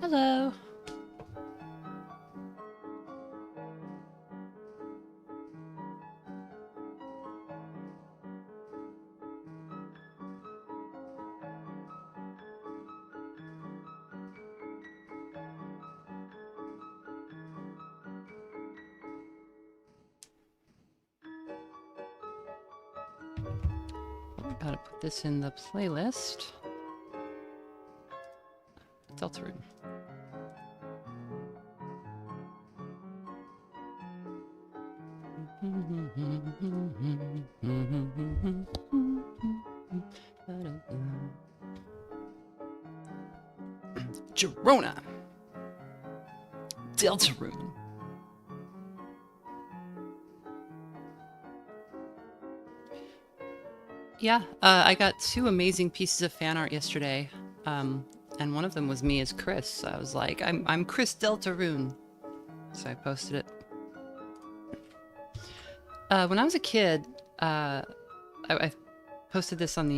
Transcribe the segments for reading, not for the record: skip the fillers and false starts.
Hello. I'm about to put this in the playlist. Deltarune. Girona. Deltarune. Yeah, I got 2 amazing pieces of fan art yesterday, and one of them was me as Chris. So I was like, I'm Chris Deltarune, so I posted it. When I was a kid, I posted this on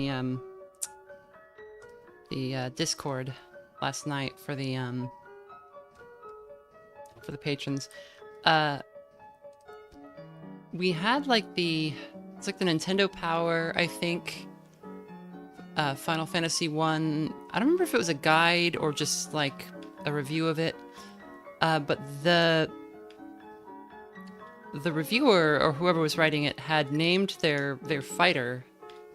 the Discord last night for the patrons. We had like it's like the Nintendo Power, I think, Final Fantasy 1. I don't remember if it was a guide or just like a review of it, but the reviewer or whoever was writing it had named their fighter.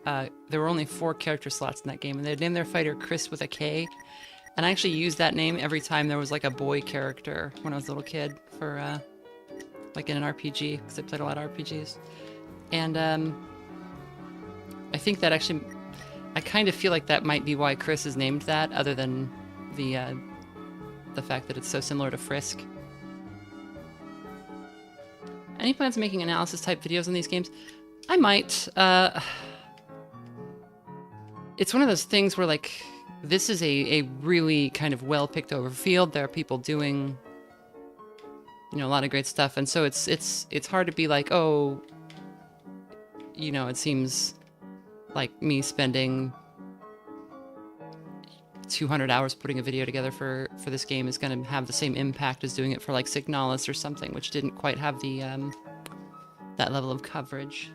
There were only 4 character slots in that game, and they named their fighter Chris with a K. And I actually used that name every time there was like a boy character when I was a little kid for like in an RPG, because I played a lot of RPGs. And I think that actually, I kind of feel like that might be why Chris is named that, other than the fact that it's so similar to Frisk. Any plans on making analysis type videos on these games? I might. It's one of those things where like, this is a really kind of well picked over field. There are people doing, you know, a lot of great stuff. And so it's hard to be like, oh, you know, it seems like me spending 200 hours putting a video together for this game is going to have the same impact as doing it for like Signalis or something, which didn't quite have the that level of coverage.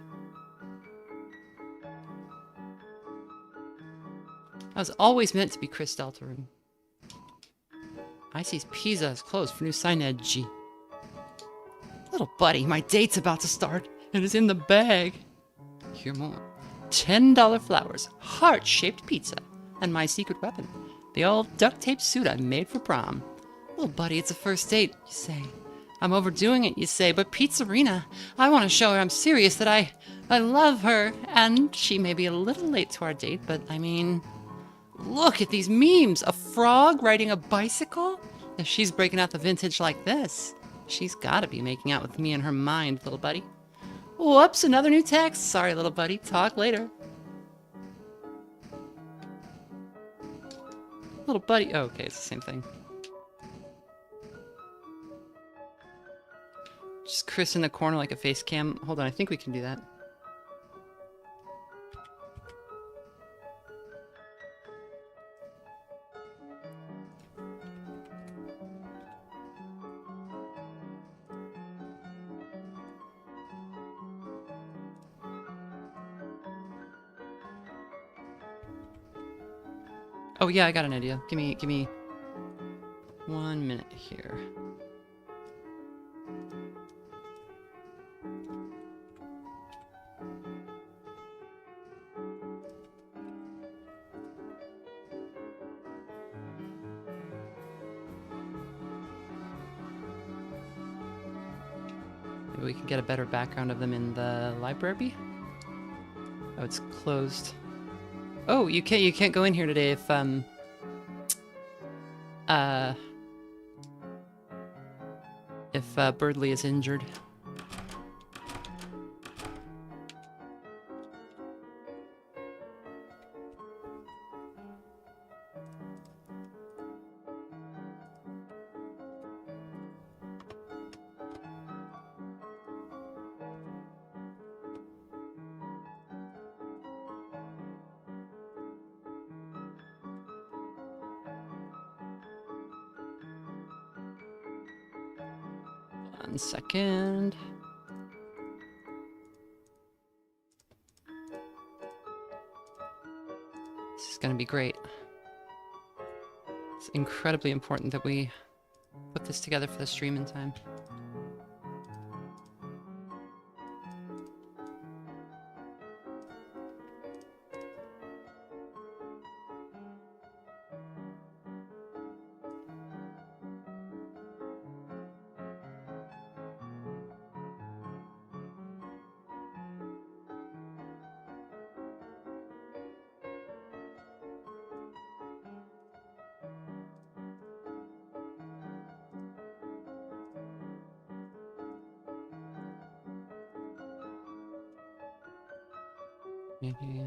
I was always meant to be Chris Deltarune. Icy's Pizza is closed for new signage. Little buddy, my date's about to start. It is in the bag. Hear more. $10 flowers, heart-shaped pizza, and my secret weapon, the old duct tape suit I made for prom. Little buddy, it's a first date, you say. I'm overdoing it, you say, but Pizzarina, I want to show her I'm serious, that I love her, and she may be a little late to our date, but I mean, look at these memes. A frog riding a bicycle? If she's breaking out the vintage like this, she's got to be making out with me in her mind, little buddy. Whoops, another new text. Sorry, little buddy. Talk later. Little buddy. Oh, okay, it's the same thing. Just Chris in the corner like a face cam. Hold on, I think we can do that. Oh yeah, I got an idea. Give me 1 minute here. Maybe we can get a better background of them in the library. Oh, it's closed. Oh, you can't go in here today if Birdley is injured. 1 second. This is gonna be great. It's incredibly important that we put this together for the stream in time. Maybe.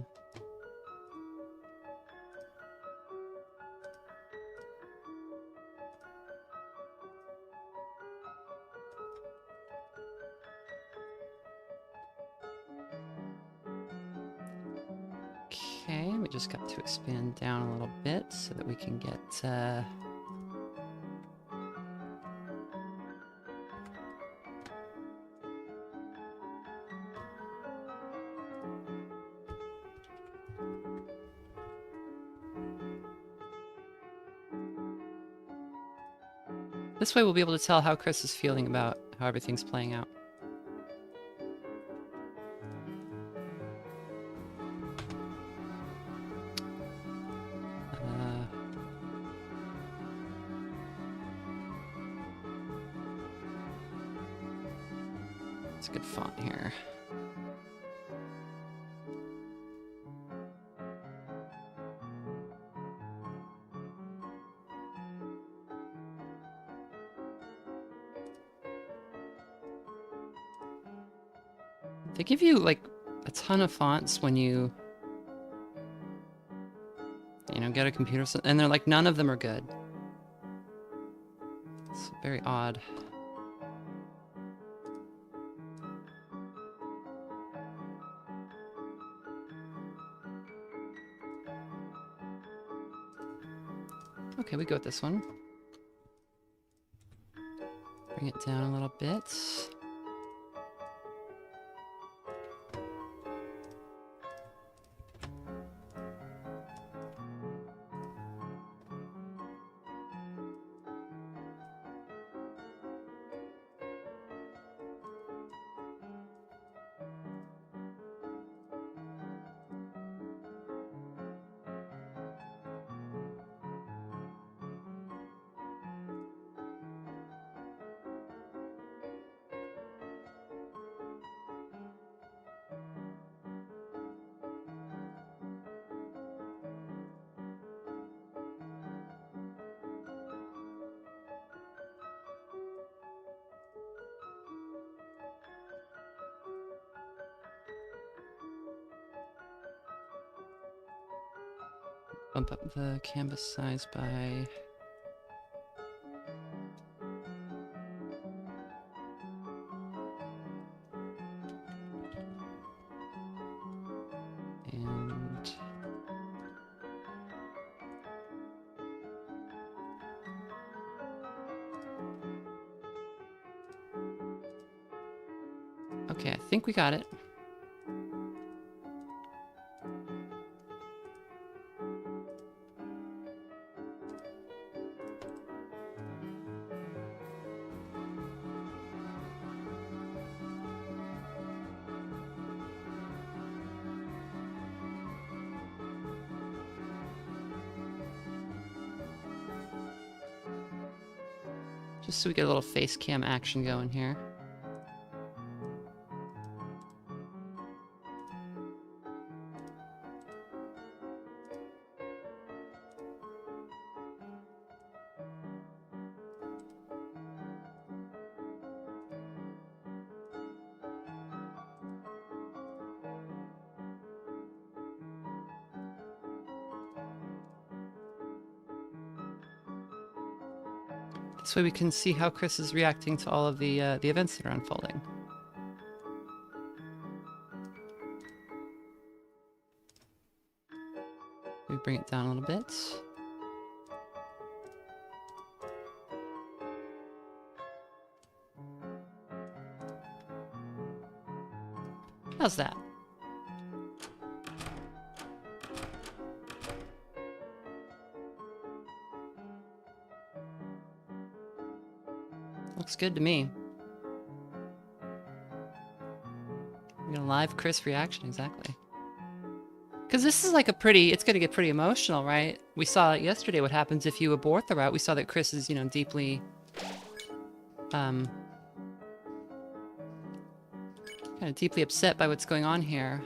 Okay, we just got to expand down a little bit so that we can get this way we'll be able to tell how Chris is feeling about how everything's playing out. It's a good font here. They give you like a ton of fonts when you know, get a computer, and they're like, none of them are good. It's very odd. Okay, we go with this one. Bring it down a little bit. Bump up the canvas size by... and... okay, I think we got it. Just so we get a little face cam action going here. This way we can see how Chris is reacting to all of the events that are unfolding. We bring it down a little bit. How's that? Looks good to me. We got a live Chris reaction, exactly. Because this is like a pretty, it's going to get pretty emotional, right? We saw yesterday what happens if you abort the route. We saw that Chris is, you know, deeply, kind of deeply upset by what's going on here.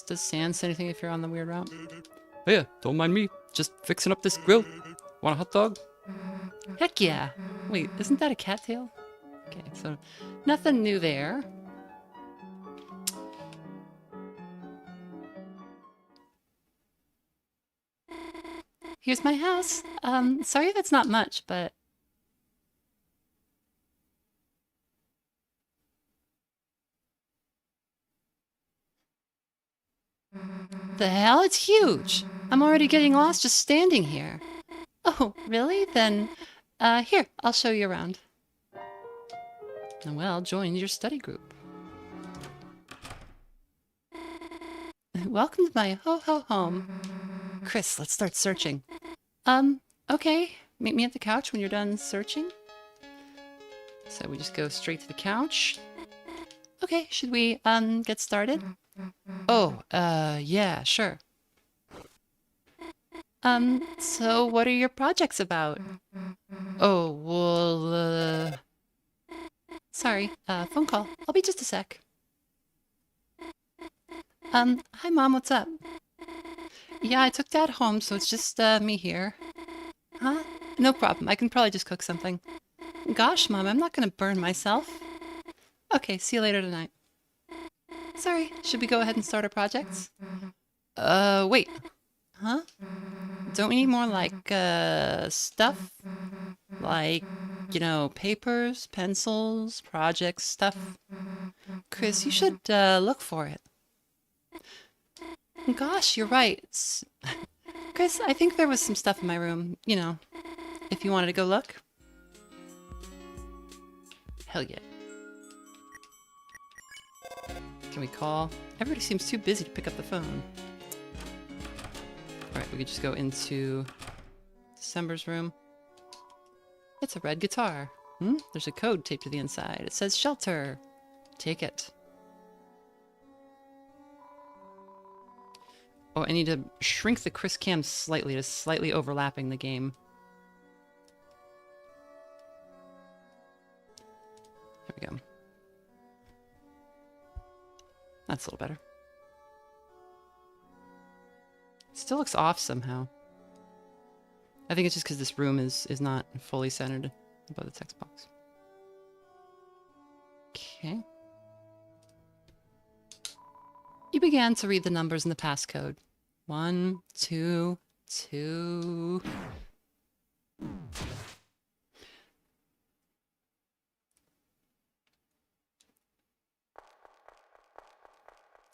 Does Sans say anything if you're on the weird route? Oh yeah, don't mind me. Just fixing up this grill. Want a hot dog? Heck yeah. Wait, isn't that a cattail? Okay, so nothing new there. Here's my house. Sorry if it's not much, but... The hell? It's huge! I'm already getting lost just standing here. Oh, really? Then, here, I'll show you around. Well, join your study group. Welcome to my ho-ho home. Chris, let's start searching. Okay. Meet me at the couch when you're done searching. So we just go straight to the couch. Okay, should we, get started? Oh, yeah, sure. So what are your projects about? Oh, well, sorry, phone call. I'll be just a sec. Hi Mom, what's up? Yeah, I took Dad home, so it's just, me here. Huh? No problem, I can probably just cook something. Gosh, Mom, I'm not gonna burn myself. Okay, see you later tonight. Sorry, should we go ahead and start our projects? Wait. Huh? Don't we need more, like, stuff? Like, you know, papers, pencils, projects, stuff? Chris, you should, look for it. Gosh, you're right. Chris, I think there was some stuff in my room, you know, if you wanted to go look. Hell yeah. Can we call? Everybody seems too busy to pick up the phone. Alright, we could just go into December's room. It's a red guitar. There's a code taped to the inside. It says shelter. Take it. Oh, I need to shrink the Chris cam slightly. It's slightly overlapping the game. There we go. That's a little better. Still looks off somehow. I think it's just because this room is not fully centered above the text box. Okay. You began to read the numbers in the passcode. 1, 2, 2.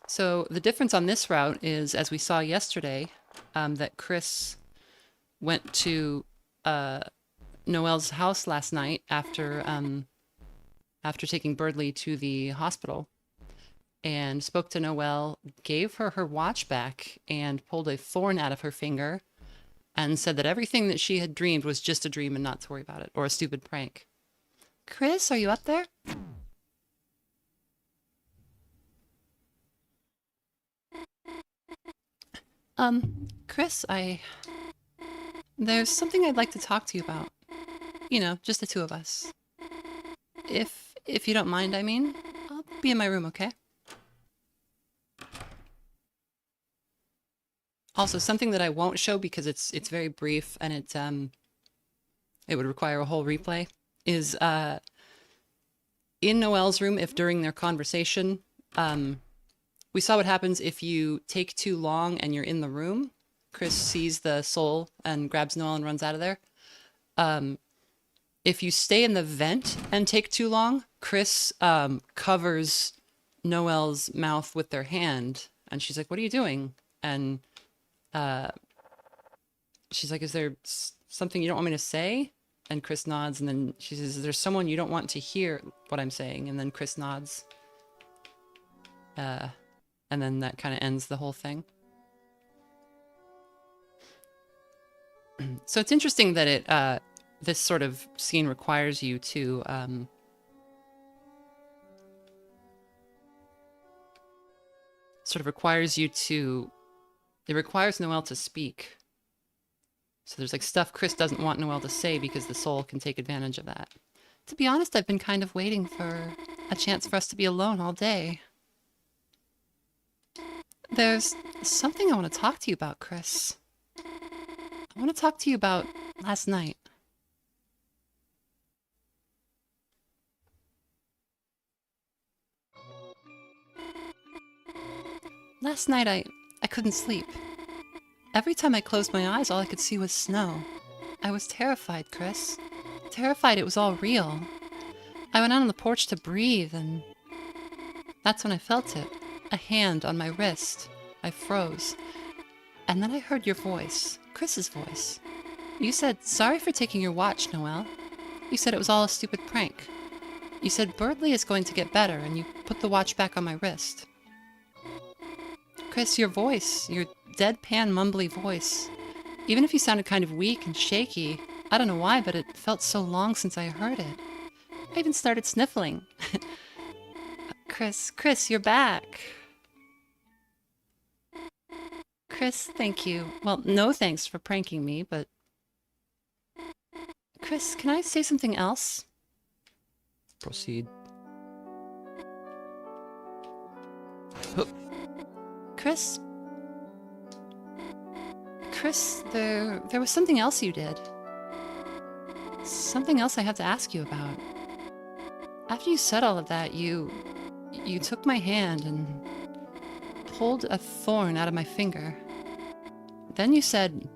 So the difference on this route is, as we saw yesterday, that Chris went to Noelle's house last night after taking Birdley to the hospital, and spoke to Noelle, gave her her watch back, and pulled a thorn out of her finger, and said that everything that she had dreamed was just a dream and not to worry about it, or a stupid prank. Chris, are you up there? Chris, there's something I'd like to talk to you about. You know, just the two of us. If you don't mind, I mean. I'll be in my room, okay? Also, something that I won't show because it's very brief and it would require a whole replay is in Noelle's room, if during their conversation, we saw what happens if you take too long and you're in the room. Chris sees the soul and grabs Noelle and runs out of there. If you stay in the vent and take too long, Chris covers Noelle's mouth with their hand. And she's like, what are you doing? And she's like, is there something you don't want me to say? And Chris nods, and then she says, there's someone you don't want to hear what I'm saying. And then Chris nods. And then that kind of ends the whole thing. So it's interesting that it, this sort of scene requires you to, it requires Noelle to speak. So there's like stuff Chris doesn't want Noelle to say because the soul can take advantage of that. To be honest, I've been kind of waiting for a chance for us to be alone all day. There's something I want to talk to you about, Chris. I want to talk to you about last night. Last night I couldn't sleep. Every time I closed my eyes, all I could see was snow. I was terrified, Chris. Terrified it was all real. I went out on the porch to breathe, and that's when I felt it. A hand on my wrist. I froze. And then I heard your voice. Chris's voice. You said, sorry for taking your watch, Noelle. You said it was all a stupid prank. You said Birdley is going to get better, and you put the watch back on my wrist. Chris, your voice, your deadpan, mumbly voice. Even if you sounded kind of weak and shaky, I don't know why, but it felt so long since I heard it. I even started sniffling. Chris, you're back. Chris, thank you. Well, no thanks for pranking me, but... Chris, can I say something else? Proceed. Oh. Chris, there was something else you did. Something else I had to ask you about. After you said all of that, you took my hand and pulled a thorn out of my finger. Then you said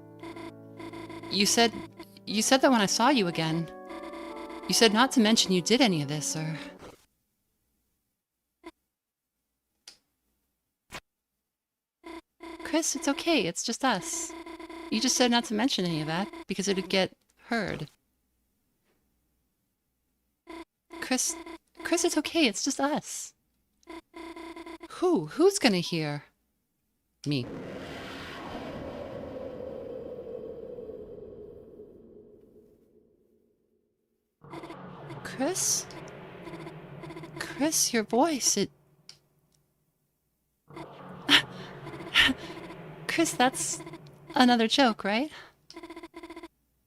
that when I saw you again, you said not to mention you did any of this, or... Chris, it's okay, it's just us. You just said not to mention any of that, because it'd get heard. Chris, it's okay, it's just us. Who's gonna hear? Me. Chris, your voice, it... Chris, that's another joke, right?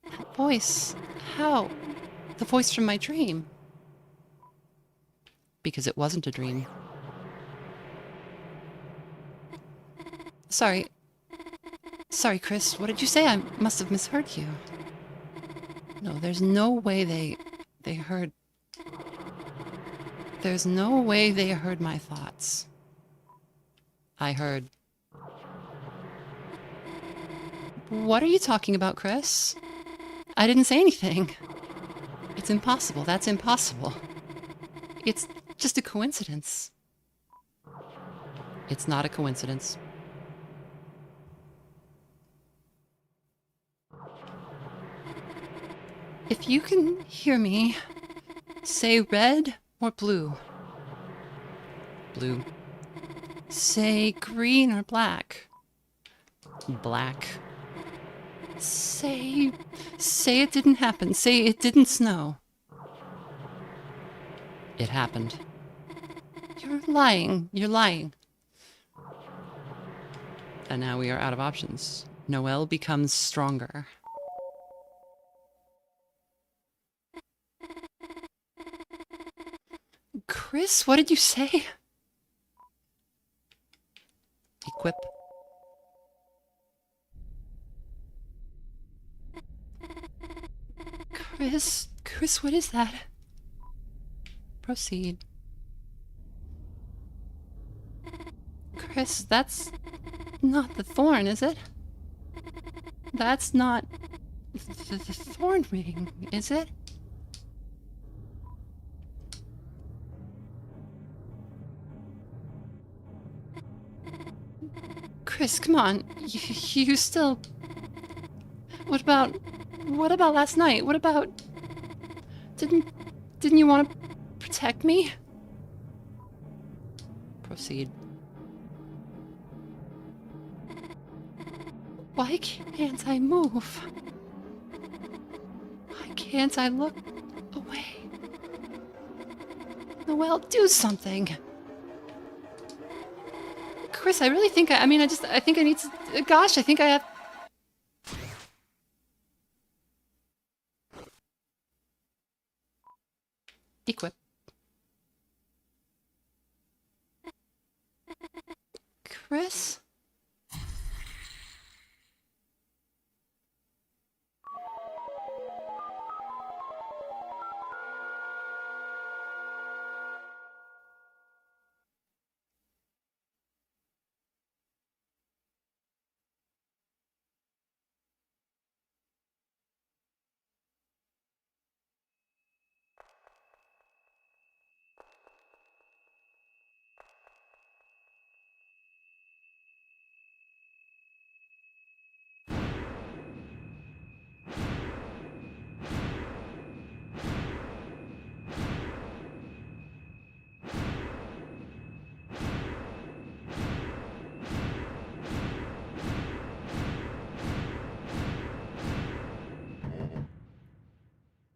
That voice, how? The voice from my dream. Because it wasn't a dream. Sorry, Chris, what did you say? I must have misheard you. No, there's no way they heard... There's no way they heard my thoughts. I heard... What are you talking about, Chris? I didn't say anything. It's impossible. That's impossible. It's just a coincidence. It's not a coincidence. If you can hear me, say red or blue. Blue. Say green or black. Black. Say it didn't happen. Say it didn't snow. It happened. You're lying. You're lying. And now we are out of options. Noelle becomes stronger. Chris, what did you say? Equip. Chris, what is that? Proceed. Chris, that's not the thorn, is it? That's not the thorn ring, is it? Chris, come on. You still... What about last night? What about... Didn't you want to protect me? Proceed. Why can't I move? Why can't I look away? Noelle, do something. Chris, I really think I think I need to, gosh, I think I have. Equip. Chris?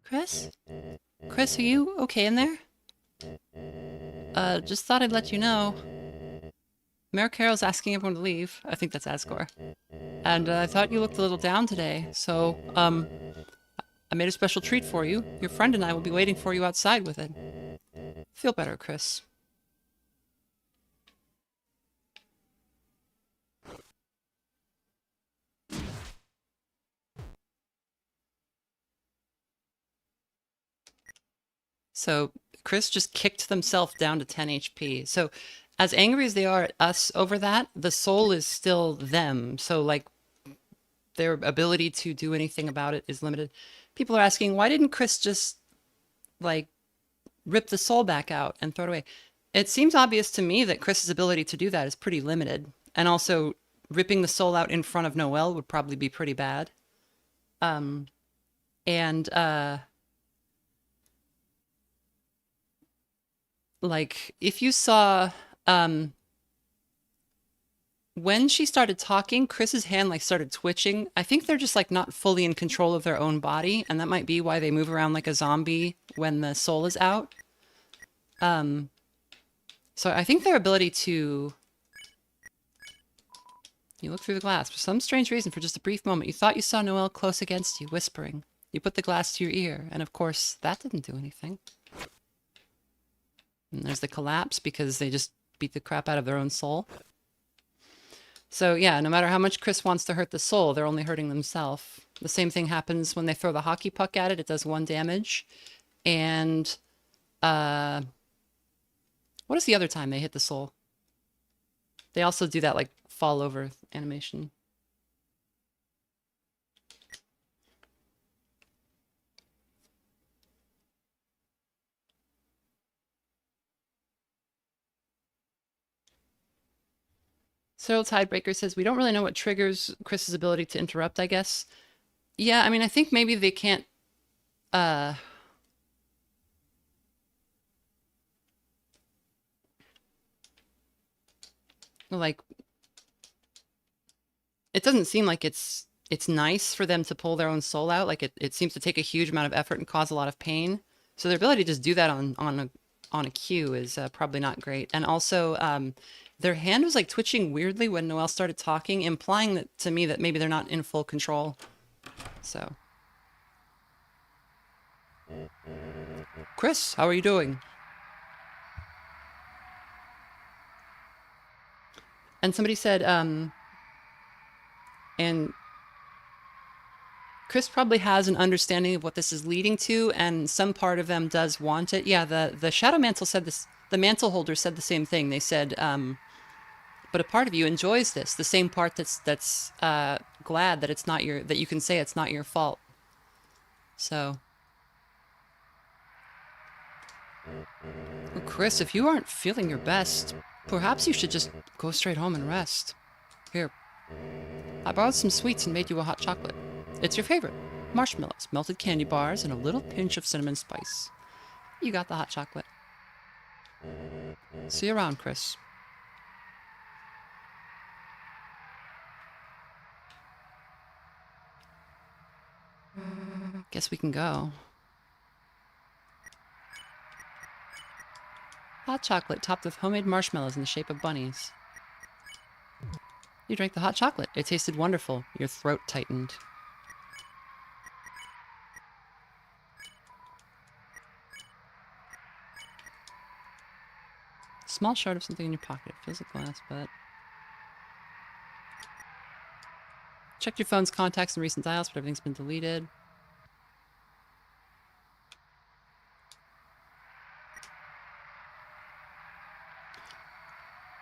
Chris? Chris, are you okay in there? Just thought I'd let you know. Mayor Carroll's asking everyone to leave. I think that's Asgore. And I thought you looked a little down today, so, I made a special treat for you. Your friend and I will be waiting for you outside with it. Feel better, Chris. So Chris just kicked themselves down to 10 HP. So as angry as they are at us over that, the soul is still them. So like their ability to do anything about it is limited. People are asking, why didn't Chris just like rip the soul back out and throw it away? It seems obvious to me that Chris's ability to do that is pretty limited. And also ripping the soul out in front of Noelle would probably be pretty bad. Like if you saw when she started talking, Chris's hand like started twitching. I think they're just like not fully in control of their own body, and that might be why they move around like a zombie when the soul is out. So I think their ability to... You look through the glass. For some strange reason, for just a brief moment, you thought you saw Noelle close against you, whispering. You put the glass to your ear, and of course, that didn't do anything. And there's the collapse because they just beat the crap out of their own soul. So yeah, no matter how much Chris wants to hurt the soul, they're only hurting themselves. The same thing happens when they throw the hockey puck at it. It does 1 damage. And what is the other time they hit the soul? They also do that like fall over animation. Cyril Tidebreaker says, we don't really know what triggers Chris's ability to interrupt, I guess. Yeah, I mean, I think maybe they can't... like... It doesn't seem like it's nice for them to pull their own soul out. Like, it seems to take a huge amount of effort and cause a lot of pain. So their ability to just do that on a cue is probably not great. And also... their hand was like twitching weirdly when Noelle started talking, implying that to me that maybe they're not in full control. So. Chris, how are you doing? And somebody said, and Chris probably has an understanding of what this is leading to, and some part of them does want it. Yeah, the Shadow Mantle said this, the Mantle Holder said the same thing. They said, but a part of you enjoys this, the same part that's glad that it's not your, that you can say it's not your fault. So, well, Chris, if you aren't feeling your best, perhaps you should just go straight home and rest. Here, I borrowed some sweets and made you a hot chocolate. It's your favorite. marshmallows, melted candy bars, and a little pinch of cinnamon spice. You got the hot chocolate. See you around, Chris. Guess we can go. Hot chocolate topped with homemade marshmallows in the shape of bunnies. You drank the hot chocolate. It tasted wonderful. Your throat tightened. Small shard of something in your pocket. It feels like glass, but... Checked your phone's contacts and recent dials, but everything's been deleted.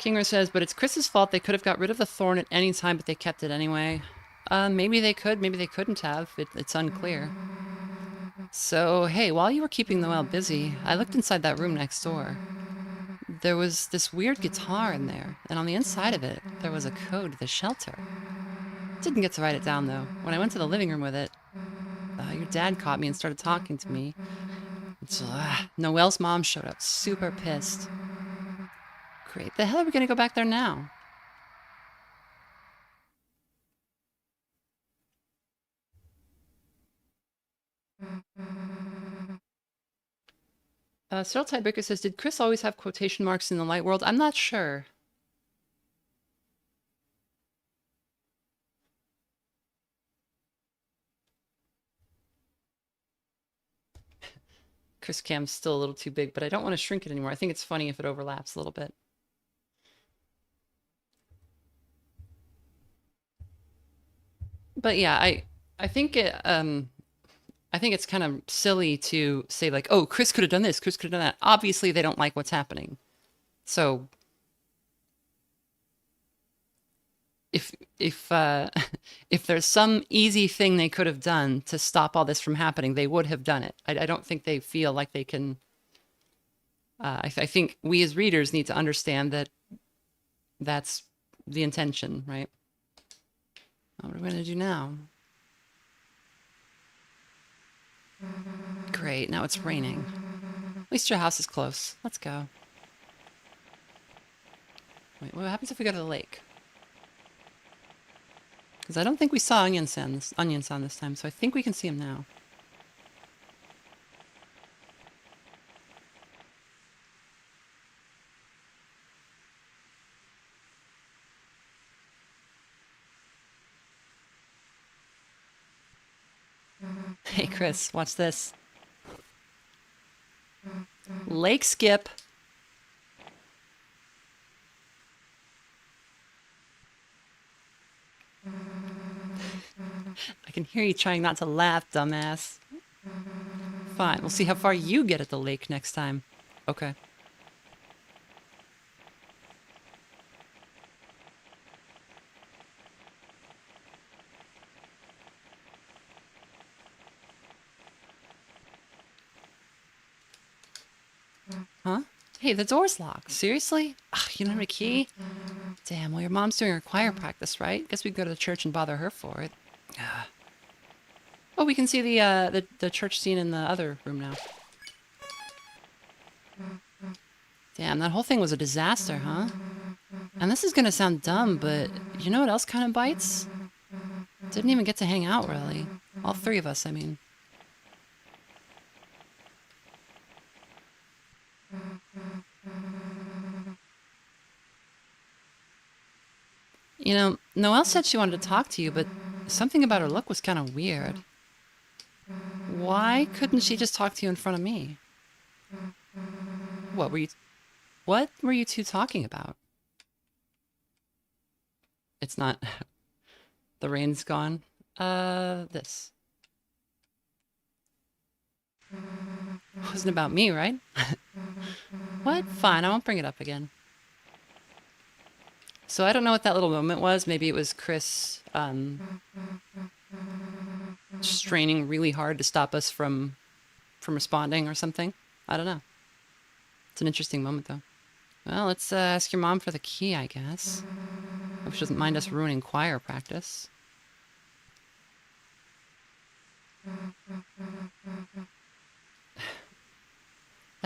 Kinger says, but it's Chris's fault. They could have got rid of the thorn at any time, but they kept it anyway. Maybe they could, maybe they couldn't have. It's unclear. So, hey, while you were keeping the well busy, I looked inside that room next door. There was this weird guitar in there, and on the inside of it, there was a code to the shelter. Didn't get to write it down, though. When I went to the living room with it, your dad caught me and started talking to me. So, Noelle's mom showed up, super pissed. Great. The hell are we going to go back there now? Cyril Tidebaker says, did Chris always have quotation marks in the light world? I'm not sure. Chris Cam's still a little too big, but I don't want to shrink it anymore. I think it's funny if it overlaps a little bit. But yeah, I think I think it's kind of silly to say like, oh, Chris could have done this, Chris could have done that. Obviously, they don't like what's happening. So if if there's some easy thing they could have done to stop all this from happening, they would have done it. I don't think they feel like they can. I think we as readers need to understand that that's the intention, right? What are we going to do now? Great, now it's raining. At least your house is close. Let's go. Wait, what happens if we go to the lake? Because I don't think we saw onion sound this time, so I think we can see him now. Hey, Chris, watch this. Lake skip. I can hear you trying not to laugh, dumbass. Fine, we'll see how far you get at the lake next time. Okay. Huh? Hey, the door's locked. Seriously? Ugh, you don't have a key? Damn, well, your mom's doing her choir practice, right? Guess we could go to the church and bother her for it. Oh, we can see the church scene in the other room now. Damn, that whole thing was a disaster, huh? And this is gonna sound dumb, but you know what else kind of bites? Didn't even get to hang out, really. All three of us, I mean. You know, Noelle said she wanted to talk to you, but something about her look was kind of weird. Why couldn't she just talk to you in front of me? What were you two talking about? It's not... The rain's gone. This. Wasn't about me, right? What? Fine, I won't bring it up again. So I don't know what that little moment was. Maybe it was Chris straining really hard to stop us from responding or something. I don't know. It's an interesting moment, though. Well, let's ask your mom for the key, I guess. Hope she doesn't mind us ruining choir practice.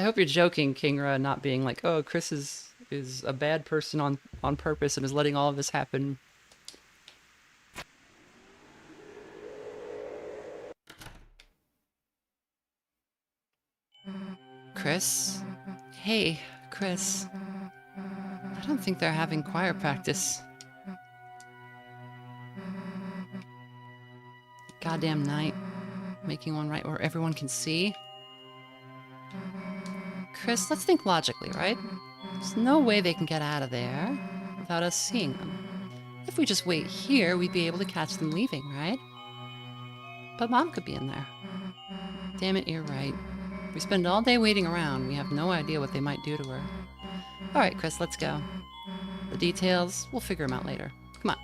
I hope you're joking, Kingra, not being like, oh, Chris is a bad person on purpose and is letting all of this happen. Chris? Hey, Chris. I don't think they're having choir practice. Goddamn night. Making one right where everyone can see. Chris, let's think logically, right? There's no way they can get out of there without us seeing them. If we just wait here, we'd be able to catch them leaving, right? But Mom could be in there. Damn it, you're right. We spend all day waiting around. We have no idea what they might do to her. All right, Chris, let's go. The details, we'll figure them out later. Come on.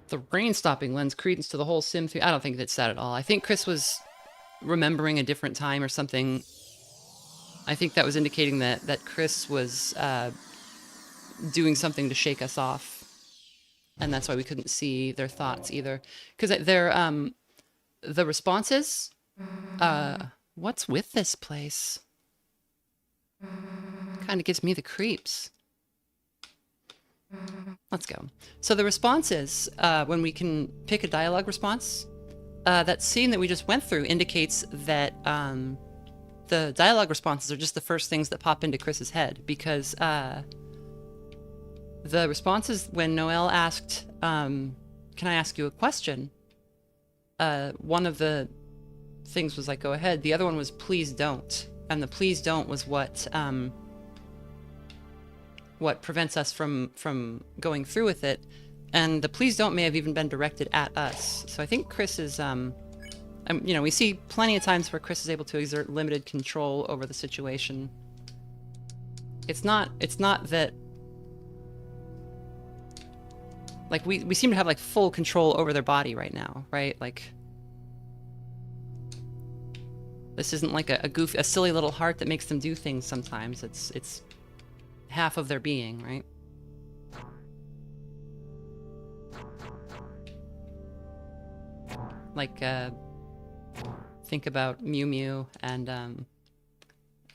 The rain stopping lends credence to the whole sim theory. I don't think that's that at all. I think Chris was remembering a different time or something. I think that was indicating that Chris was doing something to shake us off. And that's why we couldn't see their thoughts either. Because the responses, what's with this place? Kind of gives me the creeps. Let's go. So the responses, when we can pick a dialogue response, that scene that we just went through indicates that the dialogue responses are just the first things that pop into Chris's head, because the responses when Noelle asked, can I ask you a question? One of the things was like, go ahead. The other one was, please don't. And the please don't was what prevents us from going through with it. And the please don't may have even been directed at us. So I think Chris is, you know, we see plenty of times where Chris is able to exert limited control over the situation. It's not that, like, we seem to have, like, full control over their body right now, right? Like, this isn't like a silly little heart that makes them do things sometimes. It's half of their being, right? Like, think about Mew Mew and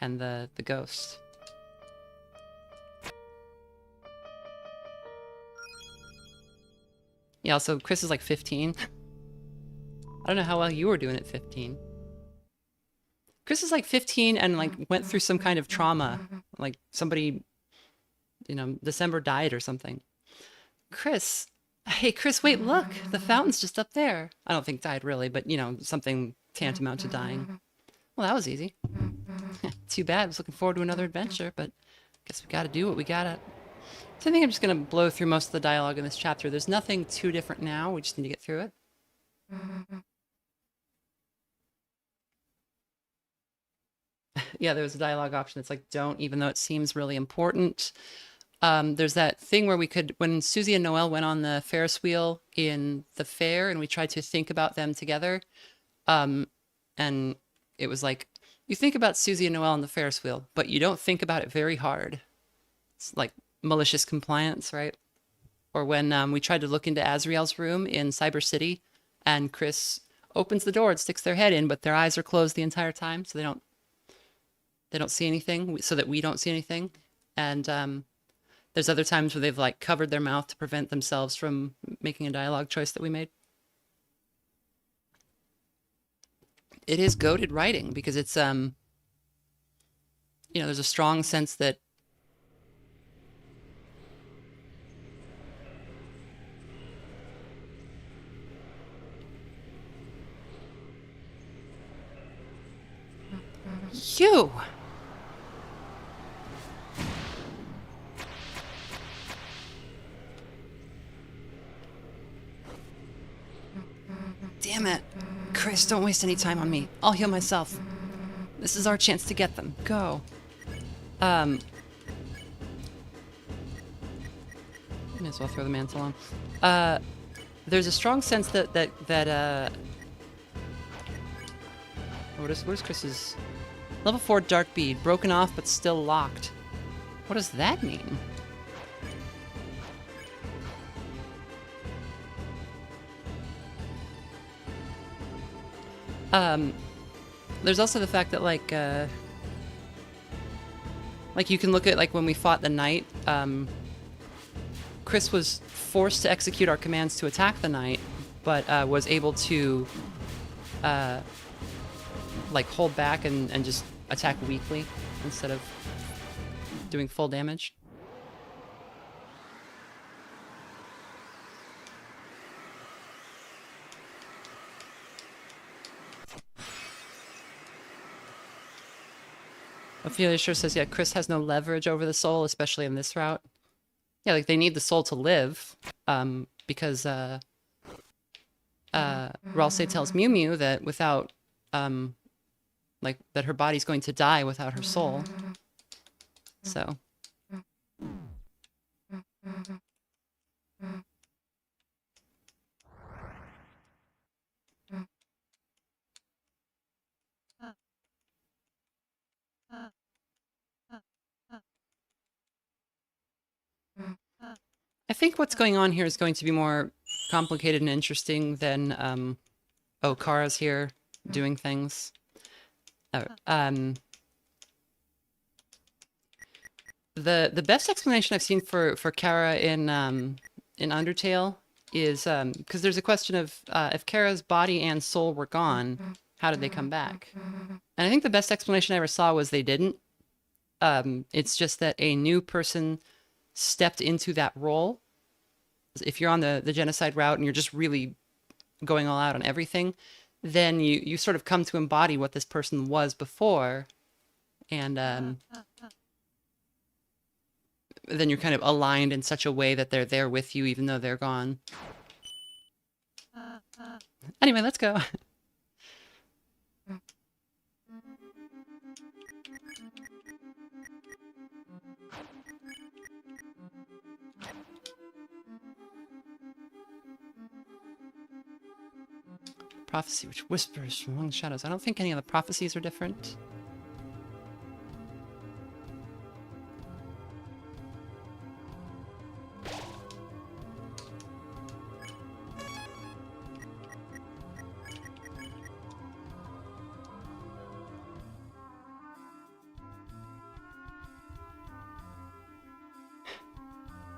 the ghost. Yeah, also, Chris is like 15. I don't know how well you were doing at 15. Chris is like 15 and like went through some kind of trauma. Like somebody, you know, December died or something. Chris, hey, Chris, wait, look, the fountain's just up there. I don't think died really, but you know, something tantamount to dying. Well, that was easy. Too bad. I was looking forward to another adventure, but guess we gotta do what we gotta. So I think I'm just gonna blow through most of the dialogue in this chapter. There's nothing too different now. We just need to get through it. Yeah, there's a dialogue option that's like, don't, even though it seems really important. There's that thing where we could, when Susie and Noelle went on the Ferris wheel in the fair and we tried to think about them together, and it was like, you think about Susie and Noelle on the Ferris wheel, but you don't think about it very hard. It's like malicious compliance, right? Or when we tried to look into Azriel's room in Cyber City and Chris opens the door and sticks their head in, but their eyes are closed the entire time, so they don't see anything, so that we don't see anything. And there's other times where they've like covered their mouth to prevent themselves from making a dialogue choice that we made. It is goated writing because it's, you know, there's a strong sense that you. Damn it. Chris, don't waste any time on me. I'll heal myself. This is our chance to get them. Go. May as well throw the mantle on. There's a strong sense that what is Chris's level 4 dark bead, broken off but still locked. What does that mean? There's also the fact that like you can look at like when we fought the knight, Chris was forced to execute our commands to attack the knight, but was able to like hold back and just attack weakly instead of doing full damage. Ophelia sure says, yeah, Chris has no leverage over the soul, especially in this route. Yeah, like they need the soul to live, because Ralsei tells Mew Mew that without, like, that her body's going to die without her soul. So. I think what's going on here is going to be more complicated and interesting than, oh, Kara's here doing things. The best explanation I've seen for Kara in Undertale is because there's a question of if Kara's body and soul were gone, how did they come back? And I think the best explanation I ever saw was they didn't. It's just that a new person stepped into that role. If you're on the genocide route and you're just really going all out on everything, then you sort of come to embody what this person was before, and then you're kind of aligned in such a way that they're there with you even though they're gone. Anyway, let's go. Prophecy which whispers from among the shadows. I don't think any of the prophecies are different.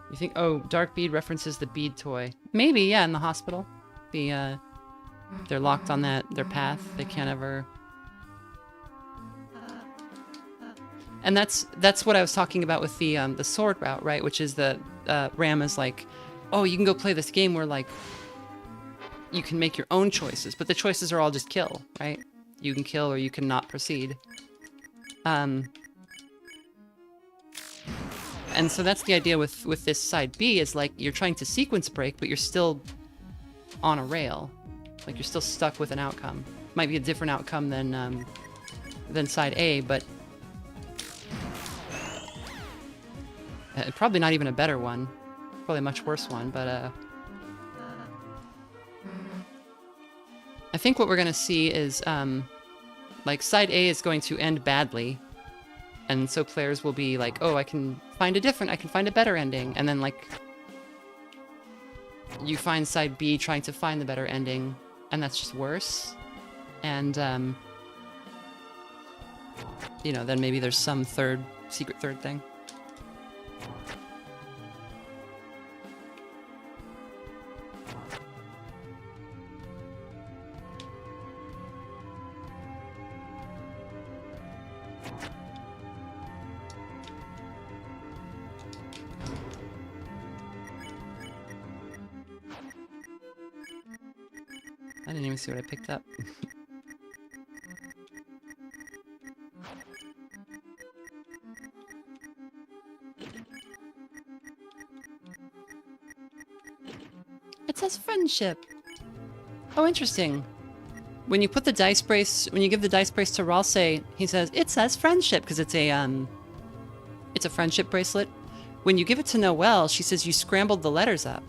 You think, oh, Dark Bead references the bead toy. Maybe, yeah, in the hospital. They're locked on their path. They can't ever... And that's what I was talking about with the sword route, right? Which is the Ram is like, oh, you can go play this game where like you can make your own choices, but the choices are all just kill, right? You can kill or you can not proceed. And so that's the idea with this side B, is like you're trying to sequence break, but you're still on a rail. Like you're still stuck with an outcome. Might be a different outcome than side A, but probably not even a better one. Probably a much worse one, but I think what we're gonna see is like side A is going to end badly, and so players will be like, oh, I can find a better ending, and then like you find side B trying to find the better ending, and that's just worse. And you know, then maybe there's some secret third thing. I didn't even see what I picked up. It says friendship. Oh, interesting. When you put the dice brace, when you give the dice brace to Ralsei, he says, it says friendship, because it's a friendship bracelet. When you give it to Noelle, she says you scrambled the letters up.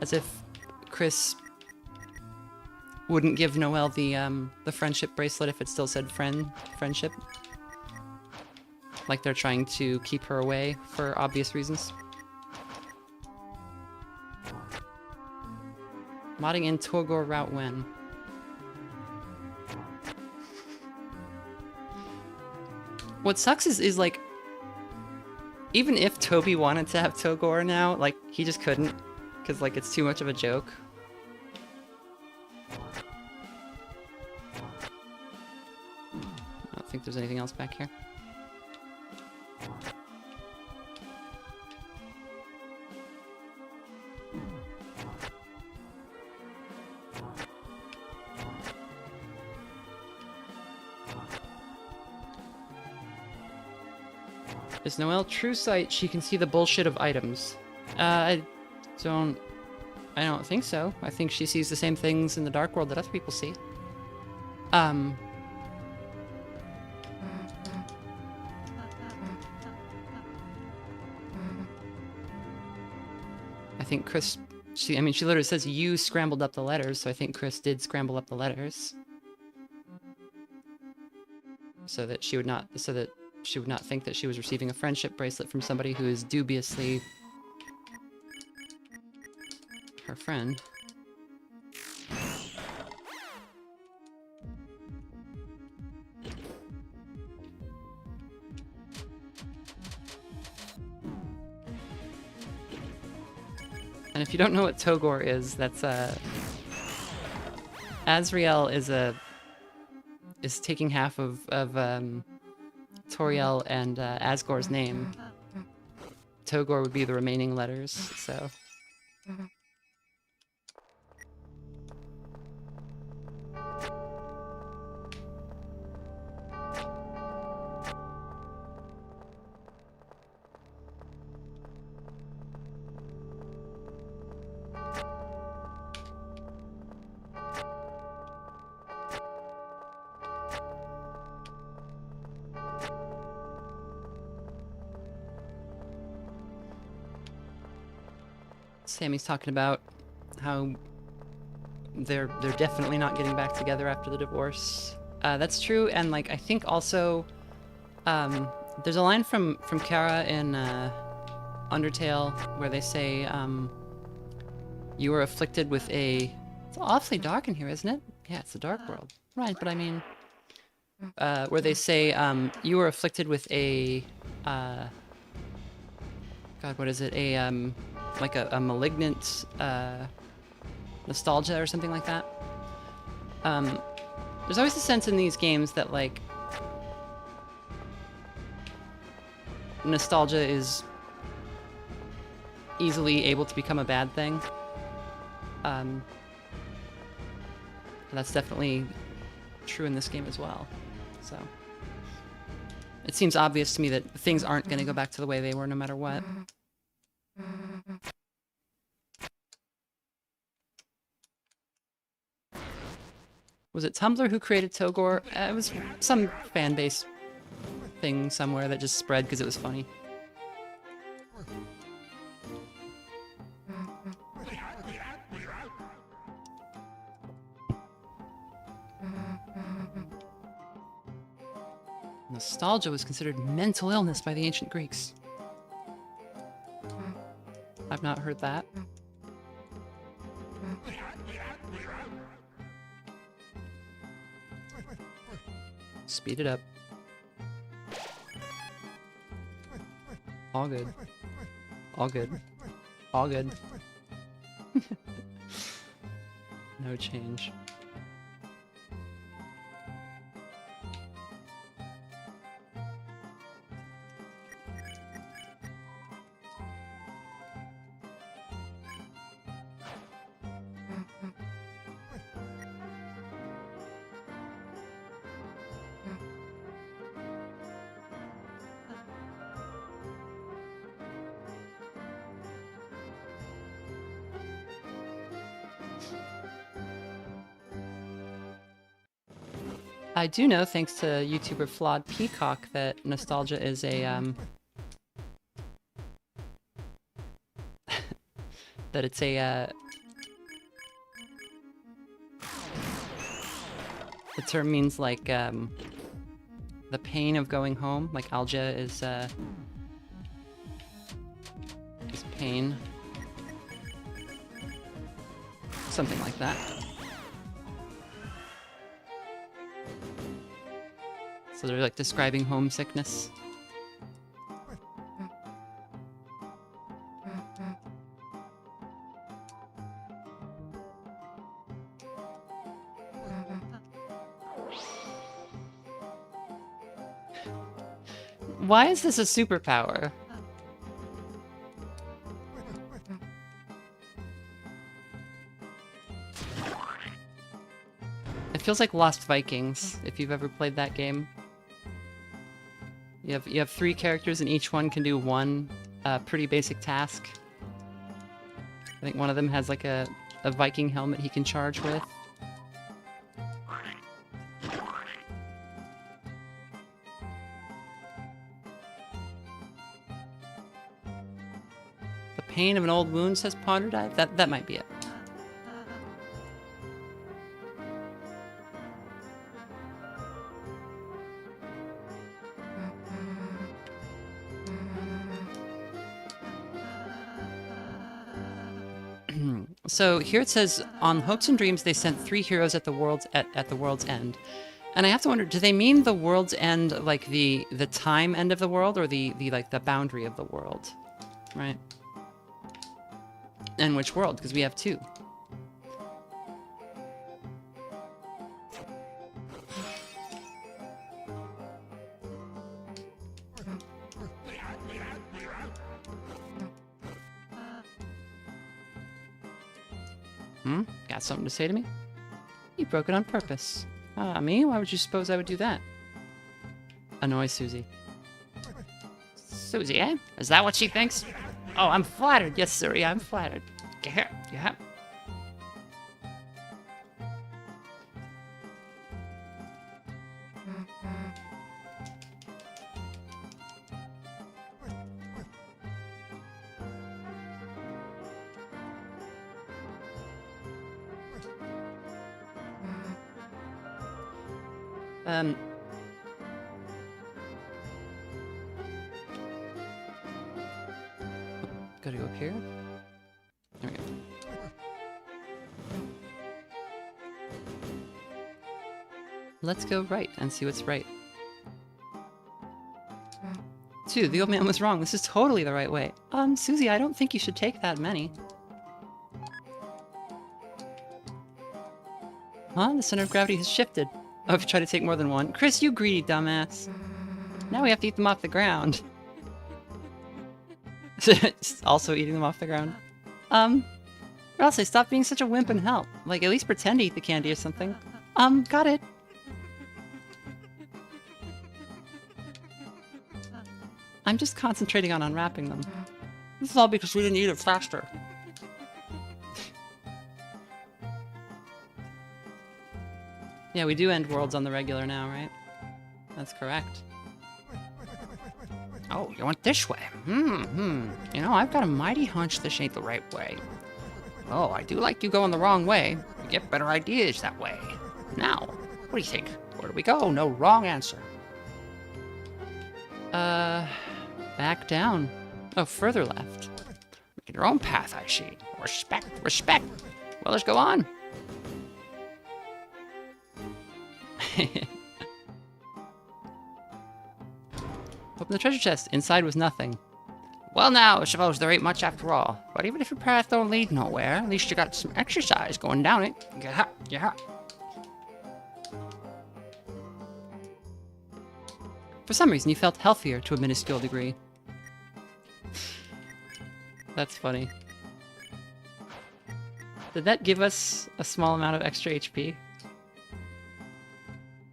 As if Chris wouldn't give Noelle the friendship bracelet if it still said friendship. Like they're trying to keep her away for obvious reasons. Modding in Togor route when? What sucks is like, even if Toby wanted to have Togor now, like, he just couldn't, because, like, it's too much of a joke. I don't think there's anything else back here. Is Noelle true sight? She can see the bullshit of items. I don't think so. I think she sees the same things in the dark world that other people see. I think Chris, she literally says you scrambled up the letters, so I think Chris did scramble up the letters. So that she would not think that she was receiving a friendship bracelet from somebody who is dubiously her friend. And if you don't know what Togor is, that's Azrael is taking half of Toriel and Asgore's name. Togor would be the remaining letters, so. Sammy's talking about how they're definitely not getting back together after the divorce. That's true, and like I think also there's a line from Kara in Undertale where they say you were afflicted with a. It's awfully dark in here, isn't it? Yeah, it's the dark world, right? But I mean, where they say you were afflicted with a. God, what is it? Like a malignant nostalgia or something like that. There's always a sense in these games that like nostalgia is easily able to become a bad thing. That's definitely true in this game as well. So it seems obvious to me that things aren't going to go back to the way they were no matter what. Was it Tumblr who created Togor? It was some fan base thing somewhere that just spread because it was funny. Nostalgia was considered mental illness by the ancient Greeks. I've not heard that. Speed it up. All good. All good. All good. No change. I do know, thanks to YouTuber Flawed Peacock, that nostalgia is a, that it's a, the term means like, the pain of going home. Like algia is pain. Something like that. So they're like describing homesickness. Why is this a superpower? It feels like Lost Vikings, if you've ever played that game. You have 3 characters and each one can do one pretty basic task. I think one of them has like a Viking helmet he can charge with. The pain of an old wound, says Ponderdive. That might be it. So here it says, on Hopes and Dreams, they sent 3 heroes at the world's end. And I have to wonder, do they mean the world's end, like the time end of the world, or the boundary of the world? Right? And which world? Because we have 2. Got something to say to me? You broke it on purpose. Ah, me? Why would you suppose I would do that? Annoy Susie. Susie, eh? Is that what she thinks? Oh, I'm flattered. Yes, sir, yeah, I'm flattered. Get here. Yeah. Gotta go up here. There we go. Let's go right and see what's right. 2, the old man was wrong. This is totally the right way. Susie, I don't think you should take that many. Huh? The center of gravity has shifted. Oh, if you try to take more than one. Chris, you greedy dumbass. Now we have to eat them off the ground. Also eating them off the ground. Or else I stop being such a wimp and help. Like, at least pretend to eat the candy or something. Got it. I'm just concentrating on unwrapping them. This is all because we didn't eat it faster. Yeah, we do end worlds on the regular now, right? That's correct. Oh, you went this way. You know, I've got a mighty hunch this ain't the right way. Oh, I do like you going the wrong way. You get better ideas that way. Now, what do you think? Where do we go? No wrong answer. Back down. Oh, further left. Make your own path, I see. Respect, respect. Well, let's go on. Open the treasure chest. Inside was nothing. Well now, I suppose there ain't much after all. But even if your path don't lead nowhere, at least you got some exercise going down it. Yeah, yeah. For some reason, you felt healthier to a minuscule degree. That's funny. Did that give us a small amount of extra HP?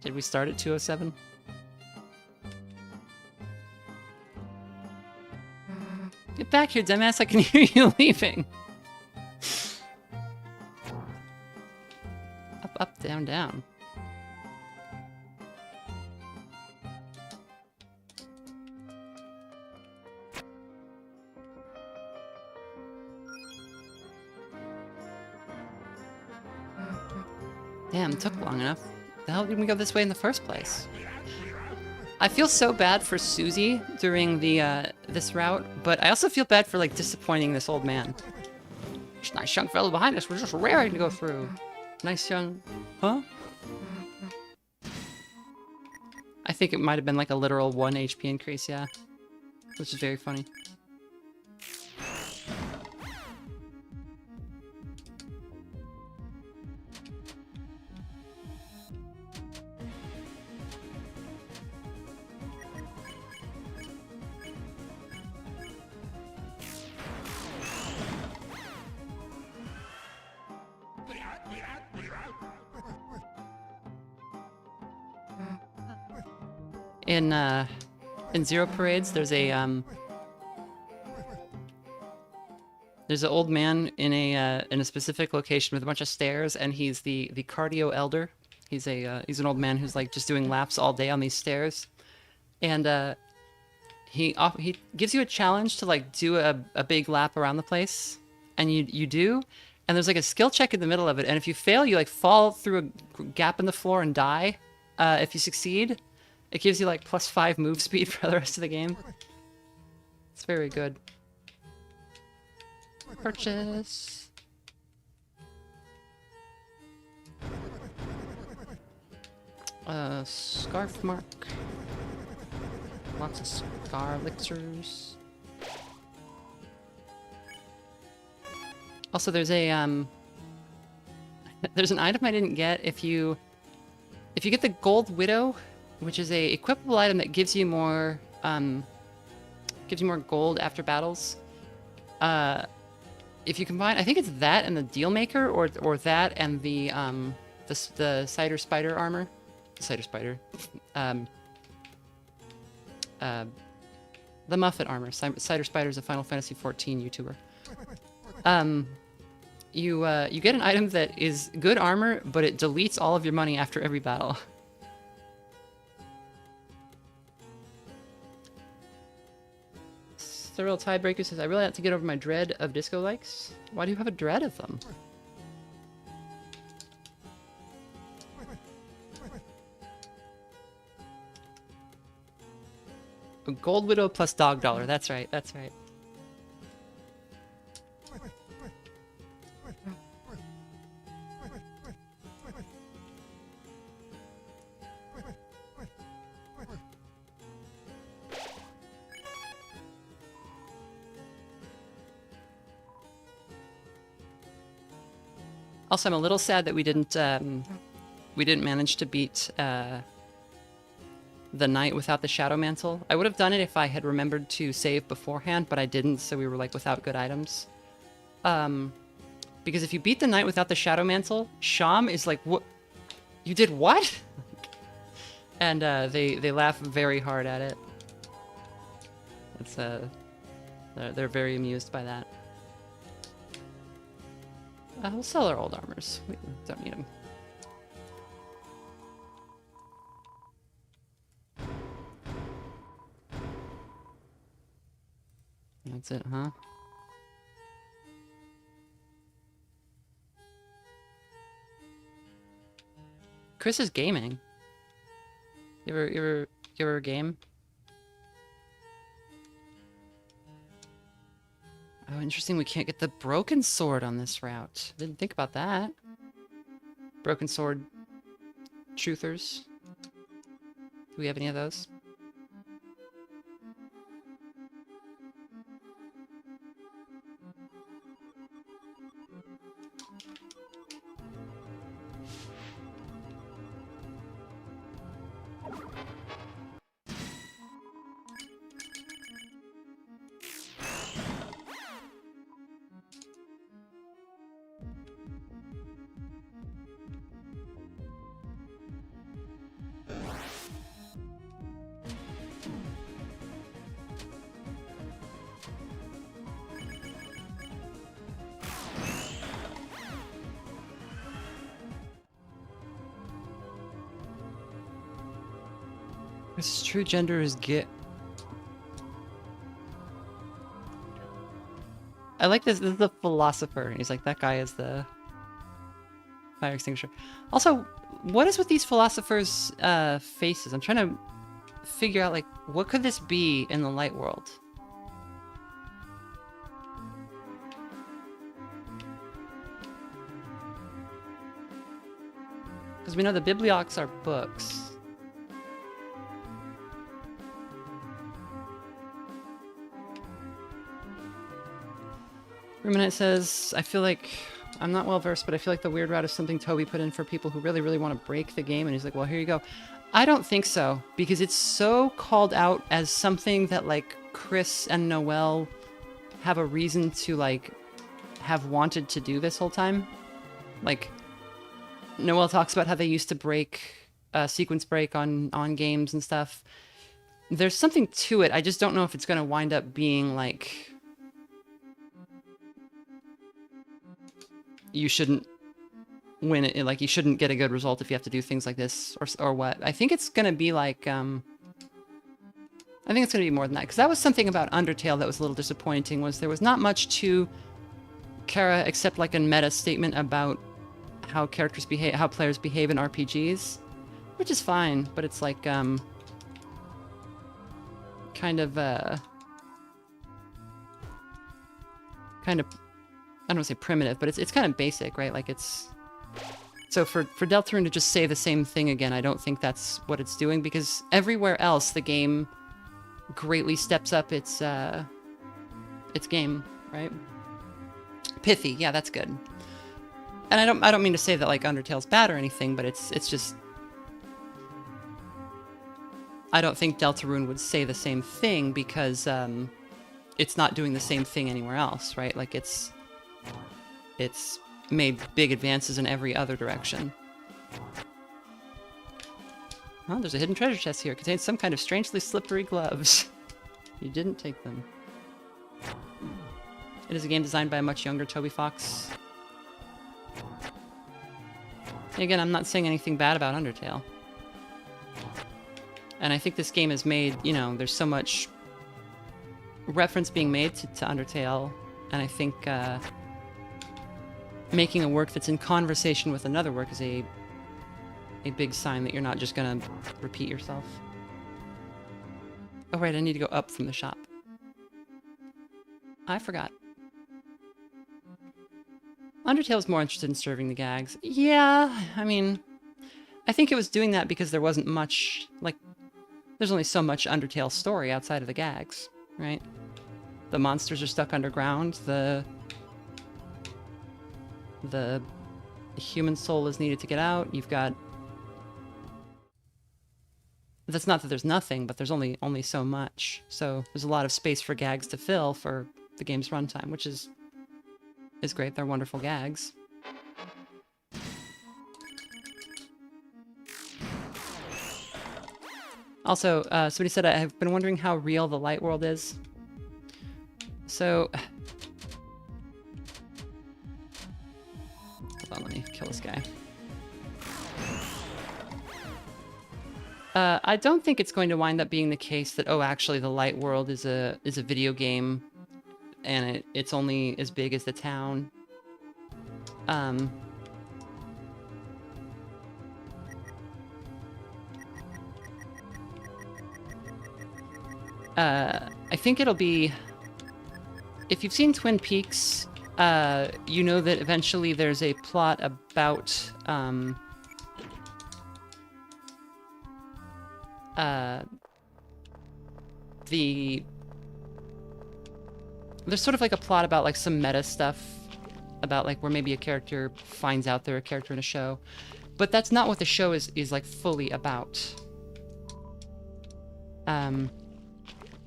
Did we start at 207? Get back here, dumbass, I can hear you leaving. Up, up, down, down. Damn, it took long enough. The hell didn't we go this way in the first place? I feel so bad for Susie during the this route, but I also feel bad for like disappointing this old man. This nice young fellow behind us was just raring to go through. Nice young, huh? think it might have been like a literal 1 HP increase, yeah. Which is very funny. In Zero Parades, there's an old man in a specific location with a bunch of stairs, and he's the cardio elder. He's an old man who's like just doing laps all day on these stairs, and he gives you a challenge to like do a big lap around the place, and you do, and there's like a skill check in the middle of it, and if you fail, you like fall through a gap in the floor and die. If you succeed, it gives you like +5 move speed for the rest of the game. It's very good. Purchase. Scarf mark. Lots of scar elixirs. Also, there's a there's an item I didn't get. If you get the Gold Widow, which is a equipable item that gives you more gold after battles. If you combine, I think it's that and the Deal Maker, or that and the Cider Spider armor, Cider Spider, the Muffet armor. Cider Spider is a Final Fantasy XIV YouTuber. You get an item that is good armor, but it deletes all of your money after every battle. Several Tiebreaker says, I really have to get over my dread of disco likes. Why do you have a dread of them? Gold Widow plus Dog Dollar. That's right, that's right. Also, I'm a little sad that we didn't manage to beat the night without the Shadow Mantle. I would have done it if I had remembered to save beforehand, but I didn't, so we were like without good items. Because if you beat the night without the Shadow Mantle, Sham is like, what? You did what? And they laugh very hard at it. It's they're very amused by that. We'll sell our old armors. We don't need them. That's it, huh? Chris is gaming. You ever game? Oh, interesting. We can't get the broken sword on this route. Didn't think about that. Broken sword truthers. Do we have any of those? His true gender is gay. I like this. This is the philosopher. He's like, that guy is the fire extinguisher. Also, what is with these philosophers' faces? I'm trying to figure out, like, what could this be in the light world? Because we know the bibliocs are books. Ruminant says, I feel like I'm not well versed, but I feel like the weird route is something Toby put in for people who really, really want to break the game. And he's like, well, here you go. I don't think so, because it's so called out as something that like Chris and Noelle have a reason to like have wanted to do this whole time. Like Noelle talks about how they used to break sequence break on games and stuff. There's something to it. I just don't know if it's going to wind up being like you shouldn't win it, like you shouldn't get a good result if you have to do things like this or what. I think it's going to be like I think it's going to be more than that, because that was something about Undertale that was a little disappointing, was there was not much to Kara except like a meta statement about how characters behave, how players behave in RPGs, which is fine, but it's like kind of I don't want to say primitive, but it's kind of basic, right? Like it's so for Deltarune to just say the same thing again, I don't think that's what it's doing, because everywhere else the game greatly steps up its game, right? Pithy, yeah, that's good. And I don't mean to say that like Undertale's bad or anything, but it's just I don't think Deltarune would say the same thing, because it's not doing the same thing anywhere else, right? Like it's made big advances in every other direction. Oh, there's a hidden treasure chest here. It contains some kind of strangely slippery gloves. You didn't take them. It is a game designed by a much younger Toby Fox. Again, I'm not saying anything bad about Undertale. And I think this game is made, you know, there's so much reference being made to Undertale, and I think making a work that's in conversation with another work is a big sign that you're not just gonna repeat yourself. Oh right, I need to go up from the shop. I forgot. Undertale's more interested in serving the gags. Yeah, I mean, I think it was doing that because there wasn't much, like, there's only so much Undertale story outside of the gags, right? The monsters are stuck underground, the human soul is needed to get out, you've got... That's not that there's nothing, but there's only so much. So there's a lot of space for gags to fill for the game's runtime, which is great. They're wonderful gags. Also, somebody said, I've been wondering how real the light world is. So... Hold on, let me kill this guy. I don't think it's going to wind up being the case that, oh, actually the light world is a video game and it's only as big as the town. I think it'll be... If you've seen Twin Peaks, you know that eventually there's a plot about... There's sort of like a plot about like some meta stuff about like where maybe a character finds out they're a character in a show, but that's not what the show is like fully about.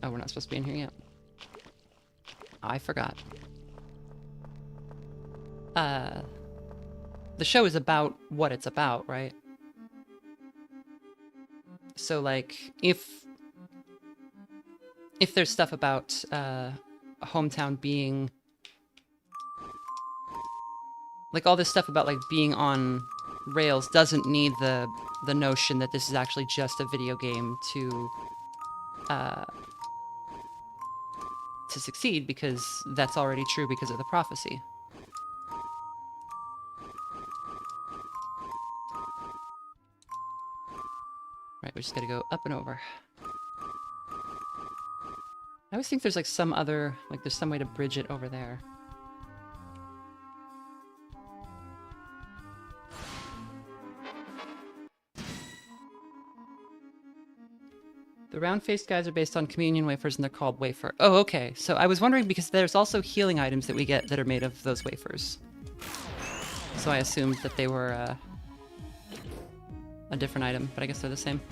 Oh, we're not supposed to be in here yet. I forgot. The show is about what it's about, right? So like if there's stuff about a hometown being like all this stuff about like being on rails doesn't need the notion that this is actually just a video game to succeed, because that's already true because of the prophecy. Right, we just gotta go up and over. I always think there's like some other, like there's some way to bridge it over there. The round-faced guys are based on communion wafers, and they're called wafer. Oh, okay. So I was wondering because there's also healing items that we get that are made of those wafers. So I assumed that they were a different item, but I guess they're the same.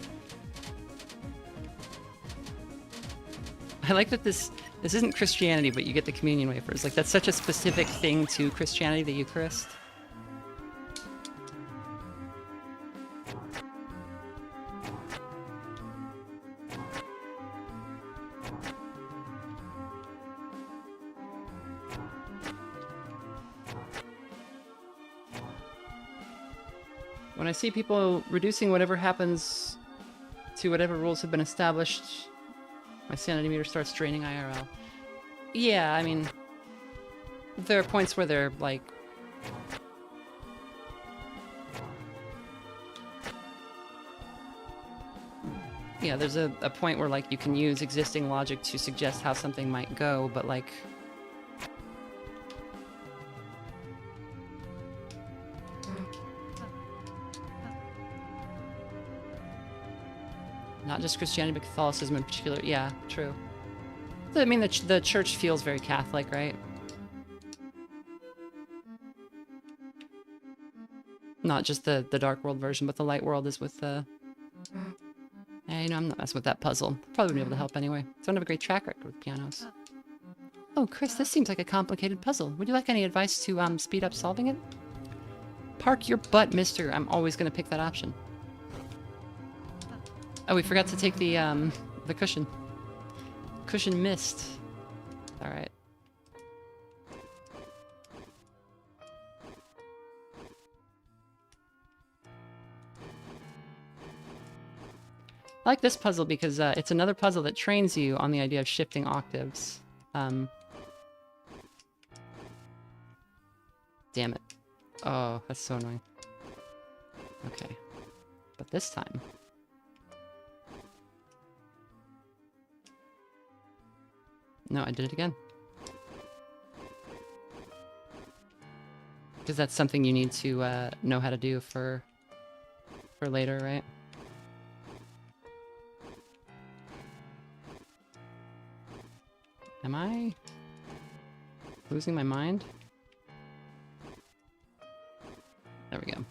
I like that this isn't Christianity, but you get the communion wafers. Like, that's such a specific thing to Christianity, the Eucharist. When I see people reducing whatever happens to whatever rules have been established, my sanity meter starts draining IRL. Yeah, I mean, there are points where they're like... Yeah, there's a point where like you can use existing logic to suggest how something might go, but like... Not just Christianity, but Catholicism in particular. Yeah, true. I mean, the church feels very Catholic, right? Not just the Dark World version, but the Light World is with the... Hey, no, I'm not messing with that puzzle. Probably wouldn't be able to help anyway. Don't have a great track record with pianos. Oh, Chris, this seems like a complicated puzzle. Would you like any advice to speed up solving it? Park your butt, mister. I'm always going to pick that option. Oh, we forgot to take the cushion. Cushion missed. Alright. I like this puzzle because it's another puzzle that trains you on the idea of shifting octaves. Damn it. Oh, that's so annoying. Okay. But this time... No, I did it again. Because that's something you need to know how to do for later, right? Am I losing my mind? There we go.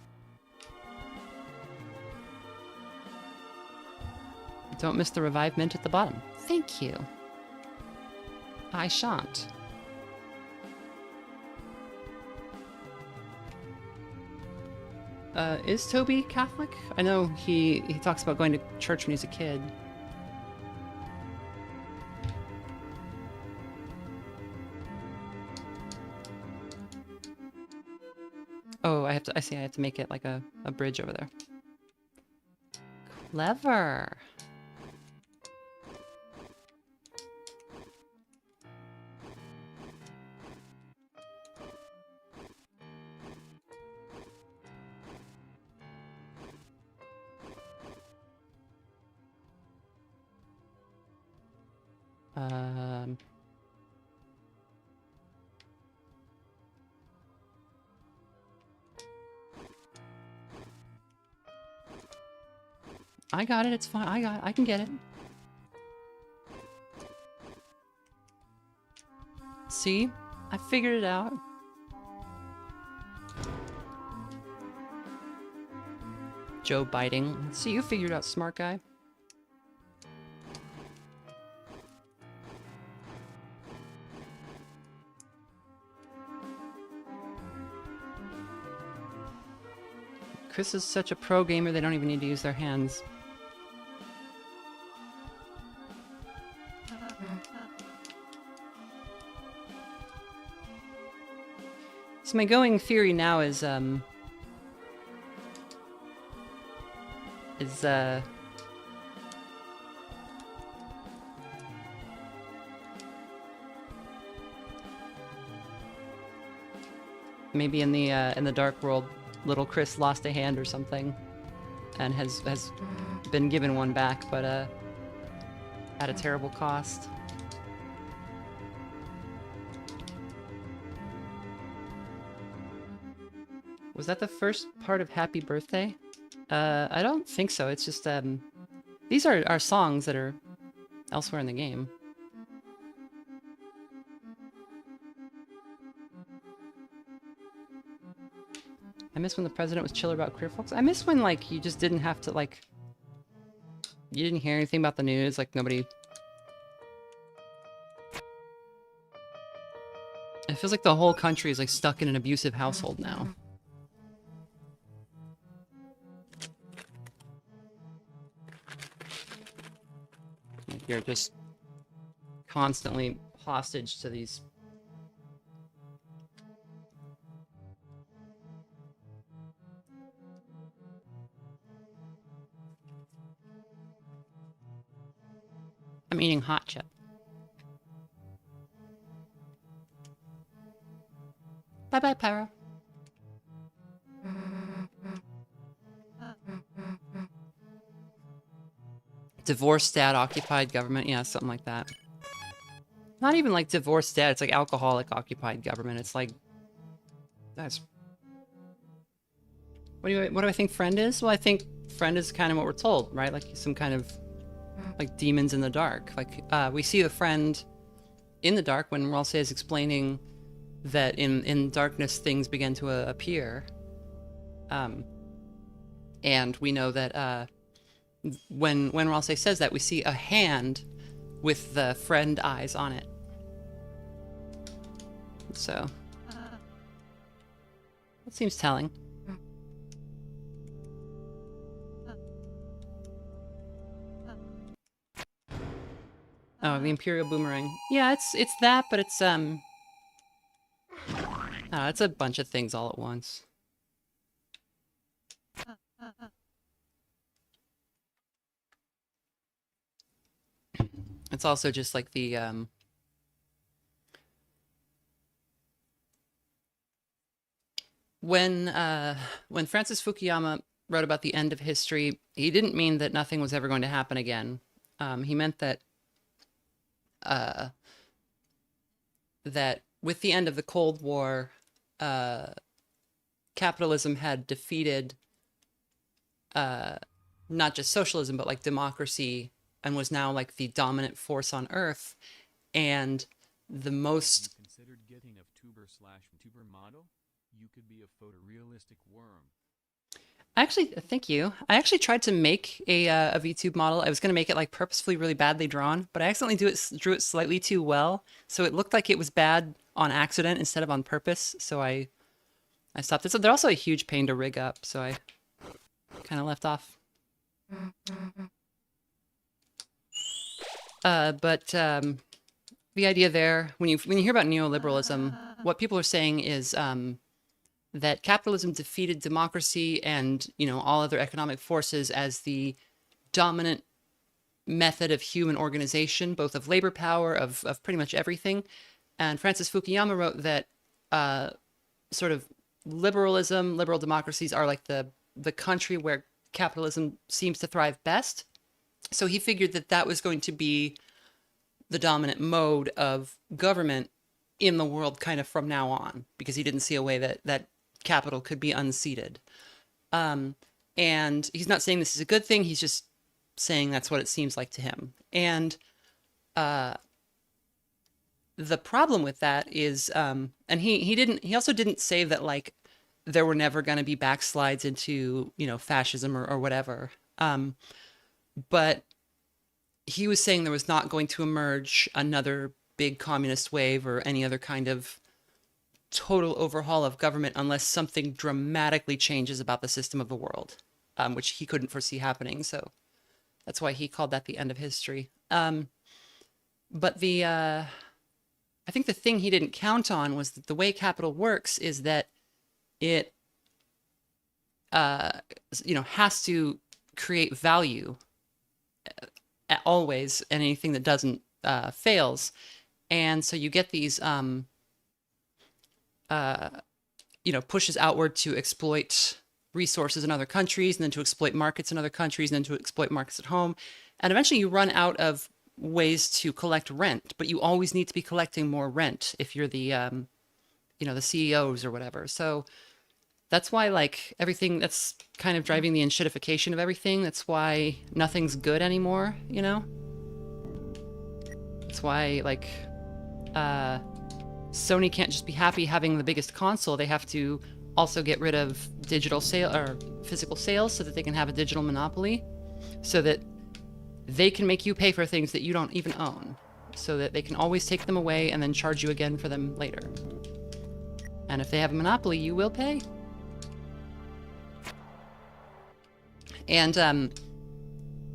Don't miss the revived mint at the bottom. Thank you. I shan't. Is Toby Catholic? I know he talks about going to church when he's a kid. Oh, I see I have to make it like a bridge over there. Clever. I got it, it's fine. I can get it. See? I figured it out. Joe biting. See, you figured it out, smart guy. Chris is such a pro gamer, they don't even need to use their hands. So my going theory now is maybe in the Dark World, little Chris lost a hand or something, and has been given one back, but at a terrible cost. Was that the first part of Happy Birthday? I don't think so. It's just These are songs that are elsewhere in the game. I miss when the president was chiller about queer folks. I miss when, like, you just didn't have to, like, you didn't hear anything about the news, like, nobody... It feels like the whole country is, like, stuck in an abusive household now. Like, you're just constantly hostage to these... I'm eating hot chip. Bye-bye, Pyro. Divorced dad, occupied government. Yeah, something like that. Not even like divorced dad. It's like alcoholic, occupied government. It's like... That's... What do I think friend is? Well, I think friend is kind of what we're told, right? Like some kind of... Like demons in the dark. Like, we see the friend in the dark when Ralsei is explaining that in darkness things begin to appear. And we know that when Ralsei says that, we see a hand with the friend eyes on it. So, that seems telling. Oh, the Imperial Boomerang. Yeah, it's that, but it's it's a bunch of things all at once. It's also just like the when Francis Fukuyama wrote about the end of history, he didn't mean that nothing was ever going to happen again. He meant that that with the end of the Cold War, capitalism had defeated not just socialism, but like democracy, and was now like the dominant force on Earth. And the most... Considered getting a tuber/tuber model? You could be a photorealistic worm. Actually, thank you. I actually tried to make a VTube model. I was going to make it like purposefully really badly drawn, but I accidentally drew it slightly too well. So it looked like it was bad on accident instead of on purpose. So I stopped it. So they're also a huge pain to rig up. So I kind of left off. But the idea there, when you hear about neoliberalism, what people are saying is that capitalism defeated democracy and, you know, all other economic forces as the dominant method of human organization, both of labor power, of pretty much everything. And Francis Fukuyama wrote that sort of liberalism, liberal democracies are like the country where capitalism seems to thrive best. So he figured that that was going to be the dominant mode of government in the world kind of from now on, because he didn't see a way that capital could be unseated. And he's not saying this is a good thing. He's just saying that's what it seems like to him. And the problem with that is, and he also didn't say that like there were never going to be backslides into, you know, fascism or whatever. But he was saying there was not going to emerge another big communist wave or any other kind of total overhaul of government unless something dramatically changes about the system of the world, which he couldn't foresee happening. So that's why he called that the end of history. But I think the thing he didn't count on was that the way capital works is that it, you know, has to create value always, and anything that doesn't fails. And so you get these, you know, pushes outward to exploit resources in other countries, and then to exploit markets in other countries, and then to exploit markets at home. And eventually you run out of ways to collect rent, but you always need to be collecting more rent if you're the, you know, the CEOs or whatever. So That's why, like, everything, that's kind of driving the enshittification of everything. That's why nothing's good anymore, you know? That's why, like, Sony can't just be happy having the biggest console. They have to also get rid of digital sale or physical sales so that they can have a digital monopoly, so that they can make you pay for things that you don't even own, so that they can always take them away and then charge you again for them later. And if they have a monopoly, you will pay. And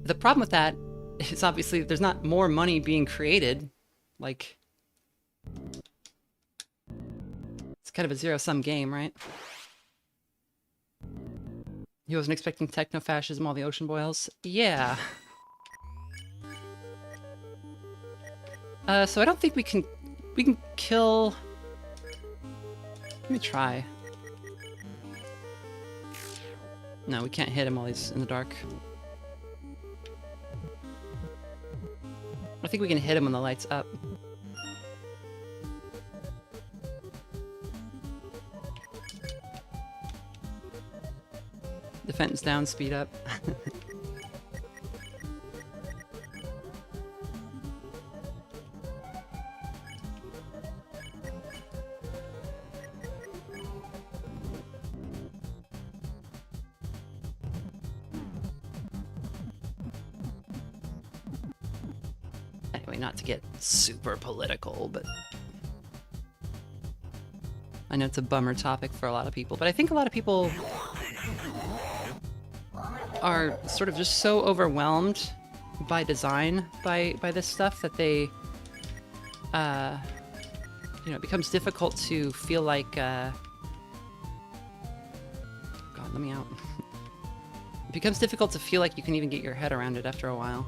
the problem with that is obviously there's not more money being created. Like, it's kind of a zero-sum game, right? He wasn't expecting techno-fascism while the ocean boils. Yeah. So I don't think we can kill... Let me try. No, we can't hit him while he's in the dark. I think we can hit him when the light's up. Defense down, speed up. Anyway, not to get super political, but I know it's a bummer topic for a lot of people, but I think a lot of people are sort of just so overwhelmed by design by this stuff that they, you know, it becomes difficult to feel like, God, let me out. It becomes difficult to feel like you can even get your head around it after a while.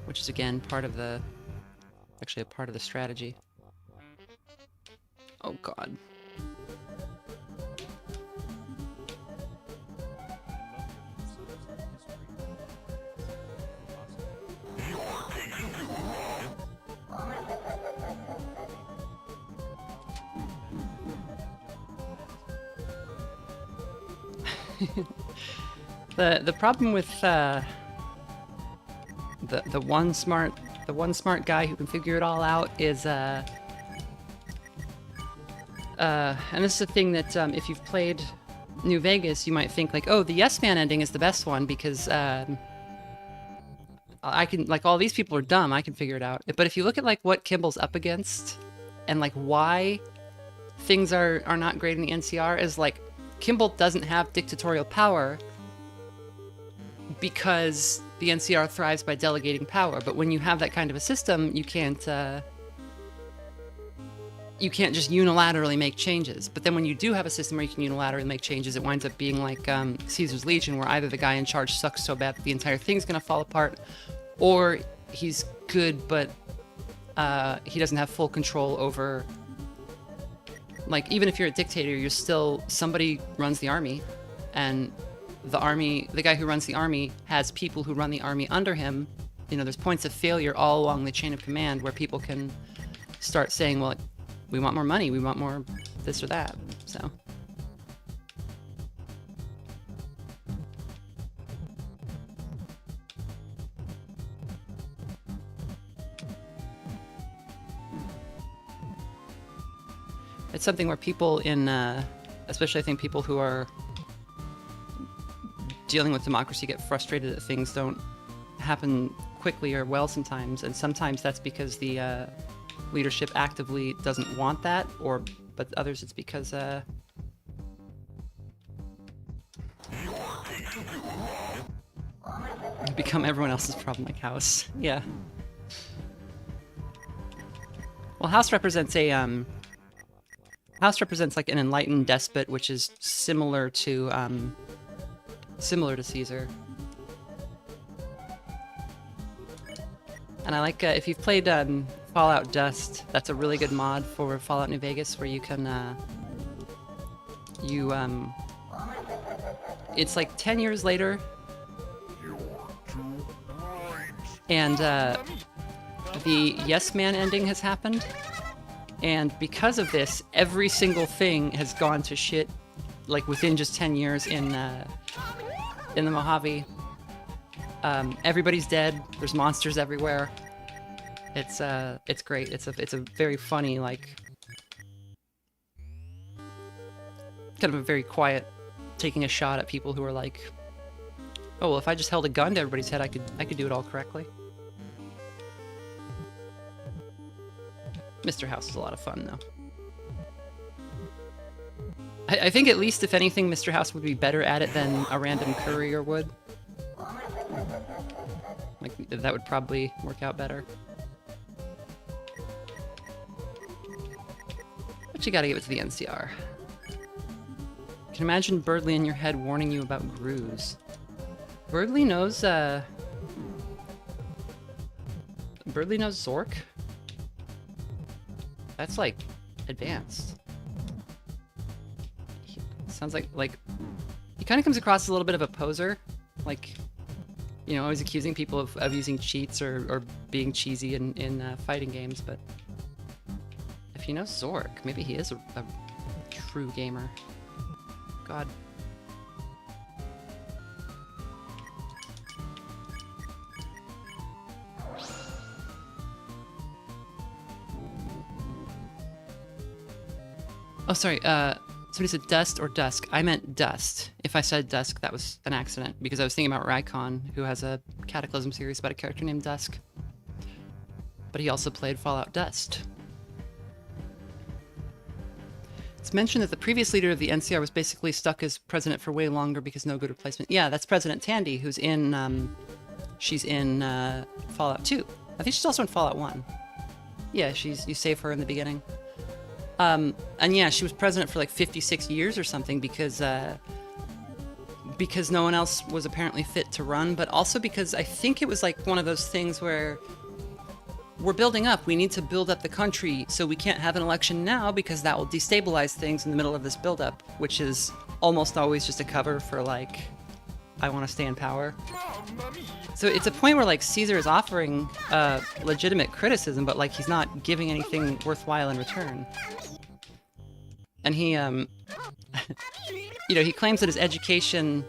Which is, again, part of the... actually a part of the strategy. Oh, God. The problem with the one smart guy who can figure it all out is and this is a thing that if you've played New Vegas, you might think like, oh, the Yes Man ending is the best one because I can, like, all these people are dumb, I can figure it out. But if you look at like what Kimball's up against and like why things are not great in the NCR, is like Kimball doesn't have dictatorial power because the NCR thrives by delegating power. But when you have that kind of a system, you can't just unilaterally make changes. But then when you do have a system where you can unilaterally make changes, it winds up being like Caesar's Legion, where either the guy in charge sucks so bad that the entire thing's gonna fall apart, or he's good but he doesn't have full control over, like, even if you're a dictator, you're still, somebody runs the army, and the guy who runs the army has people who run the army under him. You know, there's points of failure all along the chain of command where people can start saying, well, we want more money, we want more this or that, so. It's something where people in, especially I think people who are dealing with democracy get frustrated that things don't happen quickly or well sometimes, and sometimes that's because the leadership actively doesn't want that, but others it's because become everyone else's problem, like House. Yeah. Well, House represents a like an enlightened despot, which is similar to Caesar. And I like, if you've played Fallout Dust, that's a really good mod for Fallout New Vegas, where you can, it's like 10 years later, and the Yes Man ending has happened, and because of this, every single thing has gone to shit, like within just 10 years in the Mojave. Everybody's dead. There's monsters everywhere. It's great. It's a very funny, like, kind of a very quiet, taking a shot at people who are like, oh well, if I just held a gun to everybody's head, I could do it all correctly. Mr. House is a lot of fun, though. I think at least, if anything, Mr. House would be better at it than a random courier would. Like, that would probably work out better. But you gotta give it to the NCR. You can imagine Birdly in your head warning you about grooves. Birdly knows, Birdly knows Zork? That's, like, advanced. Sounds like, he kind of comes across as a little bit of a poser. Like, you know, always accusing people of using cheats or being cheesy in fighting games, but if he knows Zork, maybe he is a true gamer. God. Oh, sorry, somebody said dust or dusk. I meant dust. If I said dusk, that was an accident, because I was thinking about Raikon, who has a Cataclysm series about a character named Dusk. But he also played Fallout Dust. It's mentioned that the previous leader of the NCR was basically stuck as president for way longer because no good replacement. Yeah, that's President Tandy, who's in, she's in Fallout 2. I think she's also in Fallout 1. Yeah, you save her in the beginning. And yeah, she was president for like 56 years or something because no one else was apparently fit to run, but also because I think it was like one of those things where we're building up. We need to build up the country, so we can't have an election now because that will destabilize things in the middle of this buildup, which is almost always just a cover for, like, I want to stay in power. So it's a point where, like, Caesar is offering legitimate criticism, but, like, he's not giving anything worthwhile in return. And he, you know, he claims that his education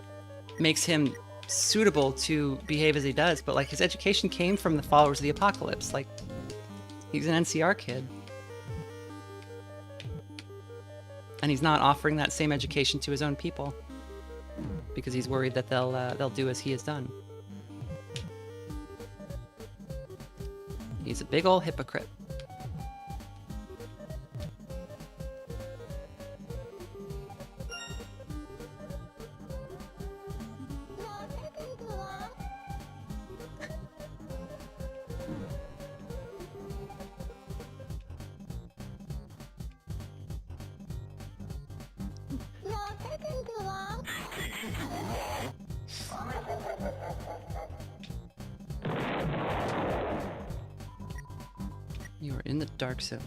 makes him suitable to behave as he does, but, like, his education came from the followers of the apocalypse. Like, he's an NCR kid. And he's not offering that same education to his own people because he's worried that they'll do as he has done. He's a big ol' hypocrite. You are in the dark zone.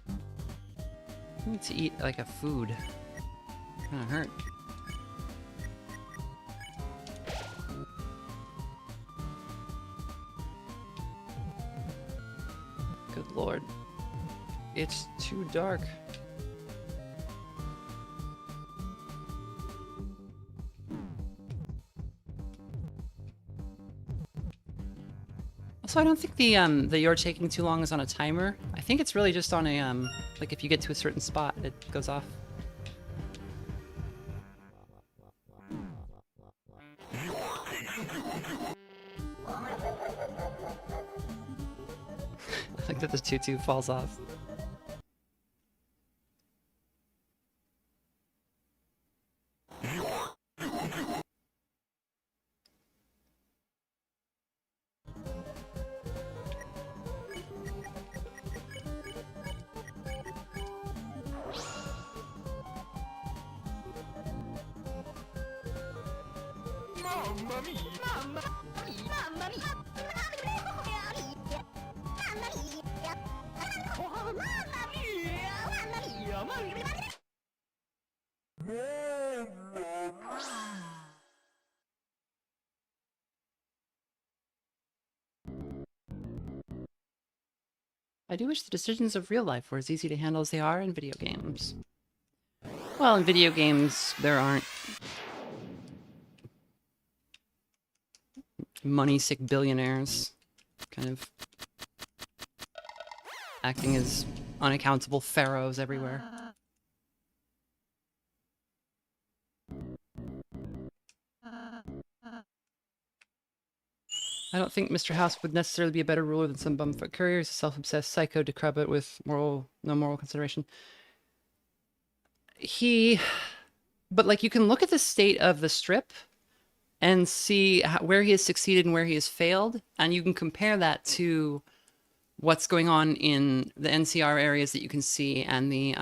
I need to eat like a food. Kinda hurt. Good lord. It's too dark. Also, I don't think the you're taking too long is on a timer. I think it's really just on a, like if you get to a certain spot, it goes off. I like that the tutu falls off. I do wish the decisions of real life were as easy to handle as they are in video games. Well, in video games, there aren't money-sick billionaires kind of acting as unaccountable pharaohs everywhere. I don't think Mr. House would necessarily be a better ruler than some bumfoot courier. He's a self-obsessed psycho, decrepit with no moral consideration. But like, you can look at the state of the strip and see where he has succeeded and where he has failed, and you can compare that to what's going on in the NCR areas that you can see and the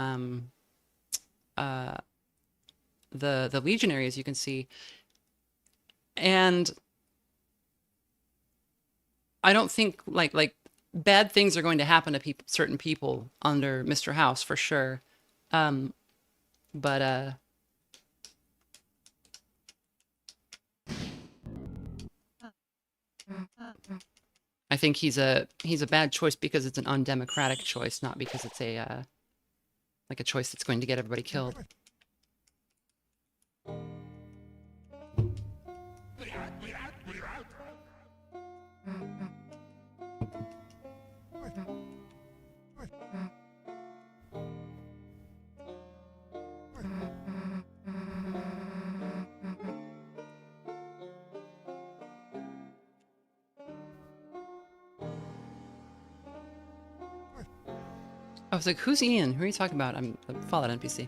Legion areas you can see. And I don't think like bad things are going to happen to certain people under Mr. House for sure. But I think he's a bad choice because it's an undemocratic choice, not because it's a like a choice that's going to get everybody killed. I was like, who's Ian? Who are you talking about? I follow that NPC.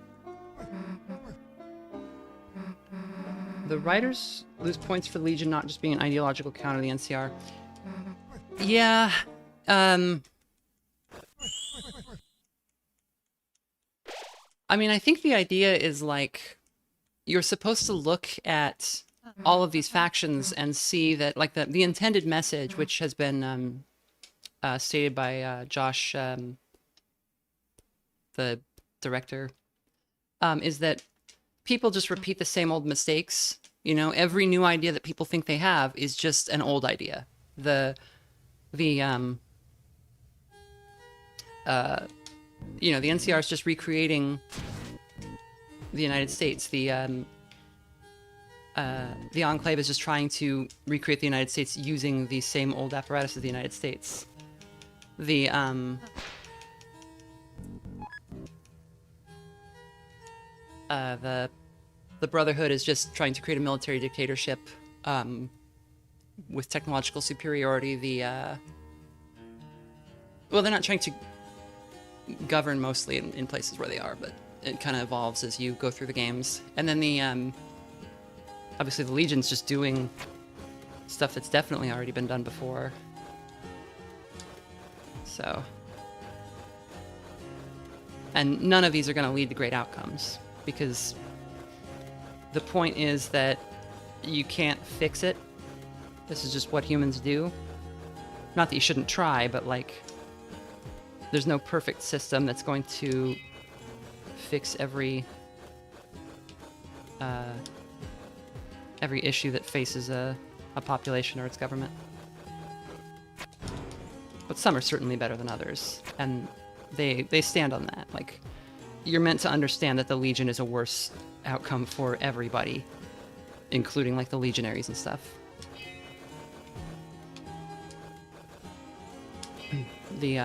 The writers lose points for Legion not just being an ideological counter to the NCR. Yeah. I mean, I think the idea is like, you're supposed to look at all of these factions and see that like the intended message, which has been stated by Josh, the director, is that people just repeat the same old mistakes. You know, every new idea that people think they have is just an old idea. You know, the NCR is just recreating the United States. The Enclave is just trying to recreate the United States using the same old apparatus of the United States. The Brotherhood is just trying to create a military dictatorship with technological superiority. Well, they're not trying to govern mostly in places where they are, but it kind of evolves as you go through the games. And then obviously the Legion's just doing stuff that's definitely already been done before. So, and none of these are going to lead to great outcomes, because the point is that you can't fix it. This is just what humans do. Not that you shouldn't try, but like, there's no perfect system that's going to fix every issue that faces a population or its government. But some are certainly better than others, and they stand on that. Like, you're meant to understand that the Legion is a worse outcome for everybody, including like the legionaries and stuff. Did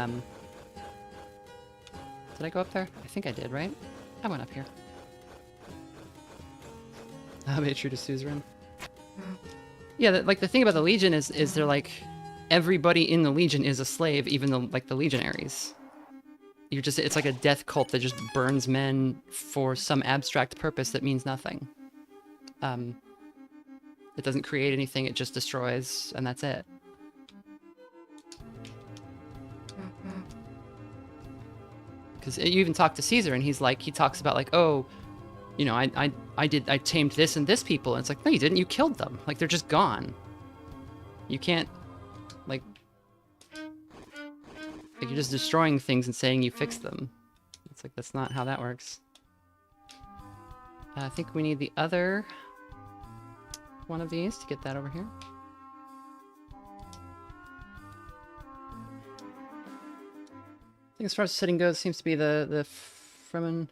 I go up there? I think I did, right? I went up here. I'll be true to suzerain. Yeah, like the thing about the Legion is they're like, everybody in the Legion is a slave, even though like the legionaries. It's like a death cult that just burns men for some abstract purpose that means nothing. It doesn't create anything, it just destroys, and that's it. Because you even talk to Caesar, and he talks about like, oh, you know, I tamed this and this people, and it's like, no, you didn't. You killed them. Like, they're just gone. You can't, like you're just destroying things and saying you fixed them. It's like, that's not how that works. I think we need the other one of these to get that over here. I think as far as setting goes, seems to be the Fremen.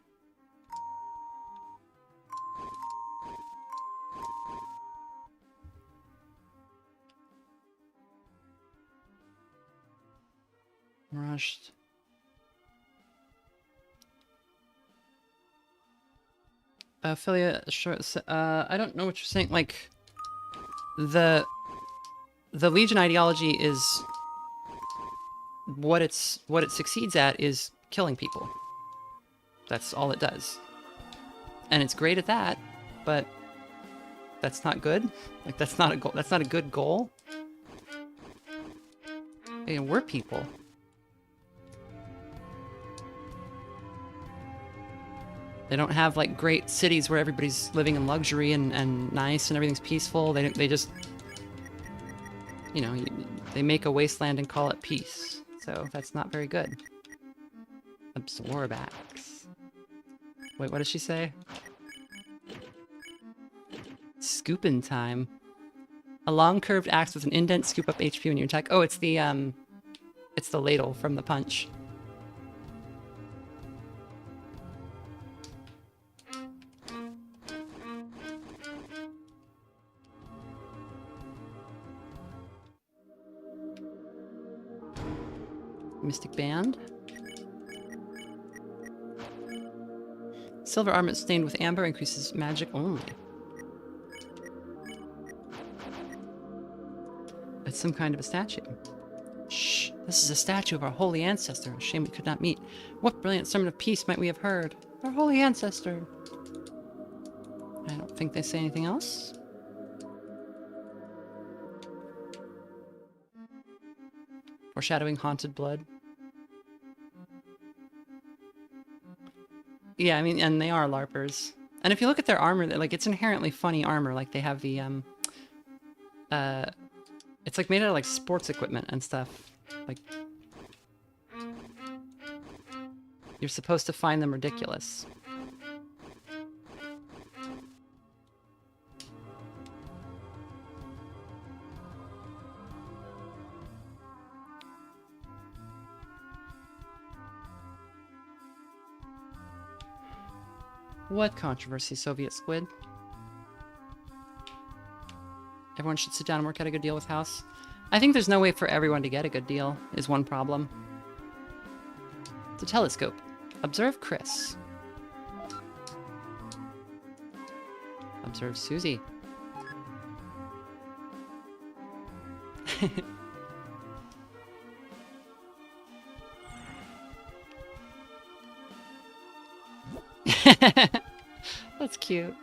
Rushed. Philia, sure, I don't know what you're saying. Like, the Legion ideology is what it succeeds at is killing people. That's all it does, and it's great at that. But that's not good. Like, that's not a goal. That's not a good goal. You know, we're people. They don't have, like, great cities where everybody's living in luxury and nice and everything's peaceful. They just, you know, they make a wasteland and call it peace. So that's not very good. Absorbax. Wait, what does she say? Scoopin' time. A long curved axe with an indent scoop up HP when you attack. Oh, it's the ladle from the punch. Mystic Band. Silver armament stained with amber increases magic only. It's some kind of a statue. Shh, this is a statue of our holy ancestor. Shame we could not meet. What brilliant sermon of peace might we have heard? Our holy ancestor. I don't think they say anything else. Foreshadowing haunted blood. Yeah, I mean, and they are LARPers. And if you look at their armor, like, it's inherently funny armor. Like, they have the, it's, like, made out of, like, sports equipment and stuff. Like, you're supposed to find them ridiculous. What controversy, Soviet squid? Everyone should sit down and work out a good deal with House. I think there's no way for everyone to get a good deal, is one problem. It's a telescope. Observe Chris. Observe Susie. That's cute.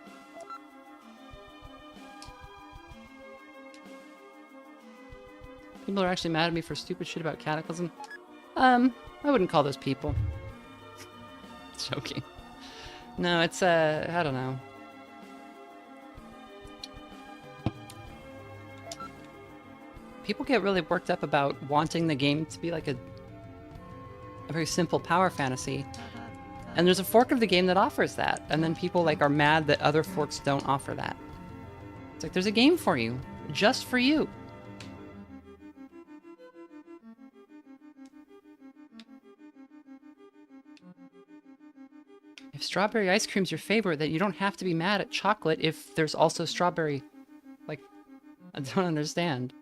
People are actually mad at me for stupid shit about Cataclysm. I wouldn't call those people. Joking. No, it's, I don't know. People get really worked up about wanting the game to be like a very simple power fantasy. And there's a fork of the game that offers that. And then people, like, are mad that other forks don't offer that. It's like, there's a game for you. Just for you. If strawberry ice cream's your favorite, then you don't have to be mad at chocolate if there's also strawberry. Like, I don't understand.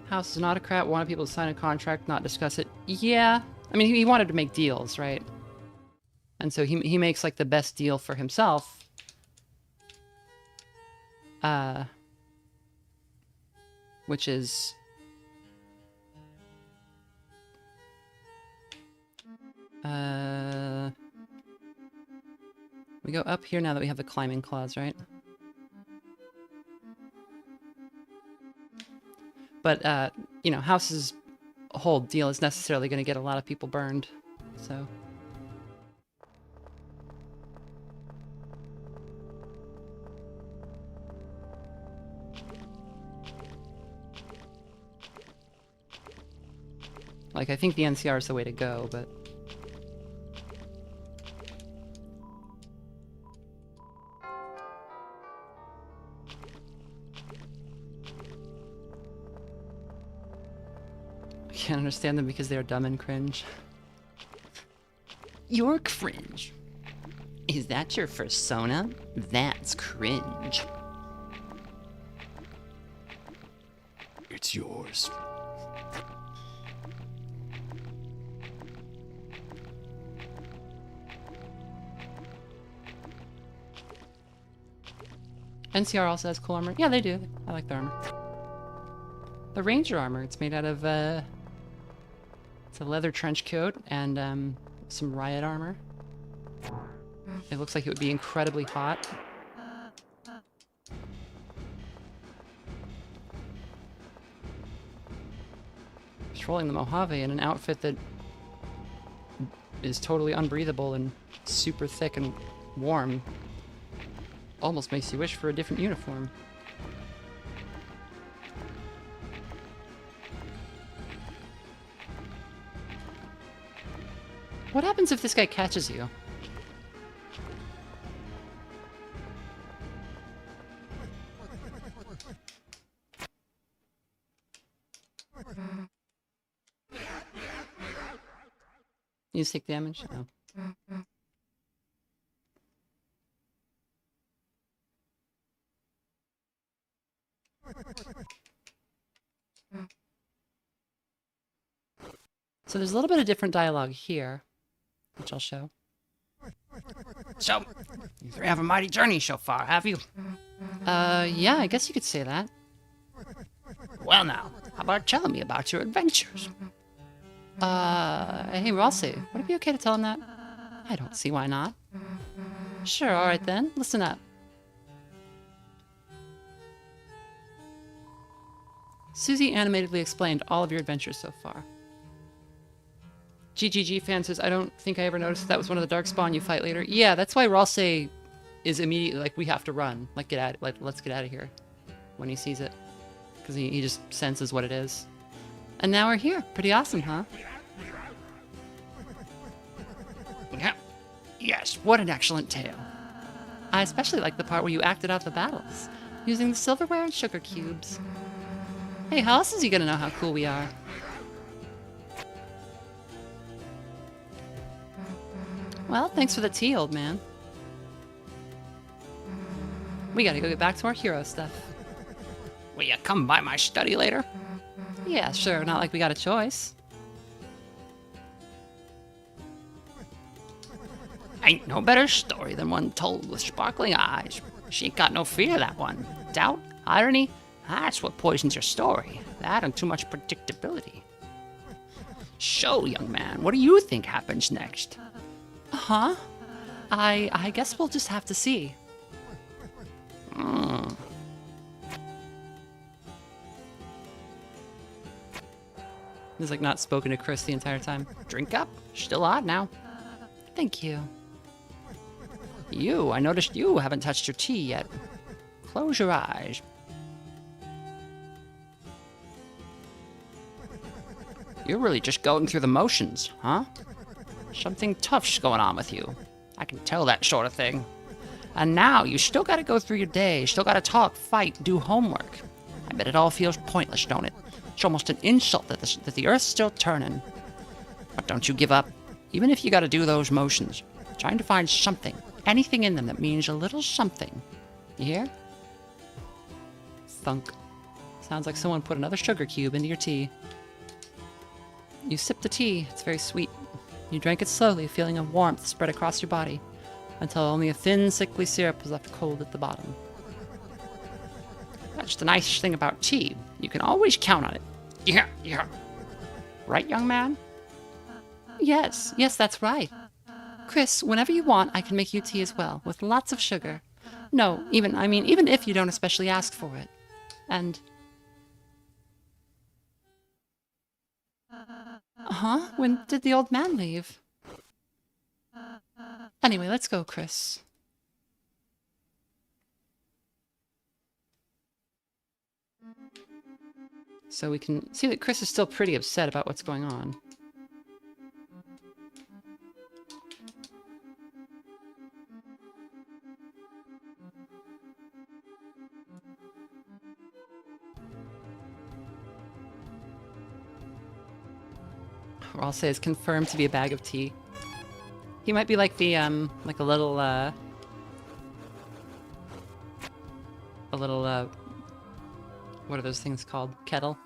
House is an autocrat, wanted people to sign a contract, not discuss it. Yeah. I mean, he wanted to make deals, right? And so he makes, like, the best deal for himself. Which is... we go up here now that we have the climbing clause, right? But, you know, House's whole deal is necessarily going to get a lot of people burned, so... Like, I think the NCR is the way to go, but... can't understand them because they are dumb and cringe. You're cringe. Is that your persona? That's cringe. It's yours. NCR also has cool armor. Yeah, they do. I like the armor. The Ranger armor, it's made out of, it's a leather trench coat and, some riot armor. It looks like it would be incredibly hot. Patrolling the Mojave in an outfit that is totally unbreathable and super thick and warm. Almost makes you wish for a different uniform. What happens if this guy catches you? You just take damage? No. So there's a little bit of different dialogue here, which I'll show. So, you three have a mighty journey so far, have you? Yeah, I guess you could say that. Well now, how about telling me about your adventures? Hey Rossi, would it be okay to tell him that? I don't see why not. Sure, alright then, listen up. Susie animatedly explained all of your adventures so far. GGG fan says, I don't think I ever noticed that was one of the Darkspawn you fight later. Yeah, that's why Ralsei is immediately like, we have to run. Like, let's get out of here when he sees it. Because he just senses what it is. And now we're here. Pretty awesome, huh? Yeah. Yes, what an excellent tale. I especially like the part where you acted out the battles, using the silverware and sugar cubes. Hey, how else is he gonna know how cool we are? Well, thanks for the tea, old man. We gotta go get back to our hero stuff. Will you come by my study later? Yeah, sure, not like we got a choice. Ain't no better story than one told with sparkling eyes. She ain't got no fear, that one. Doubt, irony, that's what poisons your story. That and too much predictability. So, young man, what do you think happens next? Huh? I guess we'll just have to see. He's like not spoken to Chris the entire time. Drink up. Still odd now. Thank you. I noticed you haven't touched your tea yet. Close your eyes. You're really just going through the motions, huh? Something tough's going on with you. I can tell that sort of thing. And now you still gotta go through your day, still gotta talk, fight, do homework. I bet it all feels pointless, don't it? It's almost an insult that the Earth's still turning. But don't you give up. Even if you gotta do those motions, trying to find something, anything in them that means a little something. You hear? Thunk. Sounds like someone put another sugar cube into your tea. You sip the tea. It's very sweet. You drank it slowly, feeling a warmth spread across your body, until only a thin, sickly syrup was left cold at the bottom. That's the nice thing about tea. You can always count on it. Yeah. Right, young man? Yes, that's right. Chris, whenever you want, I can make you tea as well, with lots of sugar. No, even if you don't especially ask for it. And... Huh? When did the old man leave? Anyway, let's go, Chris. So we can see that Chris is still pretty upset about what's going on. I'll say is confirmed to be a bag of tea. He might be like the, like a little, what are those things called? Kettle?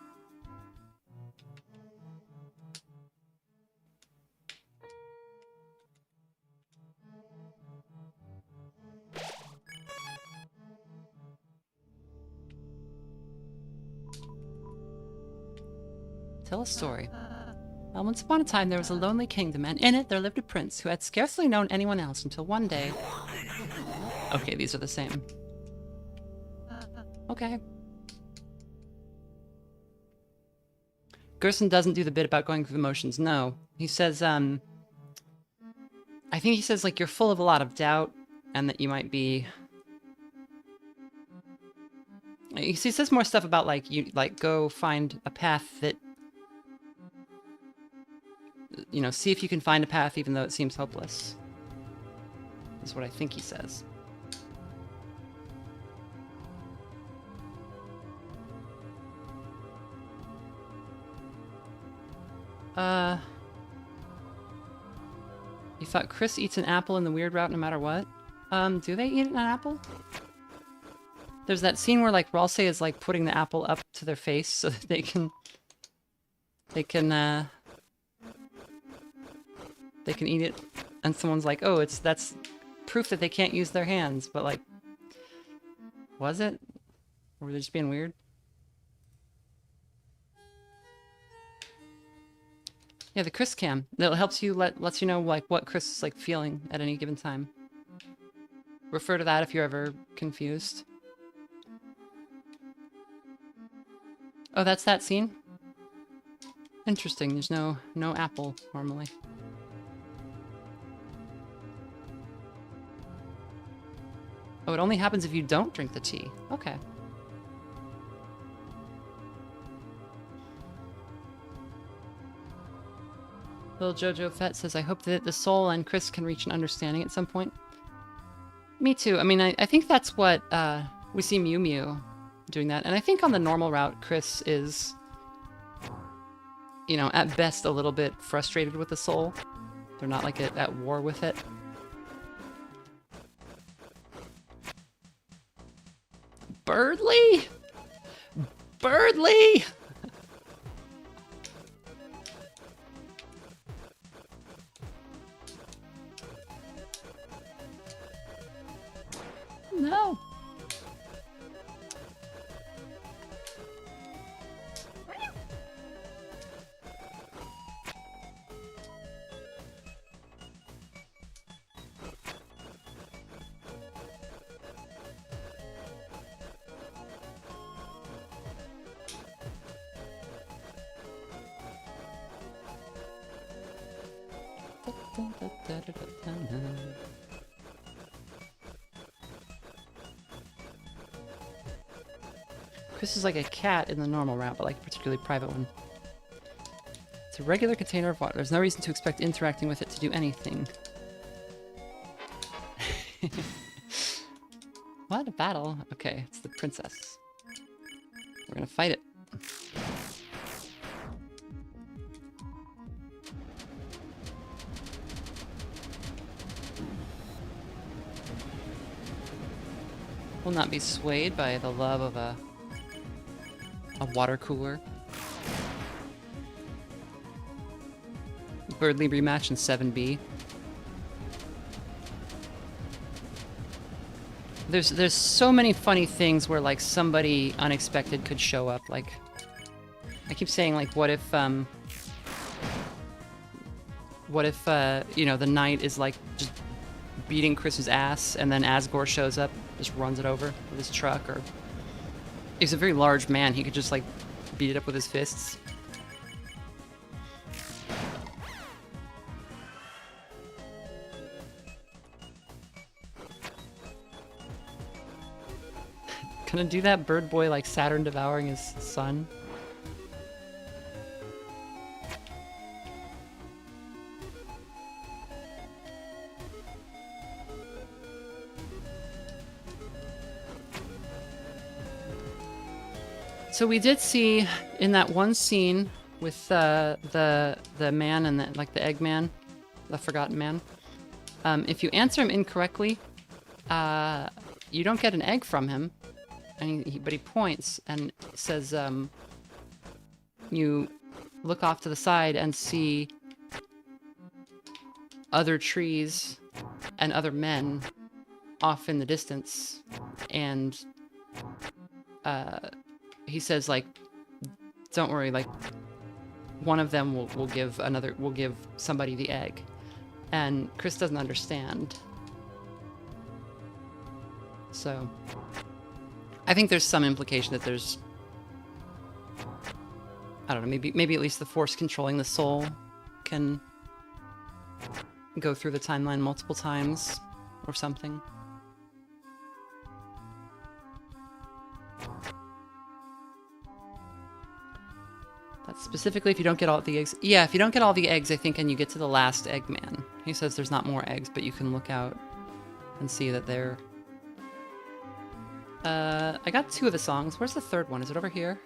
Tell a story. Once upon a time, there was a lonely kingdom, and in it there lived a prince who had scarcely known anyone else until one day... Okay, these are the same. Okay. Gerson doesn't do the bit about going through the motions, no. He says, I think he says, like, you're full of a lot of doubt, and that you might be... He says more stuff about, like, you, like, go find a path that... You know, see if you can find a path even though it seems hopeless. That's what I think he says. You thought Chris eats an apple in the weird route no matter what? Do they eat an apple? There's that scene where, like, Ralsei is, like, putting the apple up to their face so that they can eat it, and someone's like, oh, that's proof that they can't use their hands, but, like, was it? Or were they just being weird? Yeah, the Chris cam. That helps you, lets you know, like, what Chris is, like, feeling at any given time. Refer to that if you're ever confused. Oh, that's that scene? Interesting, there's no apple, normally. Oh, it only happens if you don't drink the tea. Okay. Little Jojo Fett says, I hope that the soul and Chris can reach an understanding at some point. Me too. I mean, I think that's what, we see Mew Mew doing that. And I think on the normal route, Chris is, you know, at best a little bit frustrated with the soul. They're not, like, at war with it. Birdly? Birdly! No. Chris is like a cat in the normal route, but like a particularly private one. It's a regular container of water. There's no reason to expect interacting with it to do anything. What? A battle? Okay, it's the princess. We're gonna fight it. Will not be swayed by the love of a water cooler. Birdly rematch in 7B. There's so many funny things where, like, somebody unexpected could show up. Like, I keep saying, like, what if you know, the knight is, like, just beating Chris's ass, and then Asgore shows up, just runs it over with his truck, or... He's a very large man, he could just, like, beat it up with his fists. Gonna do that, Bird Boy, like Saturn devouring his son? So we did see in that one scene with the man and the egg man, the forgotten man. If you answer him incorrectly, you don't get an egg from him. And but he points and says, you look off to the side and see other trees and other men off in the distance. And he says, like, don't worry, like, one of them will give somebody the egg. And Chris doesn't understand. So I think there's some implication that there's, I don't know, maybe at least the force controlling the soul can go through the timeline multiple times or something. That's specifically if you don't get all the eggs. Yeah, if you don't get all the eggs, I think, and you get to the last Eggman. He says there's not more eggs, but you can look out and see that they're... I got 2 of the songs. Where's the third one? Is it over here?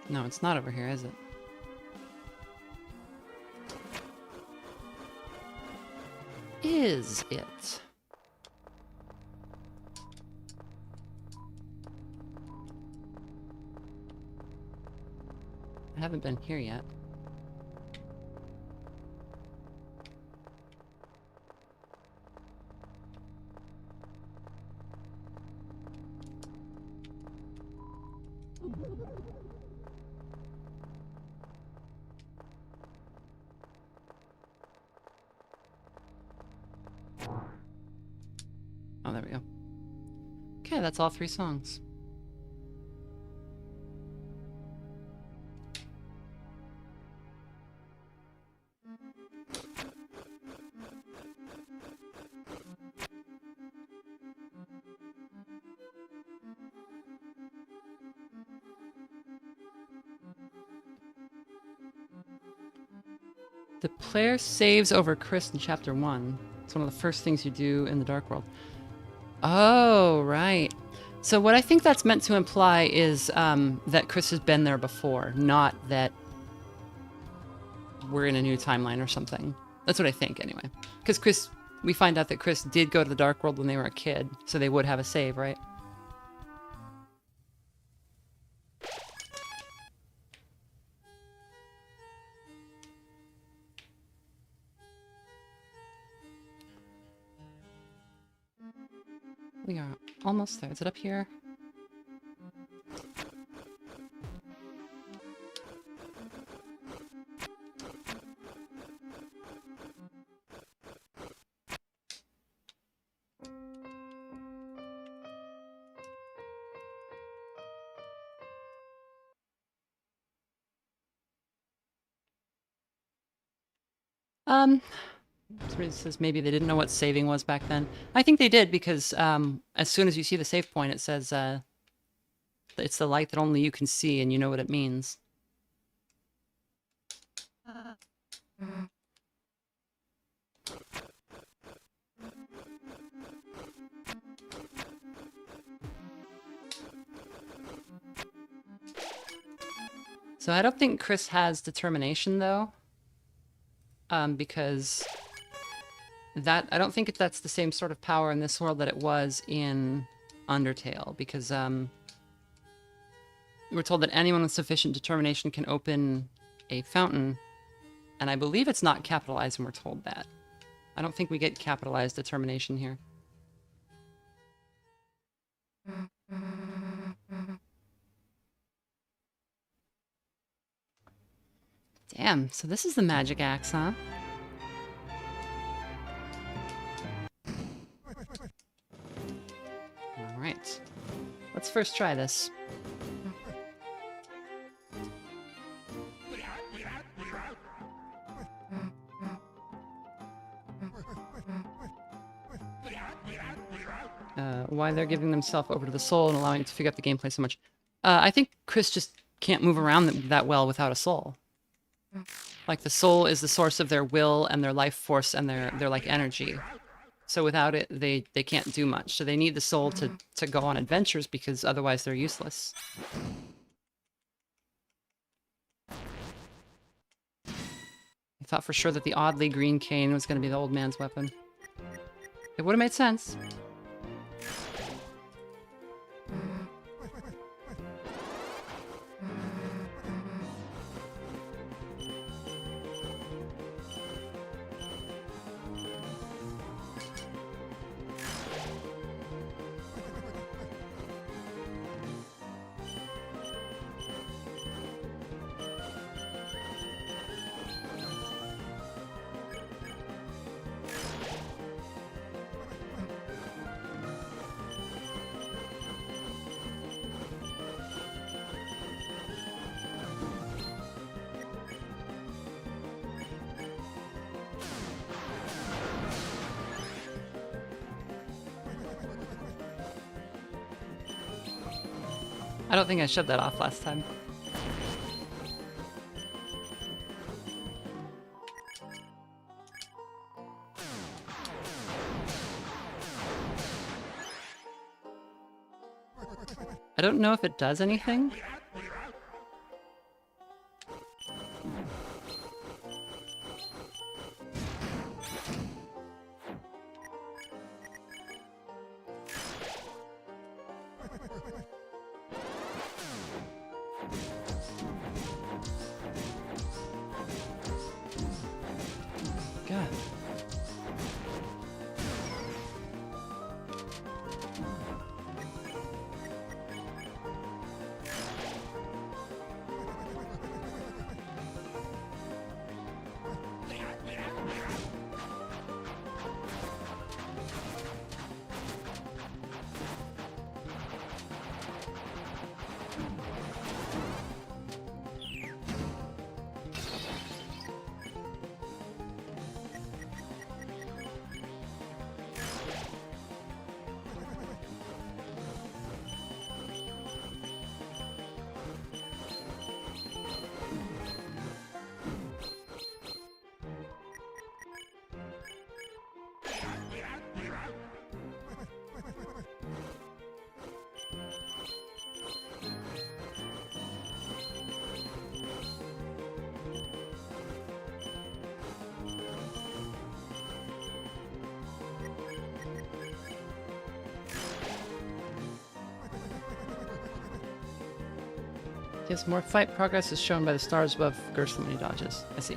No, it's not over here, is it? Is it? I haven't been here yet. Oh, there we go. Okay, that's all 3 songs. The player saves over Chris in Chapter 1. It's one of the first things you do in the Dark World. Oh, right. So what I think that's meant to imply is that Chris has been there before, not that we're in a new timeline or something. That's what I think, anyway. Because we find out that Chris did go to the Dark World when they were a kid, so they would have a save, right? We are almost there. Is it up here? It says maybe they didn't know what saving was back then. I think they did, because as soon as you see the save point, it says it's the light that only you can see, and you know what it means. So I don't think Chris has determination, though, because I don't think that's the same sort of power in this world that it was in Undertale, because we're told that anyone with sufficient determination can open a fountain, and I believe it's not capitalized when we're told that. I don't think we get capitalized determination here. Damn, so this is the magic axe, huh? Alright. Let's first try this. Why they're giving themselves over to the soul and allowing it to figure out the gameplay so much. I think Chris just can't move around that well without a soul. Like the soul is the source of their will and their life force and their like energy. So without it, they can't do much. So they need the soul to go on adventures because otherwise they're useless. I thought for sure that the oddly green cane was going to be the old man's weapon. It would have made sense. I don't think I shut that off last time. I don't know if it does anything. God. Yes, more fight progress is shown by the stars above Gerst's many dodges. I see.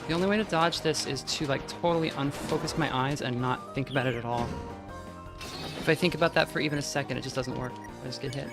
The only way to dodge this is to like totally unfocus my eyes and not think about it at all. If I think about that for even a second, it just doesn't work. I just get hit.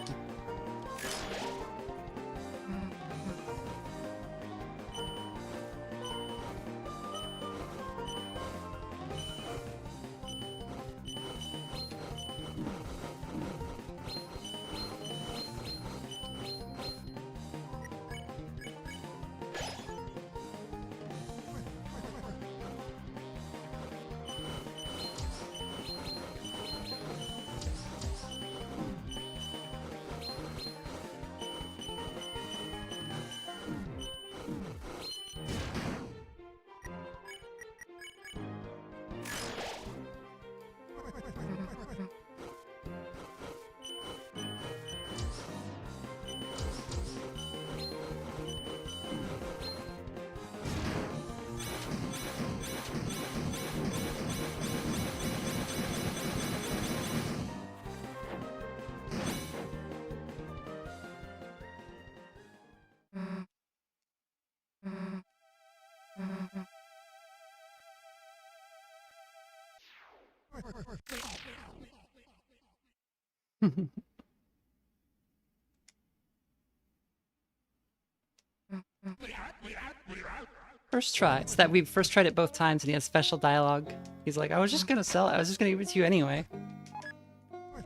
First try. It's that we first tried it both times and he has special dialogue. He's like, I was just gonna sell it. I was just gonna give it to you anyway.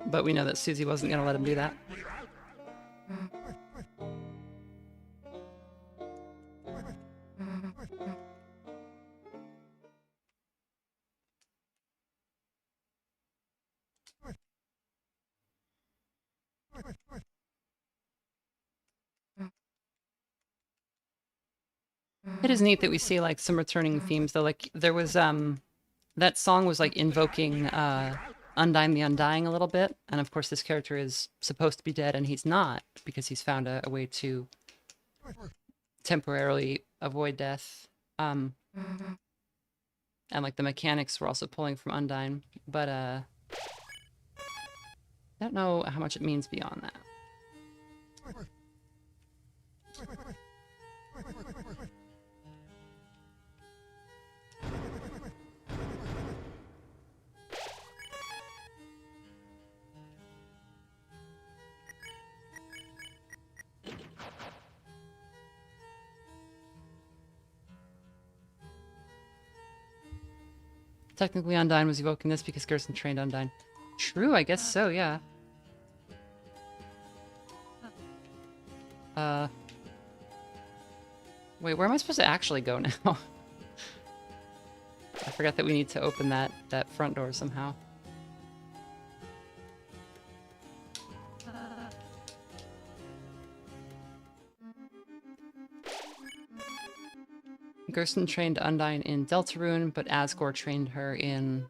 But we know that Susie wasn't gonna let him do that. It is neat that we see like some returning themes though. Like there was that song was like invoking Undyne the Undying a little bit, and of course this character is supposed to be dead and he's not because he's found a way to temporarily avoid death. And like the mechanics were also pulling from Undyne, but I don't know how much it means beyond that. Technically, Undyne was evoking this because Gerson trained Undyne. True, I guess so, yeah. Wait, where am I supposed to actually go now? I forgot that we need to open that front door somehow. Gerson trained Undyne in Deltarune, but Asgore trained her in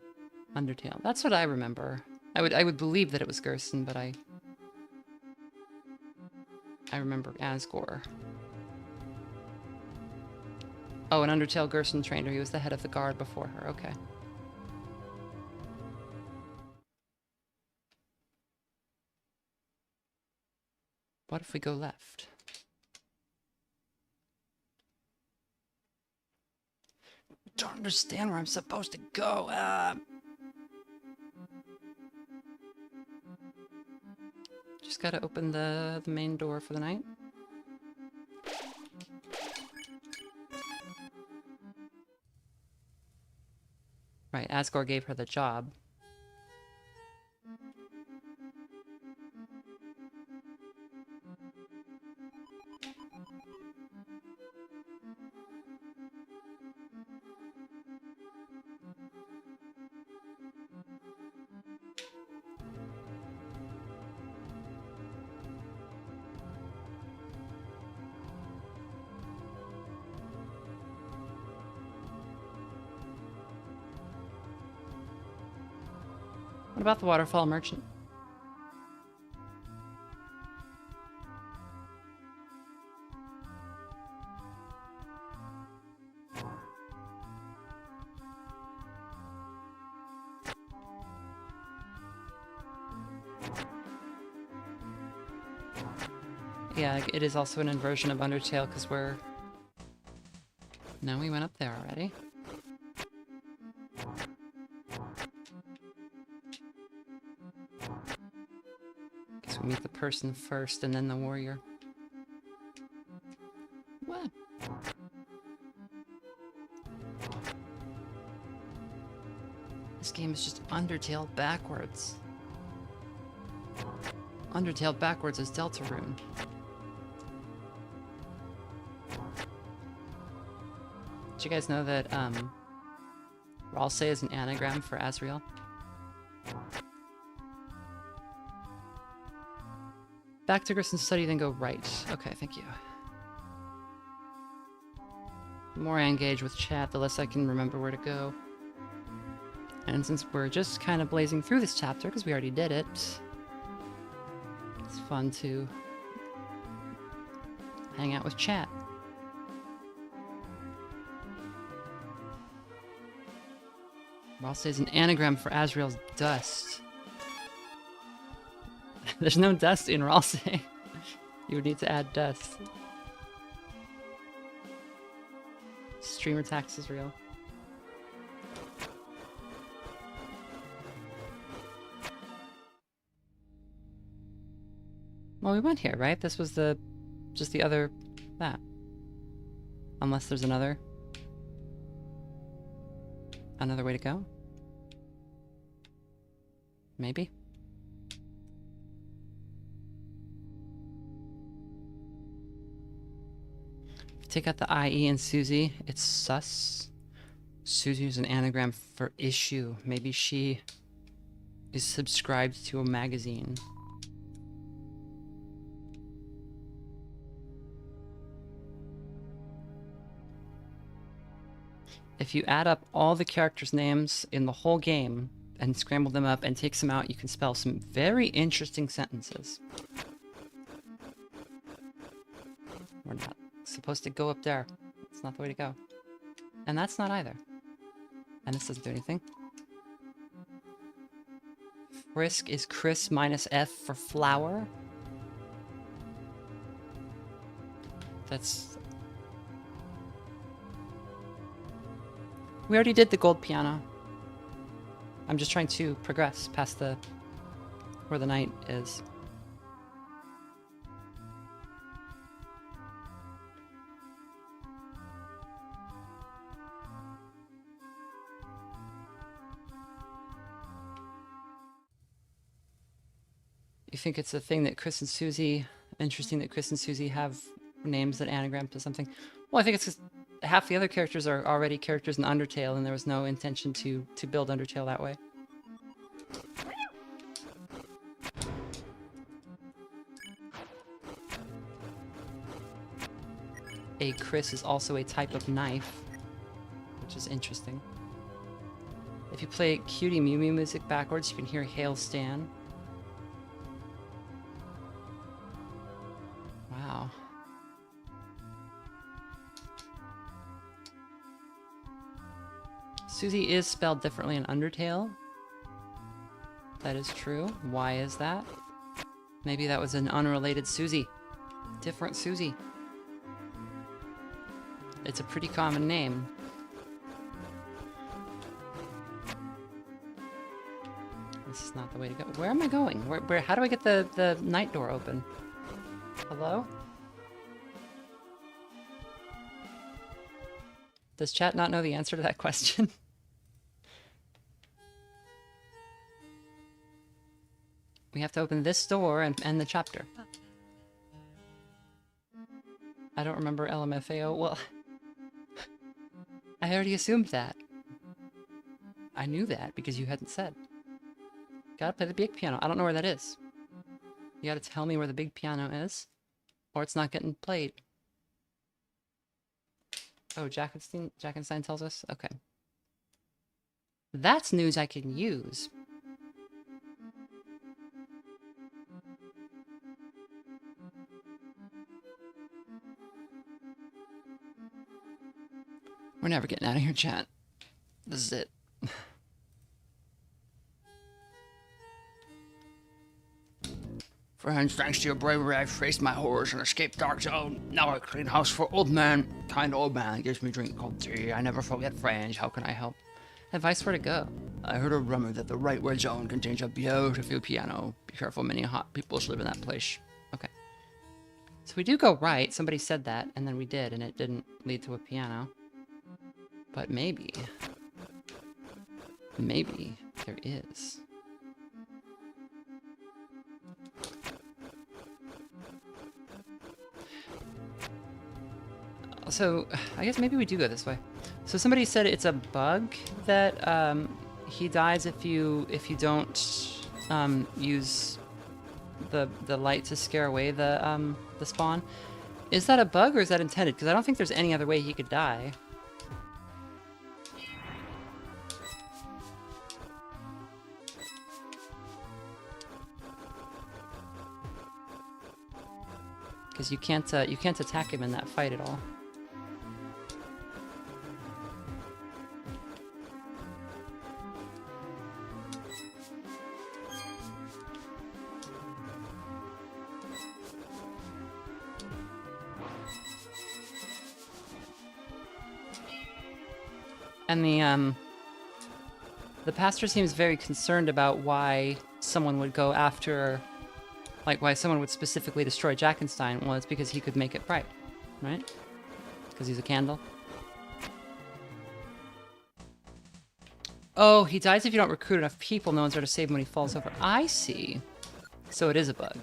Undertale. That's what I remember. I would believe that it was Gerson, but I remember Asgore. Oh, in Undertale, Gerson trained her. He was the head of the guard before her. Okay. What if we go left? Don't understand where I'm supposed to go. Just gotta open the main door for the night. Right, Asgore gave her the job. What about the waterfall merchant? Yeah, it is also an inversion of Undertale because we're... No, we went up there already. Guess we meet the person first and then the warrior. What? This game is just Undertale backwards. Undertale backwards is Deltarune. Did you guys know that Ralse is an anagram for Asriel? Back to Gerson's study, then go right. Okay, thank you. The more I engage with chat, the less I can remember where to go. And since we're just kind of blazing through this chapter, because we already did it, it's fun to hang out with chat. Ralse is an anagram for Asriel's dust. There's no dust in Ralse. You would need to add dust. Streamer tax is real. Well, we went here, right? This was just the other that. Unless there's another way to go. Maybe. Take out the IE in Susie. It's sus. Susie is an anagram for issue. Maybe she is subscribed to a magazine. If you add up all the characters' names in the whole game and scramble them up and take some out, you can spell some very interesting sentences. We're not supposed to go up there. It's not the way to go. And that's not either. And this doesn't do anything. Frisk is Chris minus F for flower. That's... We already did the gold piano. I'm just trying to progress past where the knight is. You think it's a thing that Chris and Susie, interesting that Chris and Susie have names that anagram to something? Well, I think it's because half the other characters are already characters in Undertale, and there was no intention to build Undertale that way. A Chris is also a type of knife, which is interesting. If you play Cutie Mew Mew music backwards, you can hear Hail Stan. Wow. Susie is spelled differently in Undertale. That is true. Why is that? Maybe that was an unrelated Susie. Different Susie. It's a pretty common name. This is not the way to go. Where am I going? How do I get the night door open? Hello? Does chat not know the answer to that question? We have to open this door and end the chapter. I don't remember LMFAO. Well, I already assumed that. I knew that because you hadn't said. Gotta play the big piano. I don't know where that is. You gotta tell me where the big piano is, or it's not getting played. Oh, Jackenstein tells us? Okay. That's news I can use. We're never getting out of here, chat. This is it. Friends, thanks to your bravery, I faced my horrors and escaped Dark Zone. Now I clean house for old man. Kind old man gives me drink called tea. I never forget friends. How can I help? Advice where to go. I heard a rumor that the Rightward Zone contains a beautiful piano. Be careful, many hot people live in that place. Okay. So we do go right. Somebody said that, and then we did, and it didn't lead to a piano. But maybe there is. So, I guess maybe we do go this way. So somebody said it's a bug that he dies if you don't use the light to scare away the spawn. Is that a bug or is that intended? Because I don't think there's any other way he could die. Because you can't attack him in that fight at all. And the pastor seems very concerned about why someone would go after Like why someone would specifically destroy Jackenstein, well, it's because he could make it bright, right? Because he's a candle. Oh, he dies if you don't recruit enough people. No one's there to save him when he falls over. I see. So it is a bug.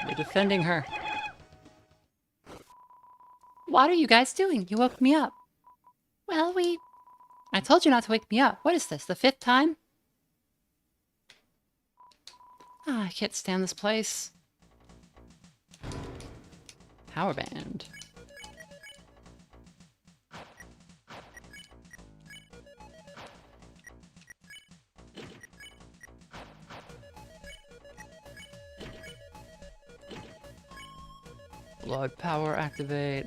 You're defending her. What are you guys doing? You woke me up. Well, I told you not to wake me up. What is this, the 5th time? Ah, I can't stand this place. Power band. Blood power activate.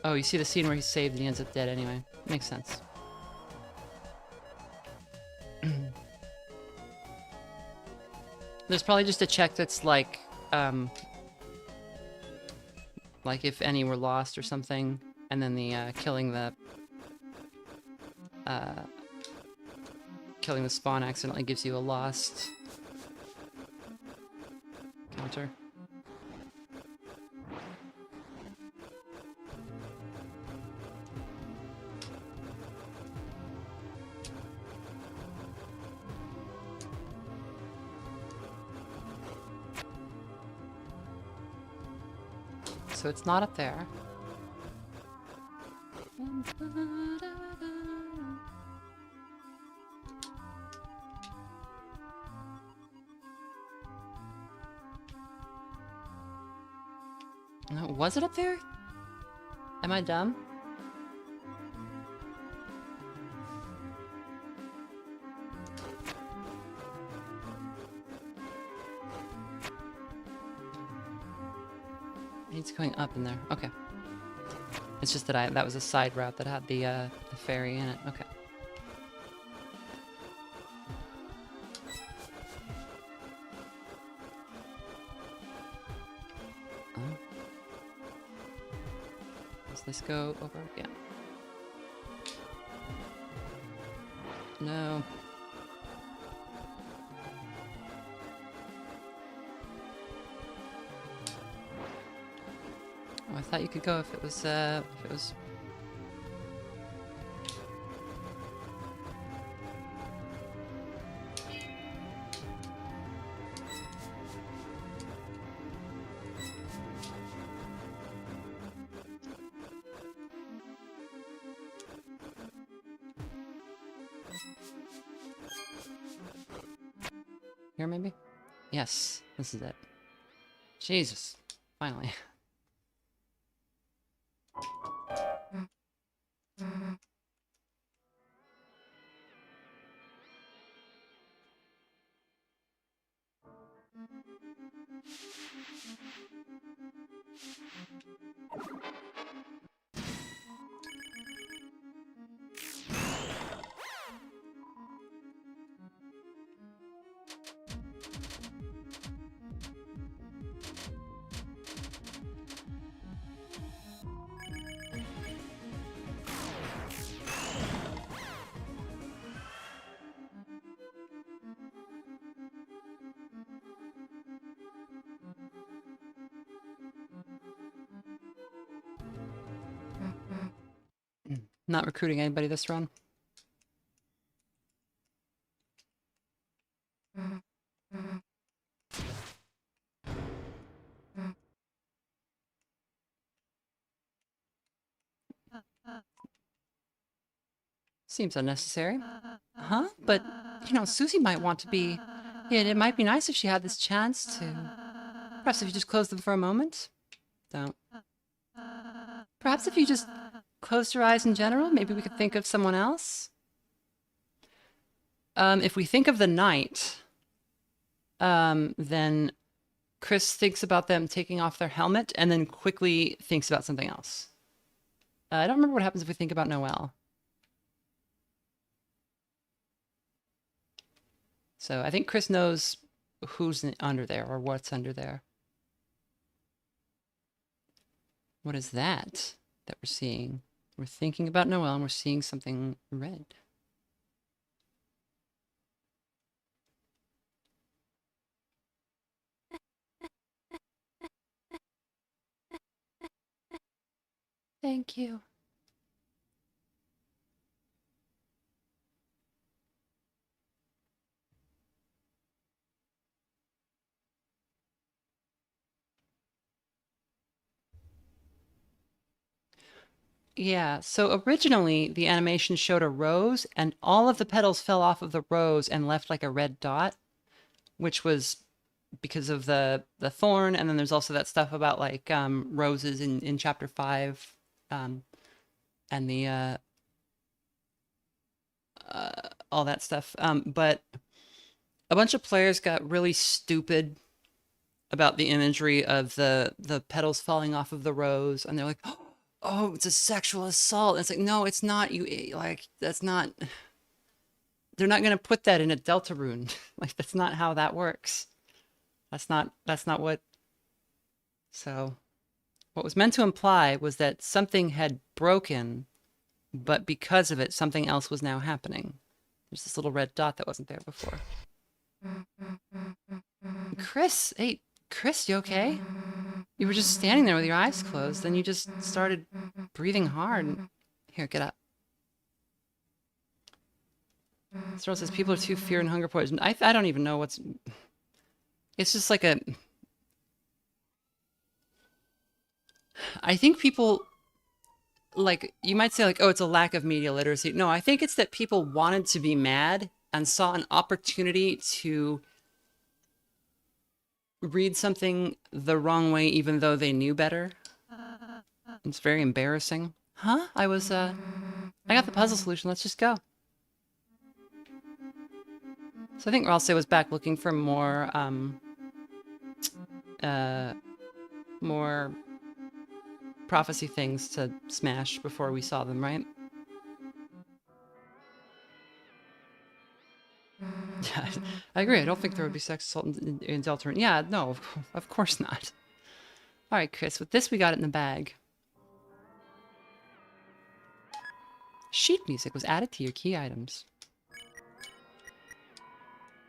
Oh, you see the scene where he's saved and he ends up dead anyway. Makes sense. There's probably just a check that's like if any were lost or something, and then the killing the spawn accidentally gives you a lost counter. So it's not up there. No, was it up there? Am I dumb? It's going up in there. Okay. It's just that that was a side route that had the ferry in it. Okay. Does this go over? Yeah. No. Oh, I thought you could go if it was here, maybe? Yes, this is it. Jesus. Finally. Not recruiting anybody this run. Seems unnecessary. Huh? But, you know, Susie might want to be... Yeah, it might be nice if she had this chance to... Perhaps if you just close them for a moment? Don't. Perhaps if you just closed your eyes in general, maybe we could think of someone else? If we think of the night, then Chris thinks about them taking off their helmet and then quickly thinks about something else. I don't remember what happens if we think about Noelle. So I think Chris knows who's under there or what's under there. What is that we're seeing? We're thinking about Noelle and we're seeing something red. Thank you. Yeah, so originally the animation showed a rose and all of the petals fell off of the rose and left like a red dot, which was because of the thorn. And then there's also that stuff about like roses in chapter 5 and the all that stuff. But a bunch of players got really stupid about the imagery of the petals falling off of the rose, and they're like, "Oh, it's a sexual assault." And it's like, no, it's not. You like that's not. They're not going to put that in a Deltarune. Like that's not how that works. That's not what. So, what was meant to imply was that something had broken, but because of it, something else was now happening. There's this little red dot that wasn't there before. Chris, hey, Chris, you okay? You were just standing there with your eyes closed, then you just started breathing hard. Here, get up. Cyril says people are too fear and hunger poisoned. I don't even know what's... It's just like a... I think people... Like, you might say like, oh, it's a lack of media literacy. No, I think it's that people wanted to be mad and saw an opportunity to read something the wrong way even though they knew better. It's very embarrassing. Huh? I got the puzzle solution. Let's just go. So I think Ralsei was back looking for more, more prophecy things to smash before we saw them, right? Yeah, I agree. I don't think there would be sex assault in Deltarune. Yeah, no, of course not. All right, Chris, with this we got it in the bag. Sheet music was added to your key items.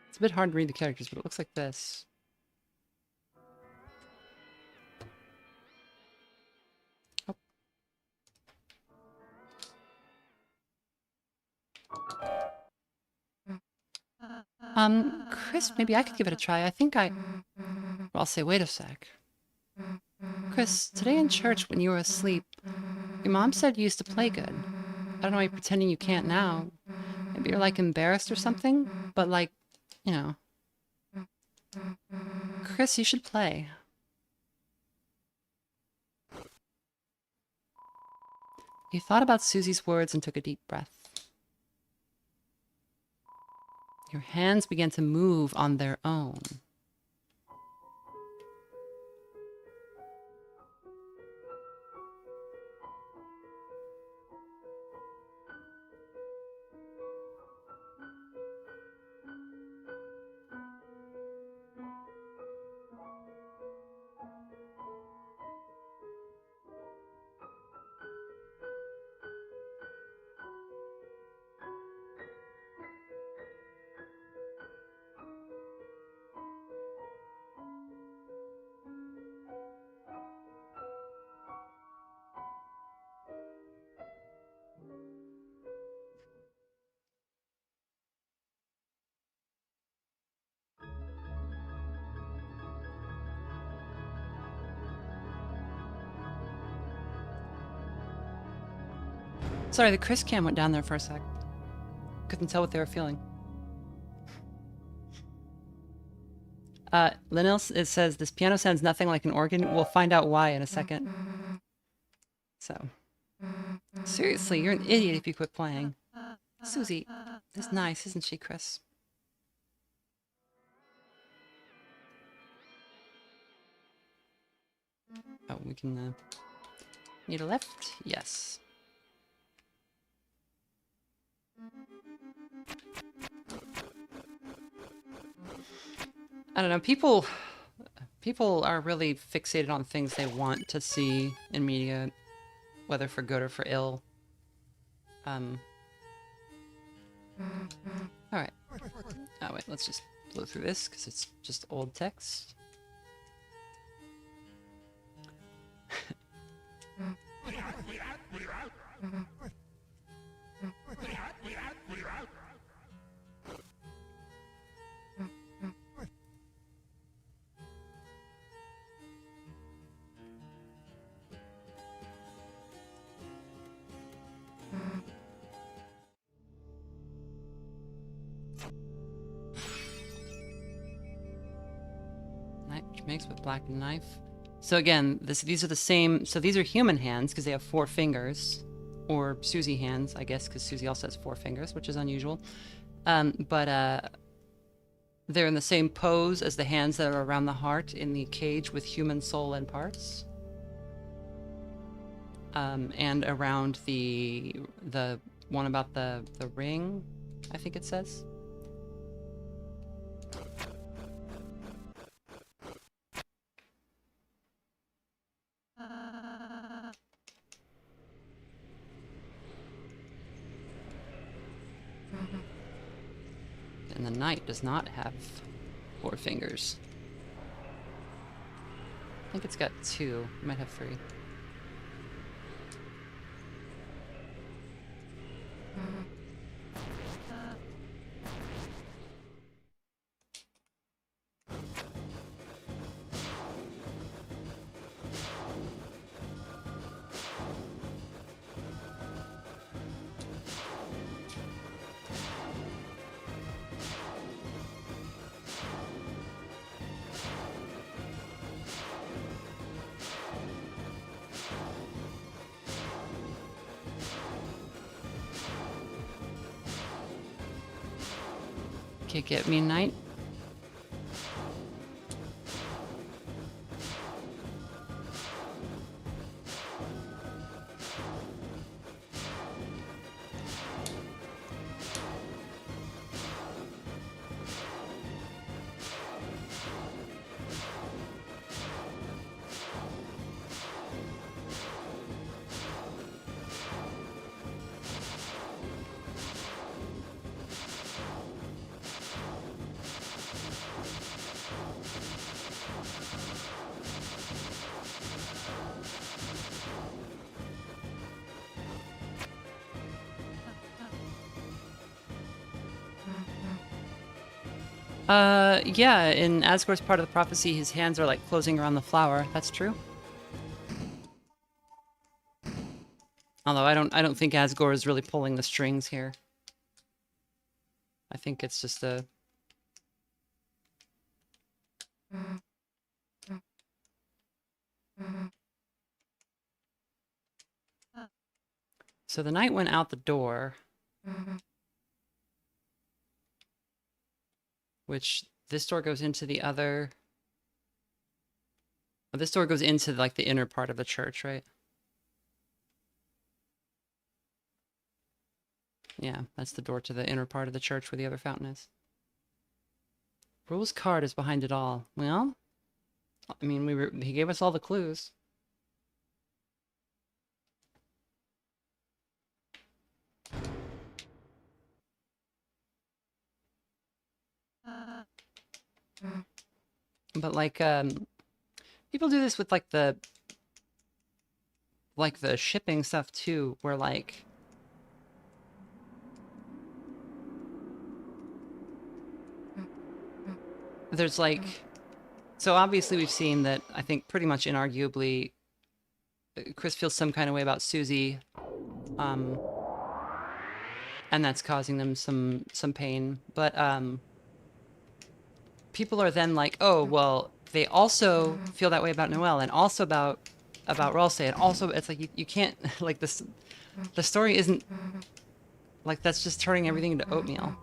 It's a bit hard to read the characters, but it looks like this. Chris, maybe I could give it a try. I'll say, wait a sec. Chris, today in church when you were asleep, your mom said you used to play good. I don't know why you're pretending you can't now. Maybe you're like embarrassed or something, but like, you know. Chris, you should play. You thought about Susie's words and took a deep breath. Your hands began to move on their own. Sorry, the Chris cam went down there for a sec. couldn't tell what they were feeling. Linil, it says, this piano sounds nothing like an organ. We'll find out why in a second. So, seriously, you're an idiot if you quit playing. Susie is nice, isn't she, Chris? Oh, we can, need a left? Yes. I don't know, people are really fixated on things they want to see in media, whether for good or for ill. Alright. Oh wait, let's just blow through this, because it's just old text. Knife makes with black knife. So again, these are the same. So these are human hands because they have 4 fingers, or Susie hands, I guess, because Susie also has 4 fingers, which is unusual. But they're in the same pose as the hands that are around the heart in the cage with human soul and parts, and around the one about the ring, I think it says. And the knight does not have 4 fingers. I think it's got 2. It might have 3. Can't get me, knight. Yeah, in Asgore's part of the prophecy, his hands are like closing around the flower. That's true. Although I don't think Asgore is really pulling the strings here. I think it's just a... So the knight went out the door. Which, this door goes into the other... Well, this door goes into, like, the inner part of the church, right? Yeah, that's the door to the inner part of the church where the other fountain is. Rule's card is behind it all. Well, I mean, he gave us all the clues. But like, people do this with like the shipping stuff too, where like there's like, so obviously we've seen that, I think pretty much inarguably, Chris feels some kind of way about Susie, and that's causing them some pain. But people are then like, oh well, they also feel that way about Noel, and also about Ralsei, and also it's like you can't like this. The story isn't like that's just turning everything into oatmeal,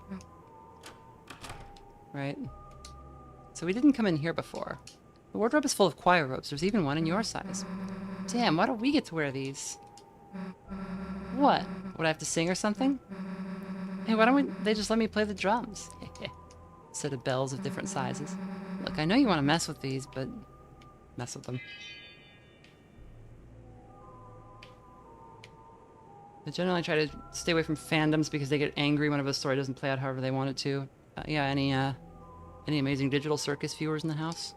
right? So we didn't come in here before. The wardrobe is full of choir robes. There's even one in your size. Damn, why don't we get to wear these? What? Would I have to sing or something? Hey, why don't they just let me play the drums? Instead of bells of different sizes. Look, I know you want to mess with these, but mess with them. I generally try to stay away from fandoms because they get angry whenever the story doesn't play out however they want it to. Yeah, any amazing digital circus viewers in the house?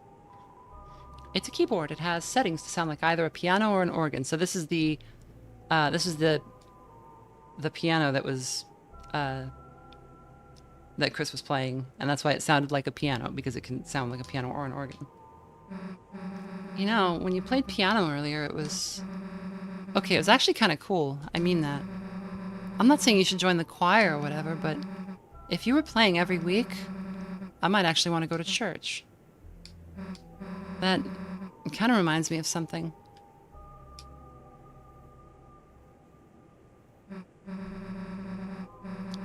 It's a keyboard. It has settings to sound like either a piano or an organ. So this is the piano that was that Chris was playing, and that's why it sounded like a piano, because it can sound like a piano or an organ. You know, when you played piano earlier, it was okay. It was actually kind of cool. I mean that. I'm not saying you should join the choir or whatever, but if you were playing every week, I might actually want to go to church. That kind of reminds me of something.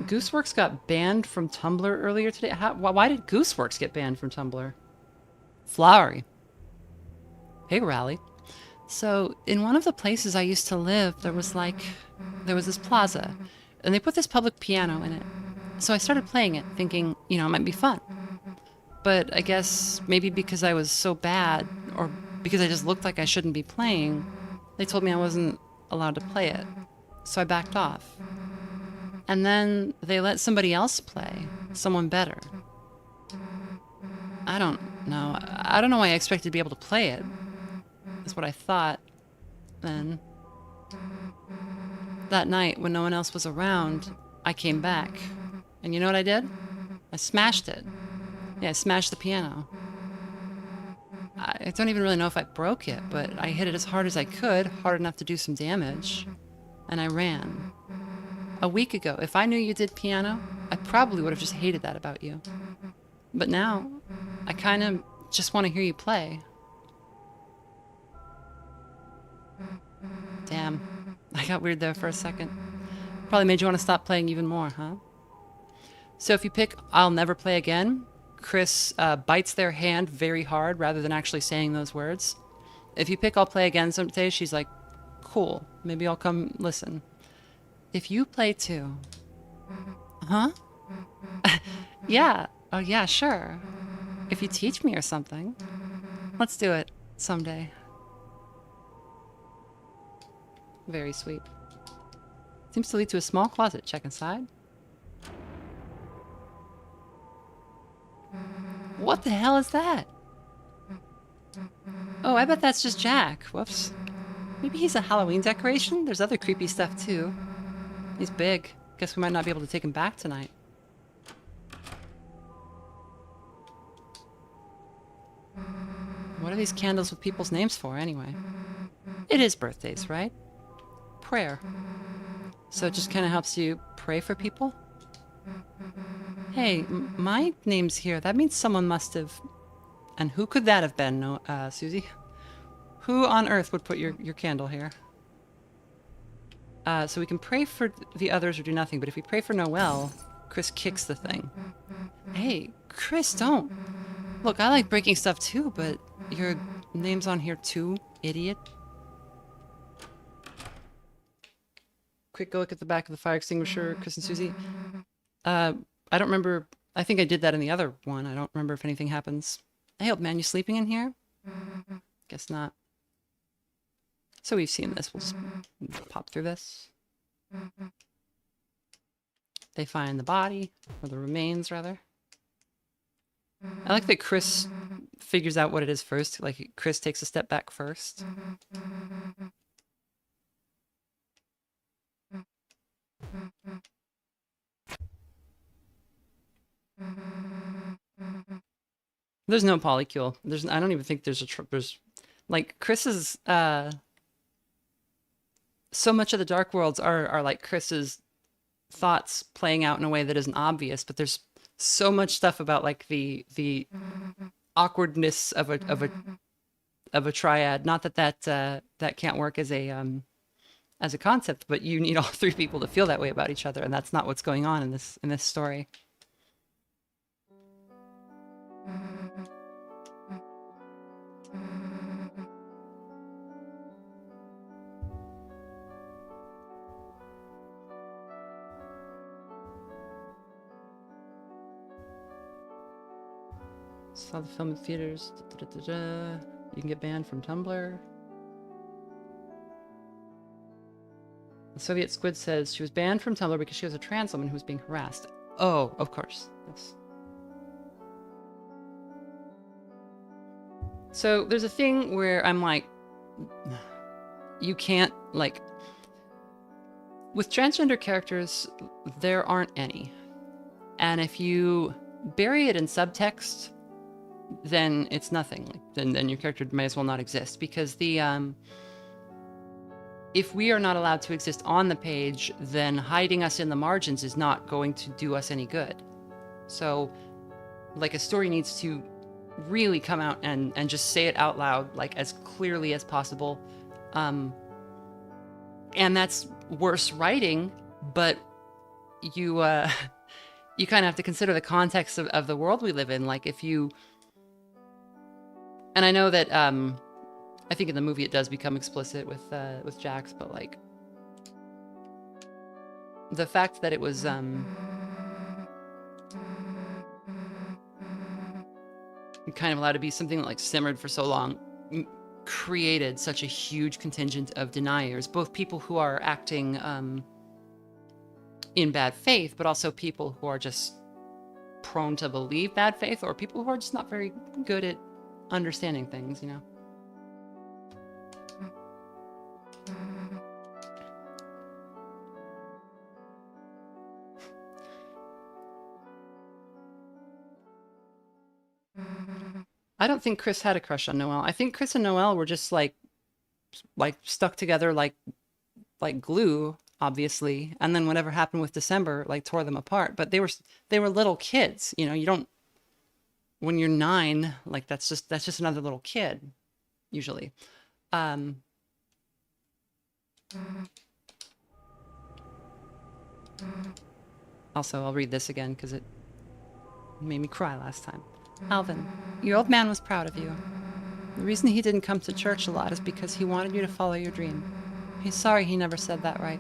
Gooseworks got banned from Tumblr earlier today. Why did Gooseworks get banned from Tumblr? Flowery. Hey, Rally. So, in one of the places I used to live, there was this plaza, and they put this public piano in it. So I started playing it, thinking, you know, it might be fun. But I guess maybe because I was so bad, or because I just looked like I shouldn't be playing, they told me I wasn't allowed to play it. So I backed off. And then they let somebody else play, someone better. I don't know. I don't know why I expected to be able to play it. That's what I thought then. That night, when no one else was around, I came back. And you know what I did? I smashed it. Yeah, I smashed the piano. I don't even really know if I broke it, but I hit it as hard as I could, hard enough to do some damage. And I ran. A week ago, if I knew you did piano, I probably would have just hated that about you. But now, I kind of just want to hear you play. Damn, I got weird there for a second. Probably made you want to stop playing even more, huh? So if you pick I'll never play again, Chris bites their hand very hard rather than actually saying those words. If you pick I'll play again someday, she's like, cool, maybe I'll come listen. If you play too... Huh? Yeah. Oh yeah, sure. If you teach me or something. Let's do it someday. Very sweet. Seems to lead to a small closet. Check inside. What the hell is that? Oh, I bet that's just Jack. Whoops. Maybe he's a Halloween decoration? There's other creepy stuff too. He's big. Guess we might not be able to take him back tonight. What are these candles with people's names for, anyway? It is birthdays, right? Prayer. So it just kind of helps you pray for people? Hey, my name's here. That means someone must have... And who could that have been, no, Susie? Who on earth would put your candle here? So we can pray for the others or do nothing, but if we pray for Noel, Chris kicks the thing. Hey, Chris, don't. Look, I like breaking stuff too, but your name's on here too, idiot. Quick look at the back of the fire extinguisher, Chris and Susie. I don't remember. I think I did that in the other one. I don't remember if anything happens. Hey, old man, you sleeping in here? Guess not. So we've seen this. We'll just pop through this. They find the body, or the remains, rather. I like that Chris figures out what it is first. Like, Chris takes a step back first. There's no polycule. I don't even think there's there's like Chris's so much of the Dark Worlds are like Chris's thoughts playing out in a way that isn't obvious, but there's so much stuff about like the awkwardness of a triad. Not that that can't work as a concept, but you need all three people to feel that way about each other, and that's not what's going on in this story. Saw the film in theaters. You can get banned from Tumblr. The Soviet Squid says she was banned from Tumblr because she was a trans woman who was being harassed. Oh, of course. Yes. So there's a thing where I'm like, you can't, like, with transgender characters, there aren't any. And if you bury it in subtext, then it's nothing. Like, then your character may as well not exist, because if we are not allowed to exist on the page, then hiding us in the margins is not going to do us any good. So, like, a story needs to really come out and just say it out loud, like, as clearly as possible. And that's worse writing, but you you kind of have to consider the context of the world we live in. Like, if you... And I know that, I think in the movie it does become explicit with Jax, but, like, the fact that it was, kind of allowed to be something that, like, simmered for so long, created such a huge contingent of deniers, both people who are acting in bad faith, but also people who are just prone to believe bad faith, or people who are just not very good at understanding things, you know? I don't think Chris had a crush on Noelle. I think Chris and Noelle were just like stuck together like glue, obviously. And then whatever happened with December like tore them apart. But they were little kids, you know. You don't, when you're 9, like that's just another little kid, usually. Also, I'll read this again because it made me cry last time. Alvin, your old man was proud of you. The reason he didn't come to church a lot is because he wanted you to follow your dream. He's sorry he never said that right.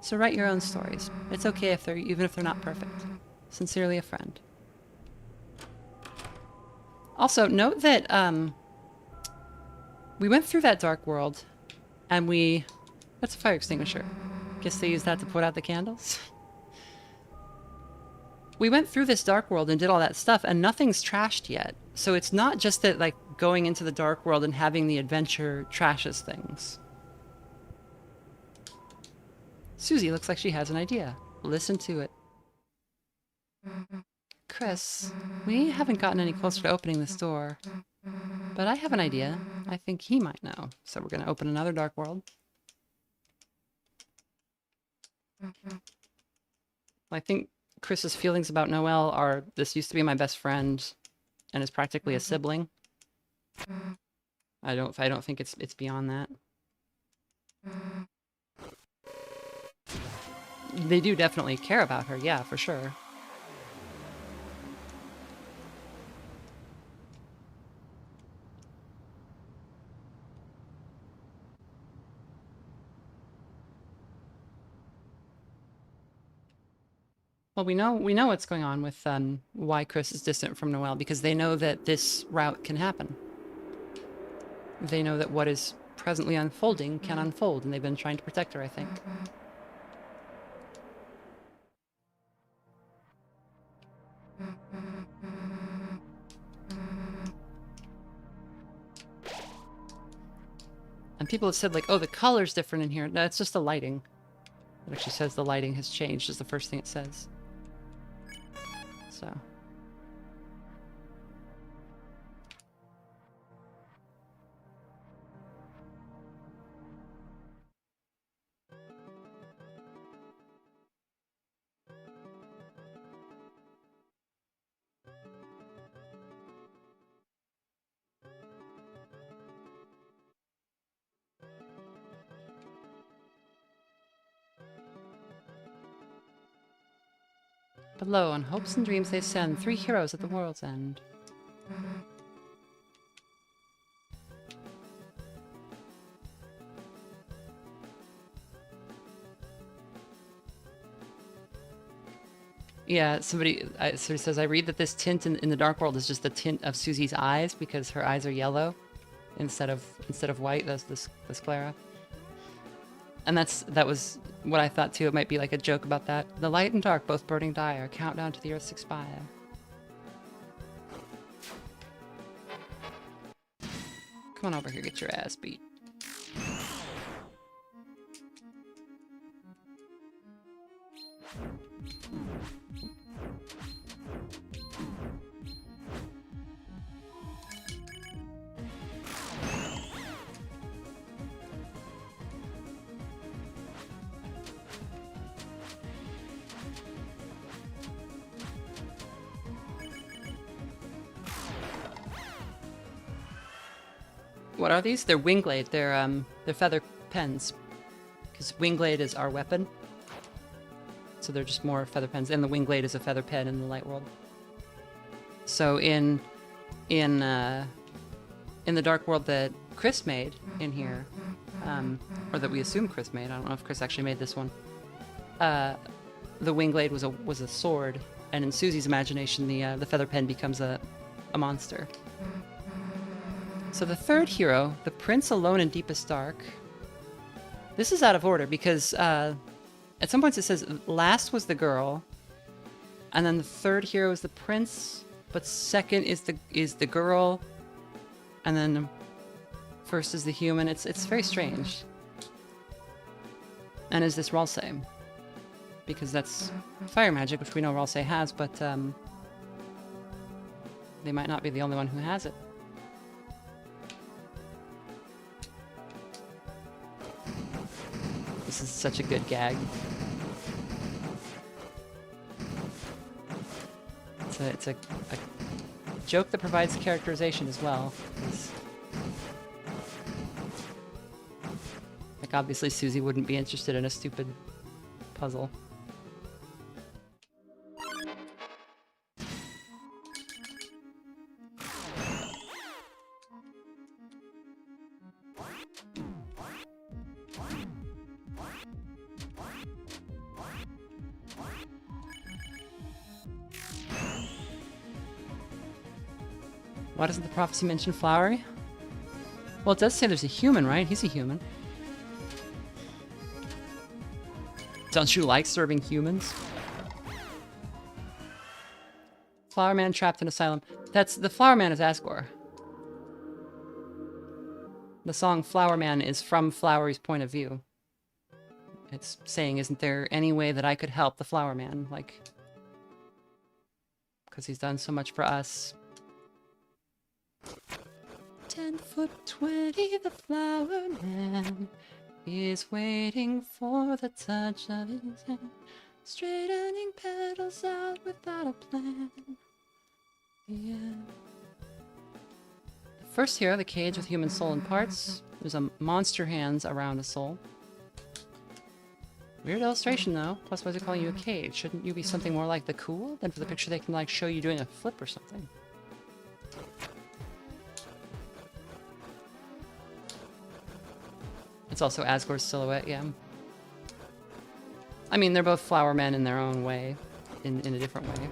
So write your own stories. It's okay even if they're not perfect. Sincerely, a friend. Also, note that we went through that dark world, and that's a fire extinguisher. Guess they used that to put out the candles. We went through this dark world and did all that stuff, and nothing's trashed yet. So it's not just that, like, going into the dark world and having the adventure trashes things. Susie looks like she has an idea. Listen to it. Chris, we haven't gotten any closer to opening this door, but I have an idea. I think he might know. So we're going to open another dark world. I think Chris's feelings about Noelle are, this used to be my best friend and is practically a sibling. I don't think it's beyond that. They do definitely care about her, yeah, for sure. Well, we know what's going on with why Chris is distant from Noelle, because they know that this route can happen. They know that what is presently unfolding can unfold, and they've been trying to protect her, I think. And people have said, like, oh, the color's different in here. No, it's just the lighting. It actually says the lighting has changed, is the first thing it says. So... Below, on hopes and dreams they send 3 heroes at the world's end. Yeah, somebody says, I read that this tint in the Dark World is just the tint of Susie's eyes because her eyes are yellow instead of white. That's the sclera. And that was what I thought too. It might be like a joke about that. The light and dark both burning dire, countdown to the Earth's expire. Come on over here, get your ass beat. What are these? They're Wingblade. They're feather pens. Because Wingblade is our weapon. So they're just more feather pens. And the Wingblade is a feather pen in the light world. So in the dark world that Chris made in here, or that we assume Chris made, I don't know if Chris actually made this one, the Wingblade was a sword, and in Susie's imagination the feather pen becomes a monster. So the third hero, the Prince Alone in Deepest Dark. This is out of order because at some points it says last was the girl, and then the third hero is the prince, but second is the girl, and then the first is the human. It's very strange. And is this Ralsei? Because that's fire magic, which we know Ralsei has, but they might not be the only one who has it. This is such a good gag. It's a joke that provides characterization as well. Like, obviously Susie wouldn't be interested in a stupid puzzle. Why doesn't the prophecy mention Flowery? Well, it does say there's a human, right? He's a human. Don't you like serving humans? Flower Man trapped in asylum. The Flower Man is Asgore. The song Flower Man is from Flowery's point of view. It's saying, isn't there any way that I could help the Flower Man? Like, because he's done so much for us. 10'20", the Flower Man is waiting for the touch of his hand, straightening petals out without a plan. Yeah. The first hero, the cage with human soul and parts. There's a monster hands around a soul. Weird illustration though. Plus, why is it calling you a cage? Shouldn't you be something more like the Cool? Then for the picture they can like show you doing a flip or something. It's also Asgore's silhouette, yeah. I mean, they're both flower men in their own way, in a different way.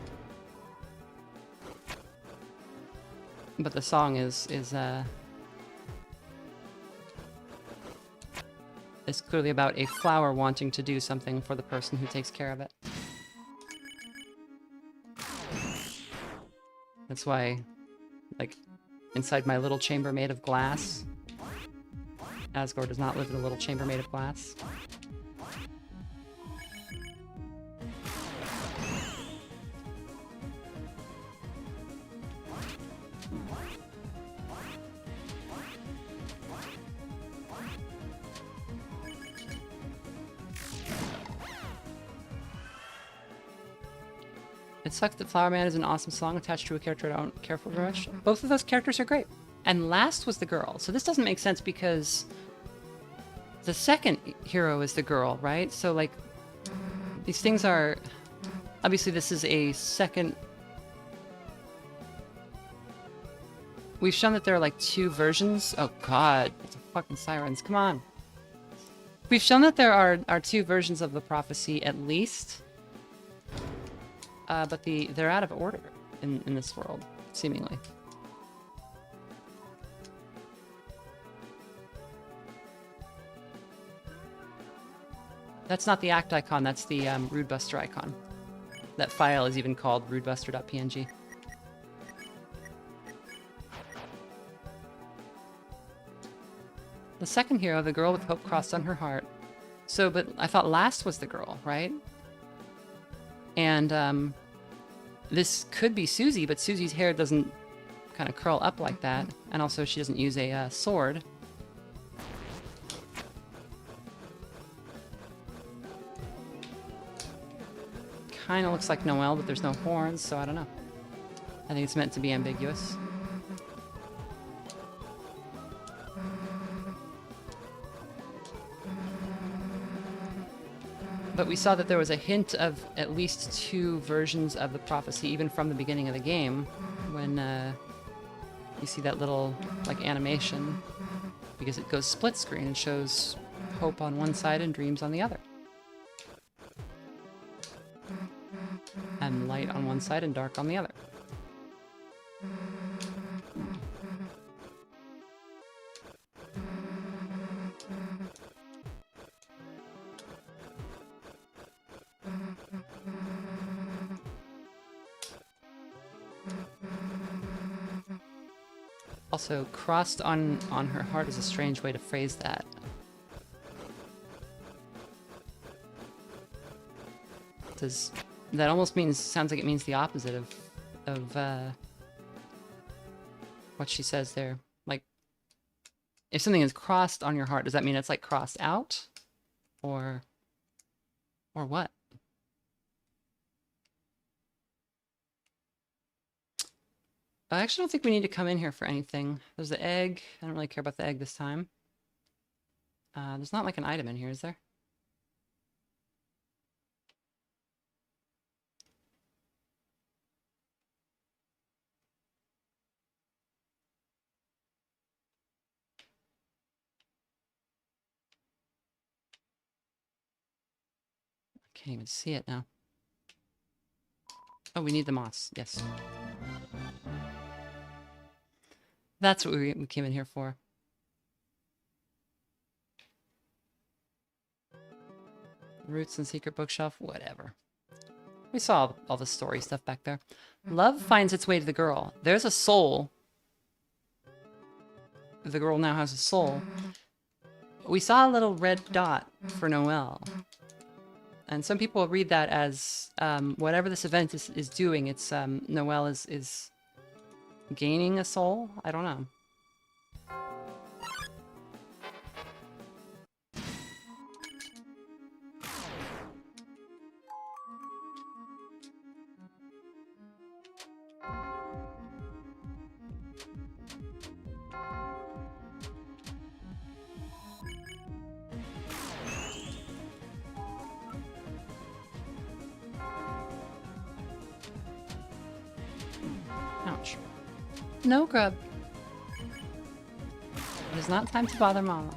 But the song is clearly about a flower wanting to do something for the person who takes care of it. That's why, like, inside my little chamber made of glass, Asgore does not live in a little chamber made of glass. It sucks that Flower Man is an awesome song attached to a character I don't care for very much. Both of those characters are great. And last was the girl. So this doesn't make sense because the second hero is the girl, right? So, like, these things are... Obviously, this is a second... We've shown that there are like 2 versions. Oh god, it's a fucking sirens. Come on. We've shown that there are 2 versions of the prophecy at least. But they're out of order in this world, seemingly. That's not the act icon, that's the Rudebuster icon. That file is even called rudebuster.png. The second hero, the girl with hope crossed on her heart. So, but I thought last was the girl, right? And this could be Susie, but Susie's hair doesn't kind of curl up like that. And also she doesn't use a sword. Kind of looks like Noelle, but there's no horns, so I don't know. I think it's meant to be ambiguous. But we saw that there was a hint of at least 2 versions of the prophecy, even from the beginning of the game, when you see that little, like, animation, because it goes split screen and shows hope on one side and dreams on the other. And light on one side and dark on the other. Also, crossed on her heart is a strange way to phrase that. Does that almost sounds like it means the opposite of what she says there. Like, if something is crossed on your heart, does that mean it's like crossed out? Or what? I actually don't think we need to come in here for anything. There's the egg. I don't really care about the egg this time. There's not like an item in here, is there? I can't even see it now. Oh, we need the moss. Yes. That's what we came in here for. Roots and secret bookshelf, whatever. We saw all the story stuff back there. Love finds its way to the girl. There's a soul. The girl now has a soul. We saw a little red dot for Noelle. And some people read that as whatever this event is doing, it's Noelle is gaining a soul? I don't know. Ouch. No, Grub. It is not time to bother Mama.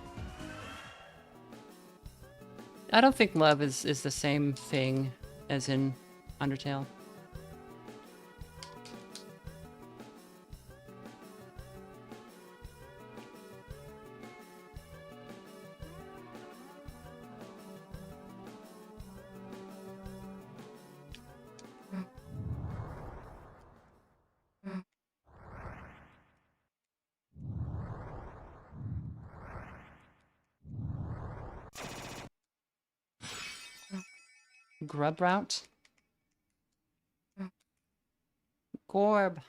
I don't think love is the same thing as in Undertale. Grub route? Gorb.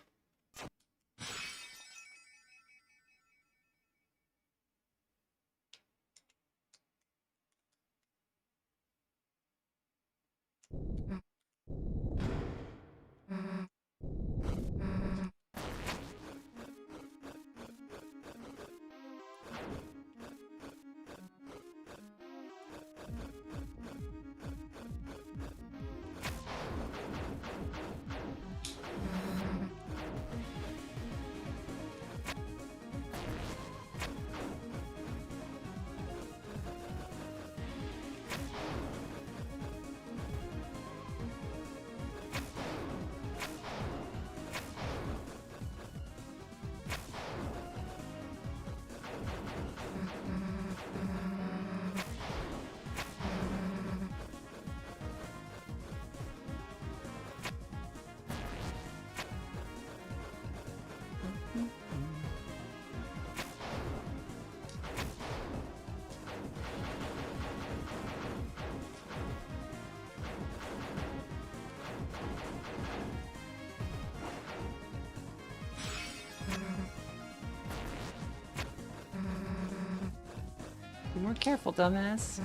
Be more careful, dumbass.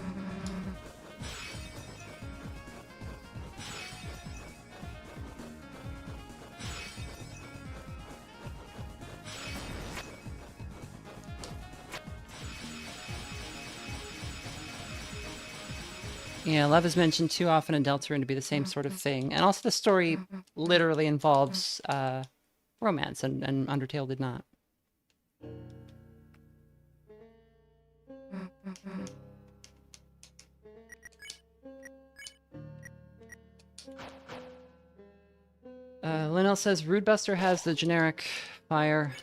Yeah, love is mentioned too often in Deltarune to be the same sort of thing. And also the story literally involves romance, and Undertale did not. Linnell says Rudebuster has the generic fire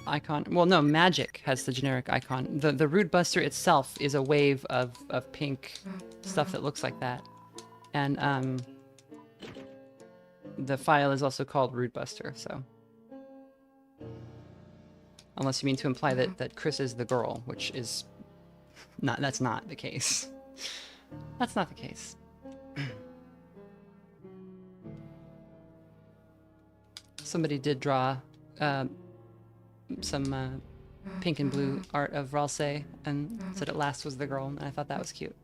icon. Well, no, Magic has the generic icon. The Rudebuster itself is a wave of pink stuff that looks like that. And the file is also called Rudebuster, so. Unless you mean to imply that Chris is the girl, which is not, that's not the case. That's not the case. Somebody did draw some pink and blue art of Ralsei and said it last was the girl, and I thought that was cute.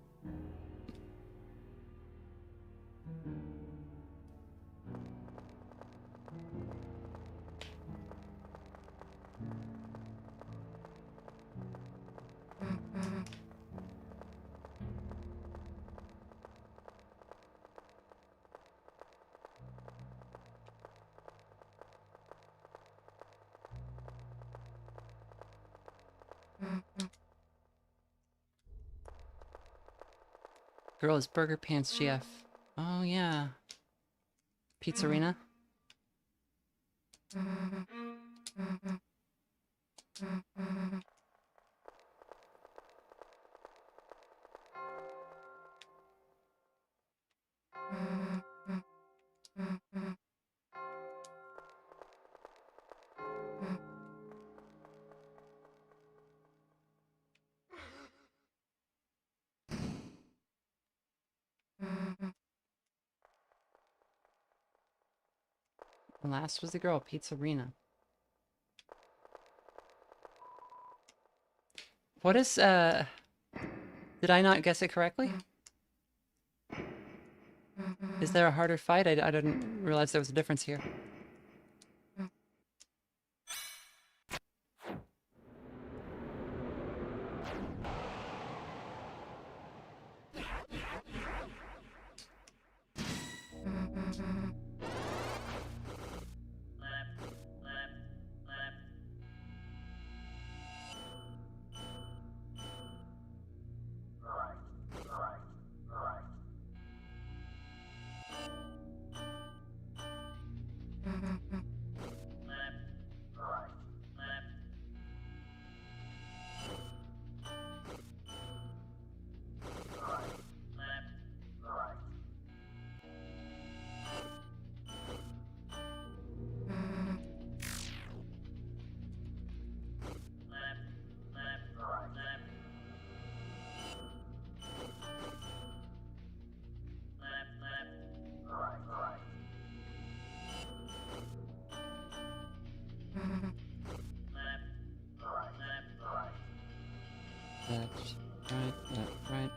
Girl is Burger Pants GF. Oh yeah. Pizzarina. The last was the girl, Pizzarina. What is, did I not guess it correctly? Is there a harder fight? I didn't realize there was a difference here. Left, right, left, right.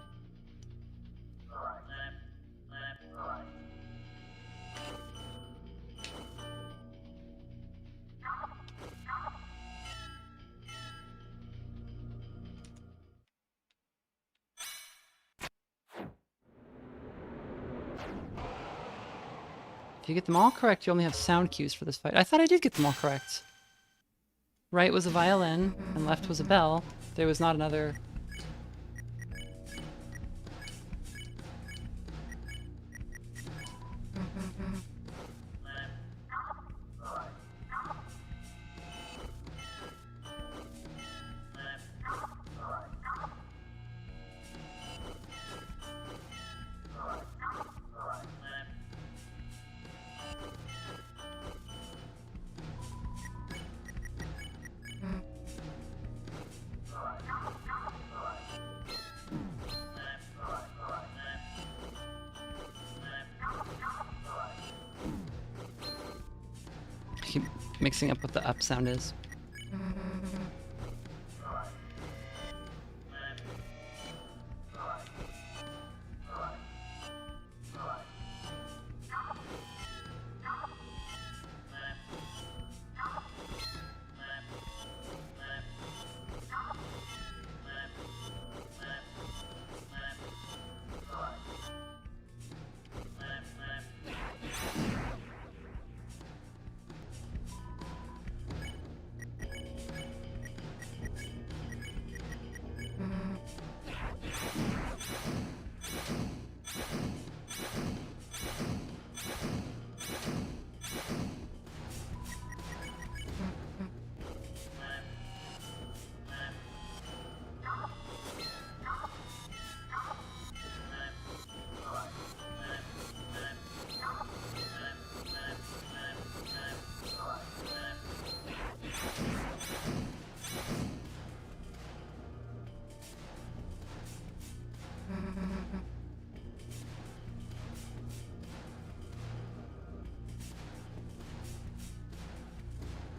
If you get them all correct, you only have sound cues for this fight. I thought I did get them all correct. Right was a violin, and left was a bell. There was not another... keep mixing up what the up sound is.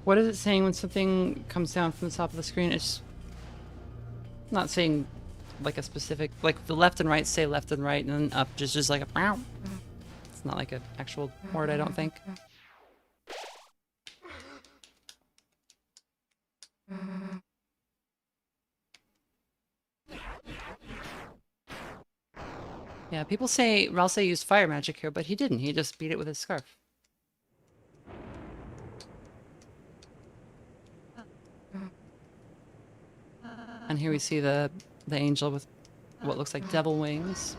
What is it saying when something comes down from the top of the screen? It's not saying like a specific, like the left and right say left and right, and then up just like a meow. It's not like an actual word, I don't think. Yeah, people say Ralsei used fire magic here, but he didn't. He just beat it with his scarf. And here we see the angel with what looks like devil wings.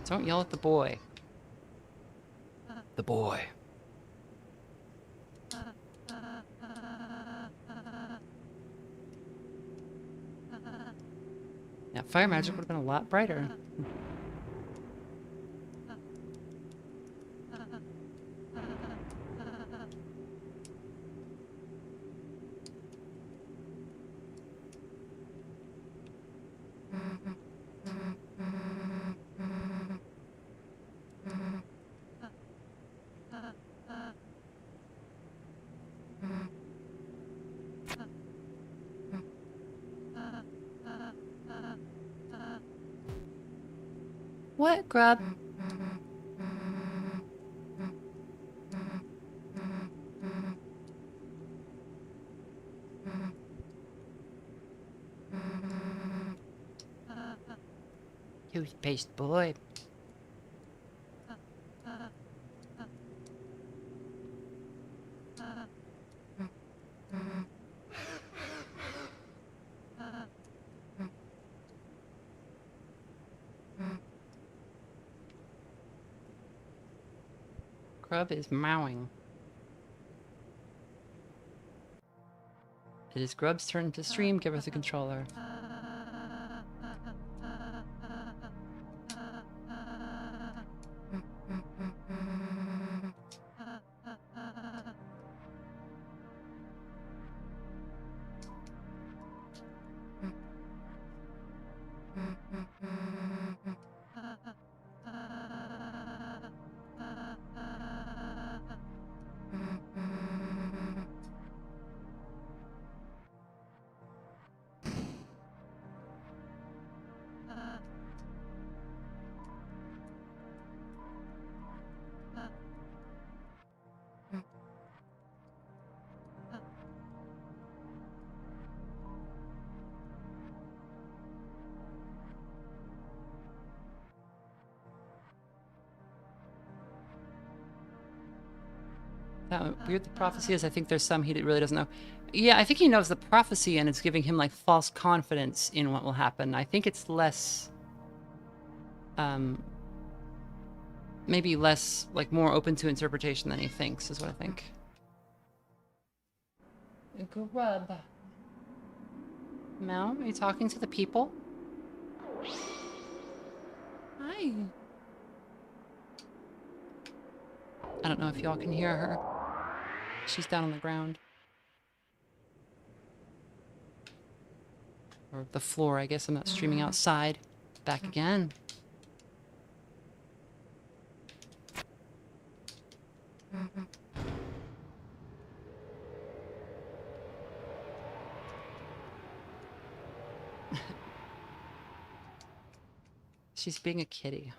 Don't yell at the boy. The boy. Yeah, fire magic would have been a lot brighter. What, Grub? Toothpaste boy. Grub is mowing. It is Grub's turn to stream. Give her the controller. How weird the prophecy is. I think there's some he really doesn't know. Yeah, I think he knows the prophecy and it's giving him like false confidence in what will happen. I think it's less, maybe less, like more open to interpretation than he thinks, is what I think. Grub. Mel, are you talking to the people? Hi. I don't know if y'all can hear her. She's down on the ground. Or the floor, I guess. I'm not streaming outside. Back again. She's being a kitty.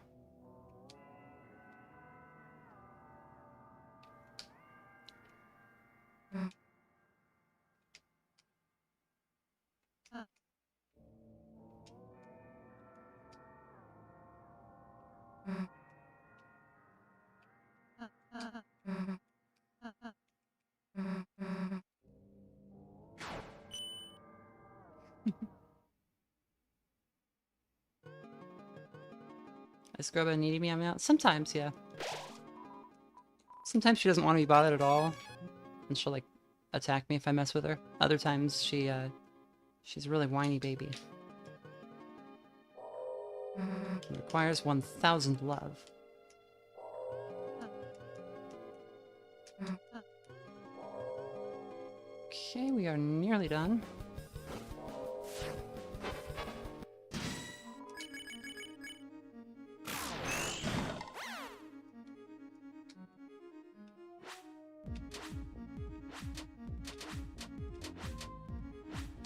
Is Grubba needing me? I'm out. Sometimes, yeah. Sometimes she doesn't want to be bothered at all. And she'll, like, attack me if I mess with her. Other times, she's a really whiny baby. It requires 1,000 love. Okay, we are nearly done.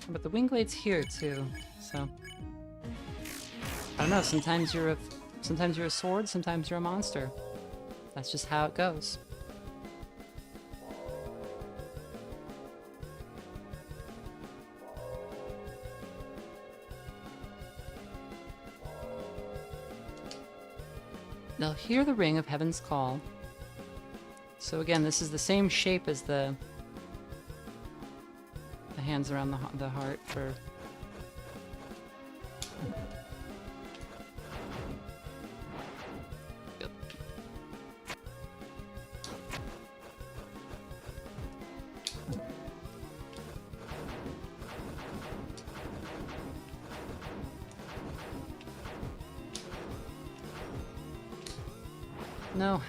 But the Winglade's here too, so I don't know. Sometimes you're a sword, sometimes you're a monster. That's just how it goes. They'll hear the ring of Heaven's call. So again, this is the same shape as the hands around the heart for... Yep. No.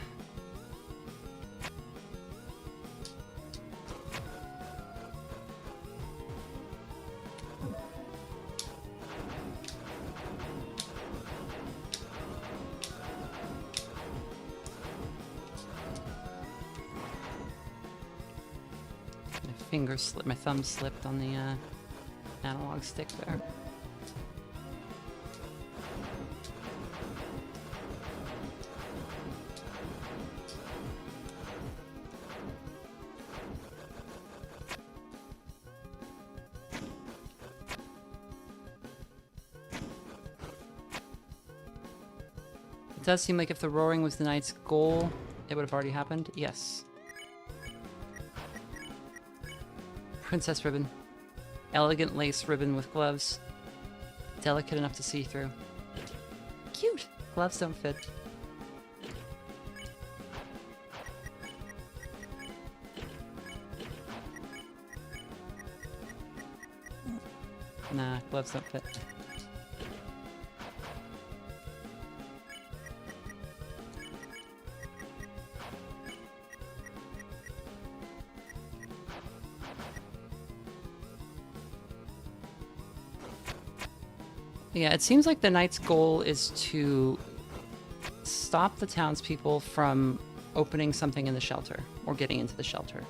My thumb slipped on the analog stick there. It does seem like if the roaring was the knight's goal, it would have already happened. Yes. Princess ribbon. Elegant lace ribbon with gloves. Delicate enough to see through. Cute! Gloves don't fit. Nah, gloves don't fit. Yeah, it seems like the knight's goal is to stop the townspeople from opening something in the shelter, or getting into the shelter.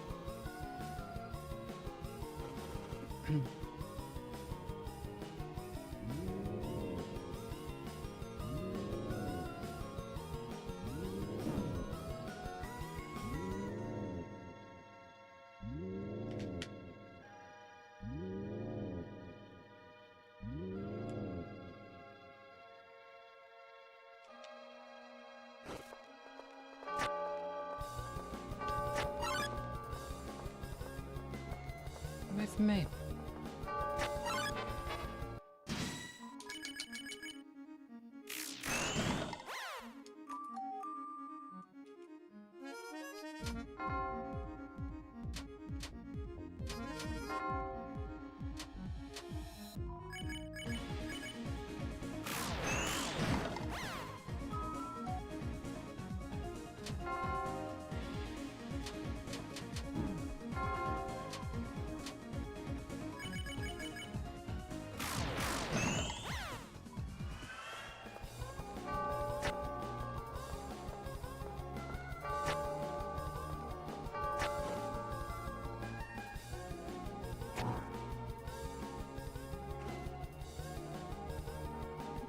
Away from me.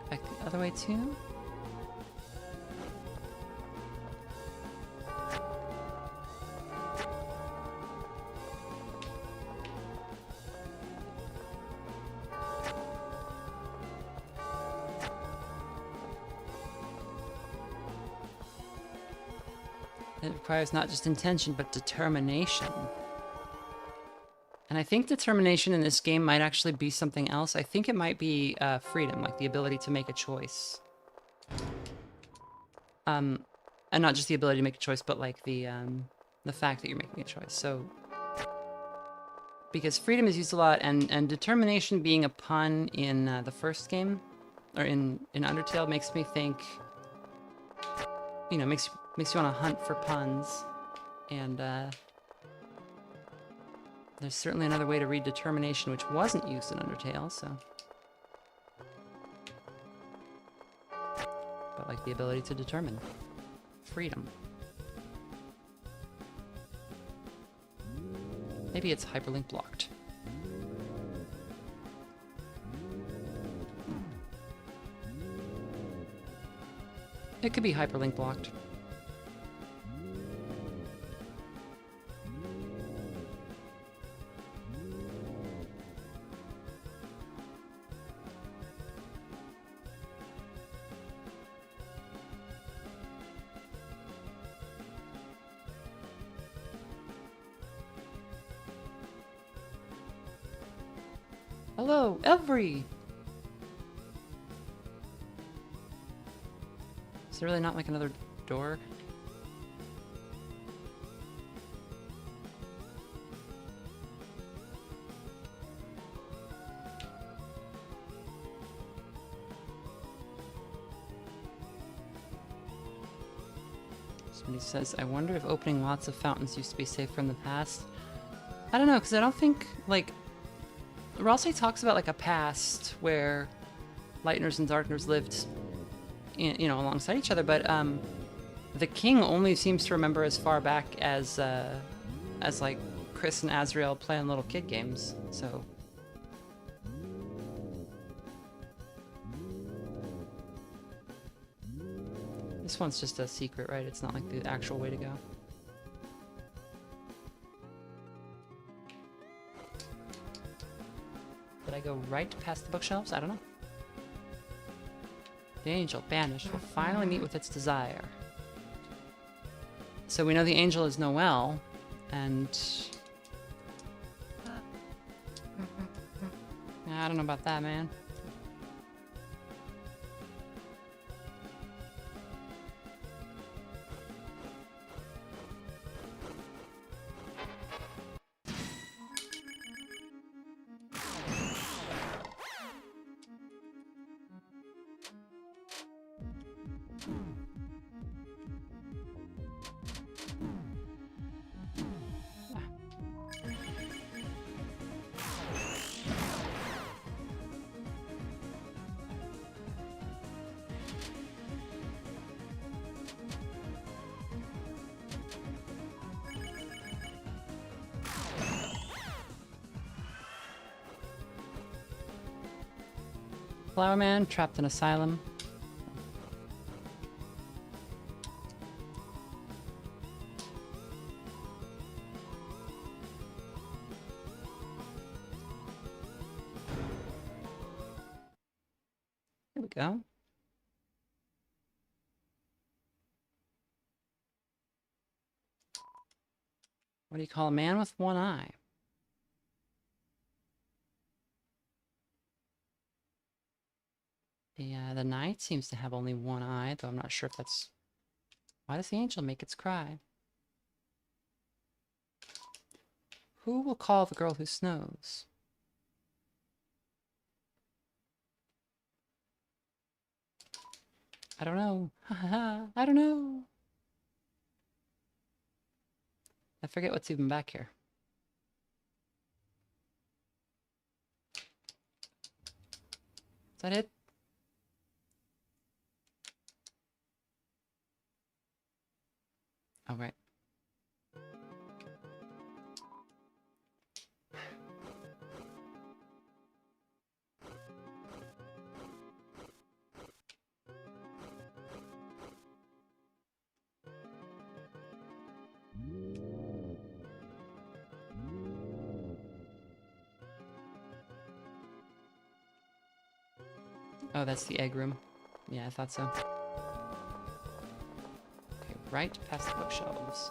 Back the other way too? It requires not just intention, but determination. And I think determination in this game might actually be something else. I think it might be freedom, like the ability to make a choice. And not just the ability to make a choice, but like the fact that you're making a choice. So, because freedom is used a lot, and determination being a pun in the first game, or in Undertale, makes me think, you know, makes you want to hunt for puns, and there's certainly another way to read determination which wasn't used in Undertale, so. But like the ability to determine. Freedom. Maybe it's hyperlink blocked. It could be hyperlink blocked. Hello, Every! Is there really not like another door? Somebody says, I wonder if opening lots of fountains used to be safe from the past. I don't know, because I don't think, like, Ralsei talks about, like, a past where Lightners and Darkners lived, you know, alongside each other, but, the king only seems to remember as far back as, like, Chris and Azrael playing little kid games, so... This one's just a secret, right? It's not like the actual way to go. Did I go right past the bookshelves? I don't know. The angel, banished, will finally meet with its desire. So we know the angel is Noelle, and... I don't know about that, man. Flower Man, trapped in asylum. Here we go. What do you call a man with one eye? The knight seems to have only one eye, though I'm not sure if that's... Why does the angel make its cry? Who will call the girl who snows? I don't know. I don't know. I forget what's even back here. Is that it? Oh, right. Oh, that's the egg room. Yeah, I thought so. Okay, right past the bookshelves.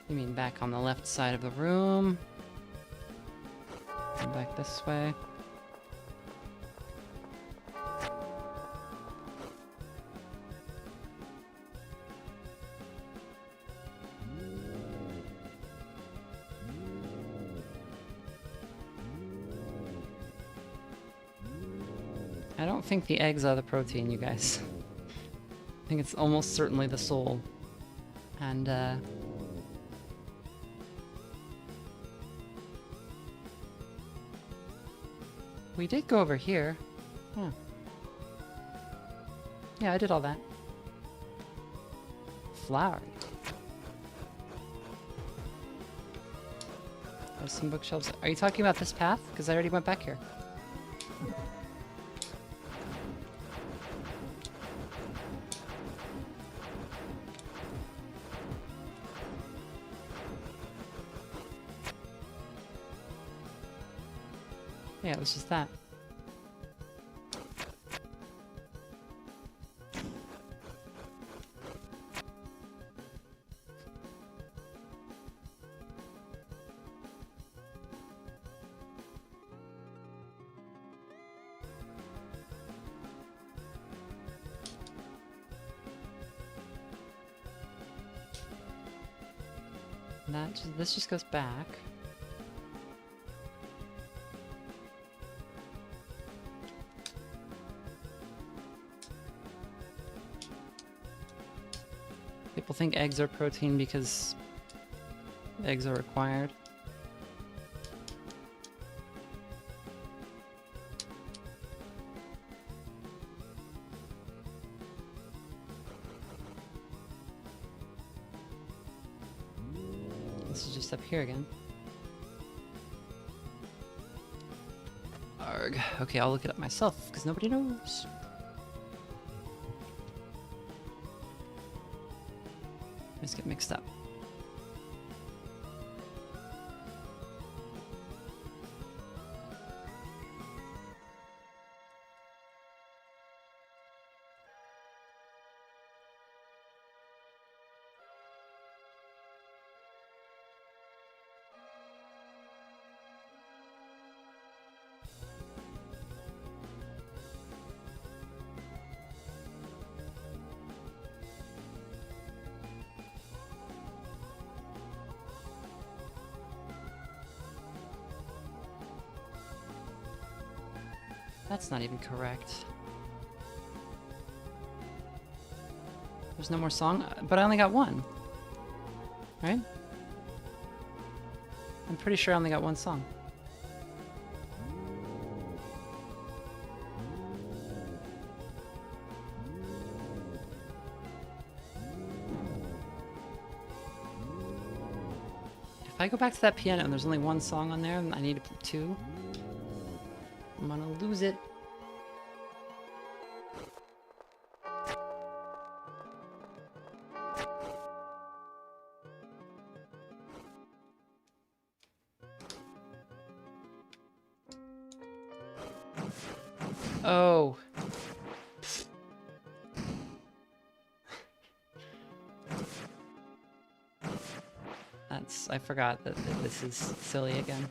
You mean back on the left side of the room? Come back this way. I don't think the eggs are the protein, you guys. I think it's almost certainly the soul. And, we did go over here. Huh. Yeah, I did all that. Flowery. There's some bookshelves. Are you talking about this path? Because I already went back here. Yeah, it was just that. This just goes back. People think eggs are protein because eggs are required. This is just up here again. Arg. Okay, I'll look it up myself, because nobody knows. I just get mixed up. That's not even correct. There's no more song, but I only got one. Right? I'm pretty sure I only got one song. If I go back to that piano and there's only one song on there and I need to put two, I'm gonna lose it. Oh. I forgot that this is silly again.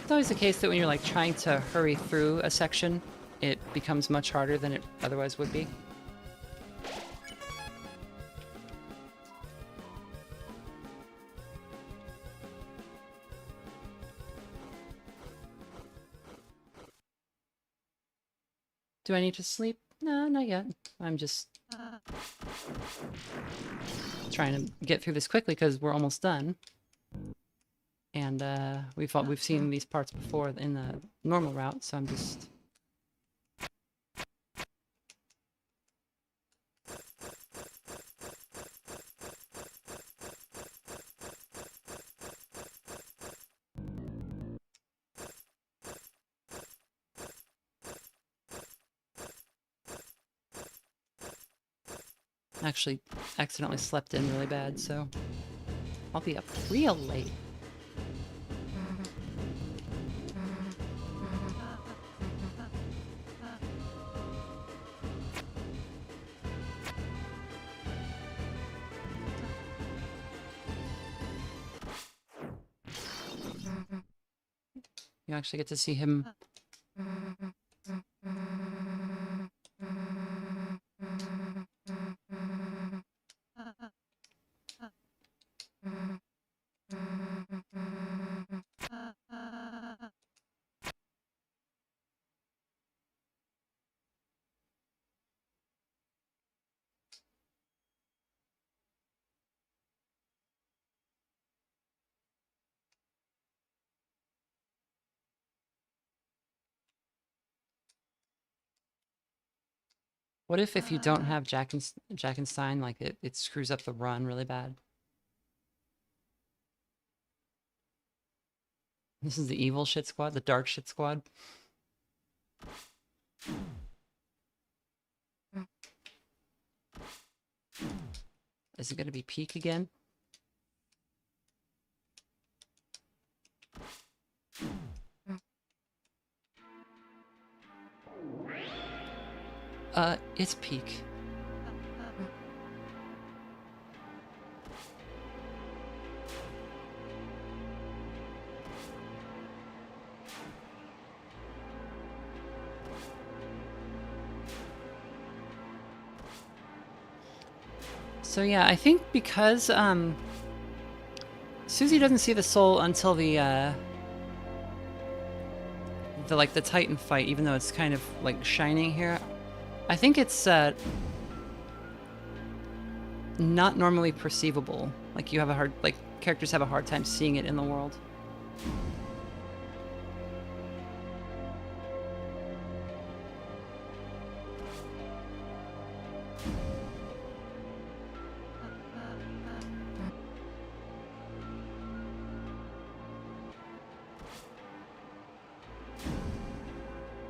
It's always the case that when you're like trying to hurry through a section, it becomes much harder than it otherwise would be. Do I need to sleep? No, not yet. I'm just trying to get through this quickly because we're almost done. And we've seen these parts before in the normal route, so I'm just actually accidentally slept in really bad, so I'll be up real late. You actually get to see him. What if you don't have Jackenstein, like it screws up the run really bad? This is the evil shit squad, the dark shit squad. Is it gonna be peak again? It's peak. So yeah, I think because Susie doesn't see the soul until the Titan fight, even though it's kind of like shining here. I think it's not normally perceivable. Like characters have a hard time seeing it in the world.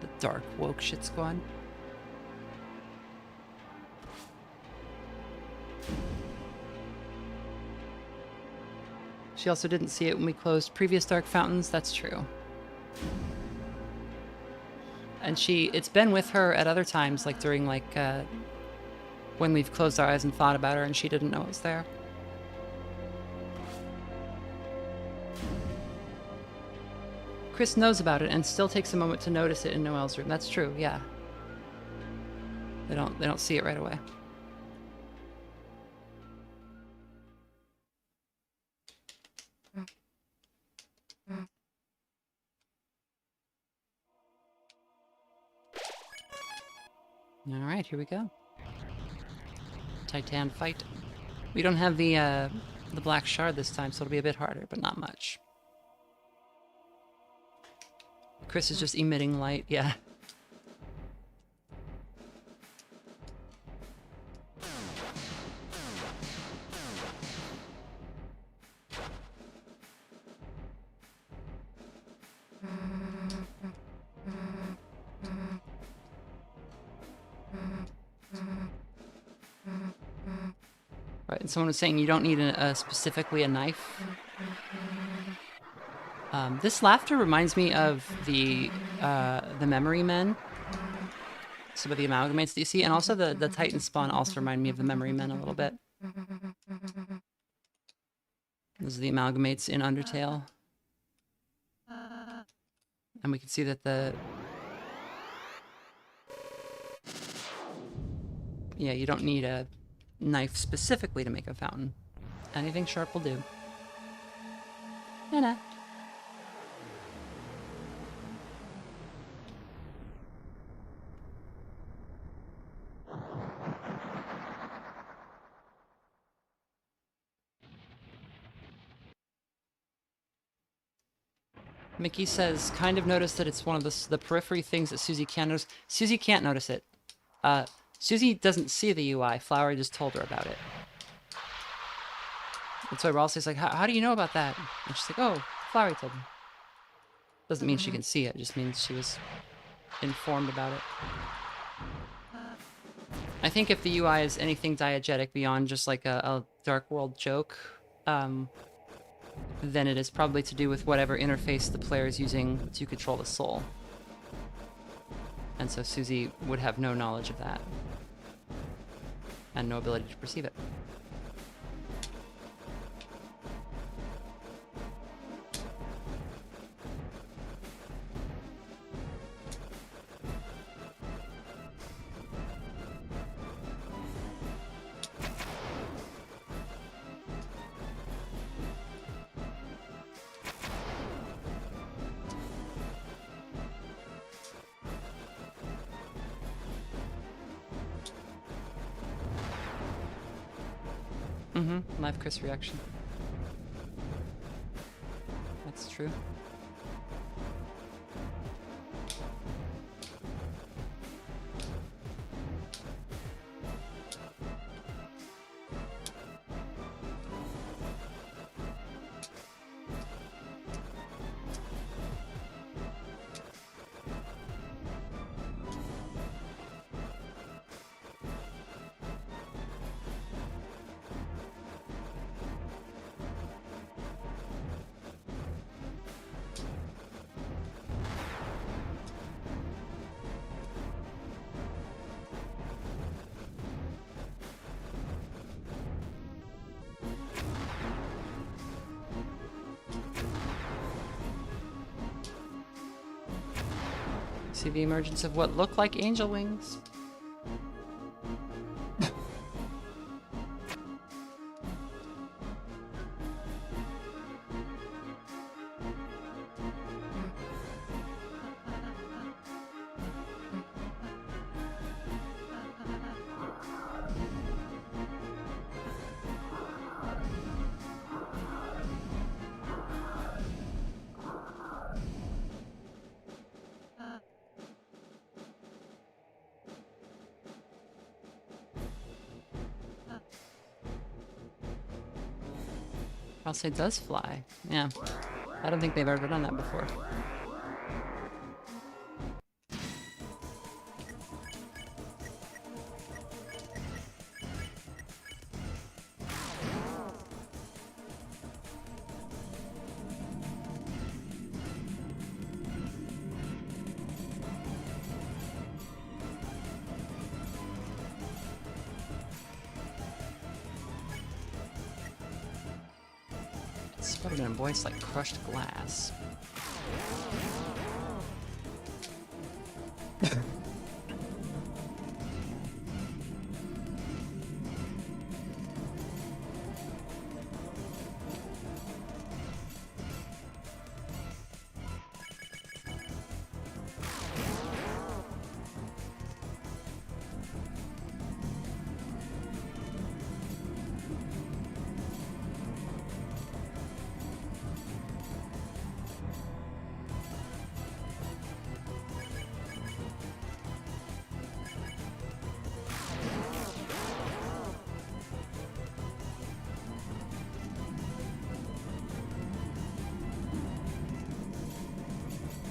The dark woke shit squad. She also didn't see it when we closed previous dark fountains. That's true. And it's been with her at other times, like during when we've closed our eyes and thought about her and she didn't know it was there. Chris knows about it and still takes a moment to notice it in Noelle's room. That's true, yeah. They don't see it right away. All right, here we go. Titan fight. We don't have the black shard this time, so it'll be a bit harder, but not much. Chris is just emitting light, yeah. Right, and someone was saying you don't need specifically a knife. This laughter reminds me of the memory men. Some of the amalgamates that you see, and also the Titan spawn also remind me of the memory men a little bit. Those are the amalgamates in Undertale. And we can see that yeah, you don't need a knife specifically to make a fountain. Anything sharp will do. Nah. Mickey says, kind of noticed that it's one of the periphery things that Susie can't notice. Susie can't notice it. Susie doesn't see the UI. Flower just told her about it. That's why Ralsei's like, how do you know about that? And she's like, oh, Flower told me. Doesn't mean she can see it. It just means she was informed about it. I think if the UI is anything diegetic beyond just like a Dark World joke, then it is probably to do with whatever interface the player is using to control the soul. And so Susie would have no knowledge of that. And no ability to perceive it. Live Chris reaction. That's true. See the emergence of what look like angel wings. I'll say does fly. Yeah. I don't think they've ever done that before. Spoken in a voice like crushed glass.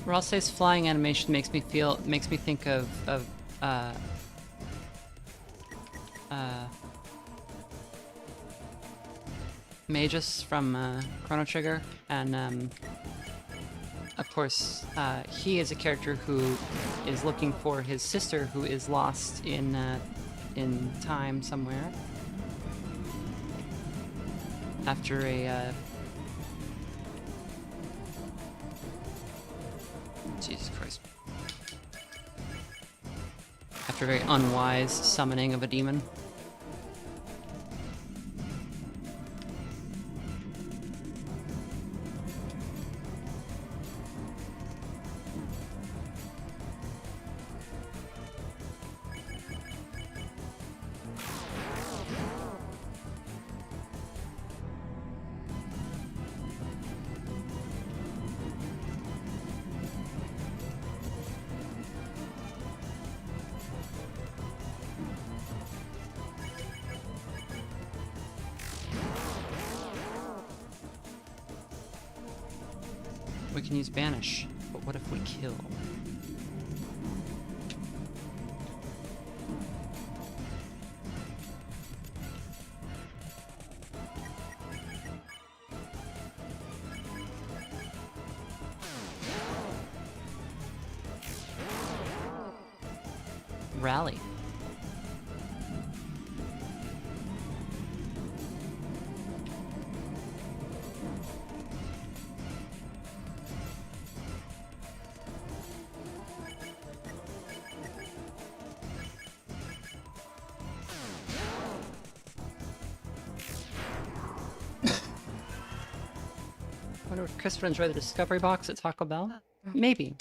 Ralsei's flying animation makes me think of Magus from Chrono Trigger, and of course he is a character who is looking for his sister who is lost in time somewhere after a Jesus Christ. After a very unwise summoning of a demon. We can use banish, but what if we kill? Rally. Wonder if Chris would enjoy the Discovery Box at Taco Bell? Maybe.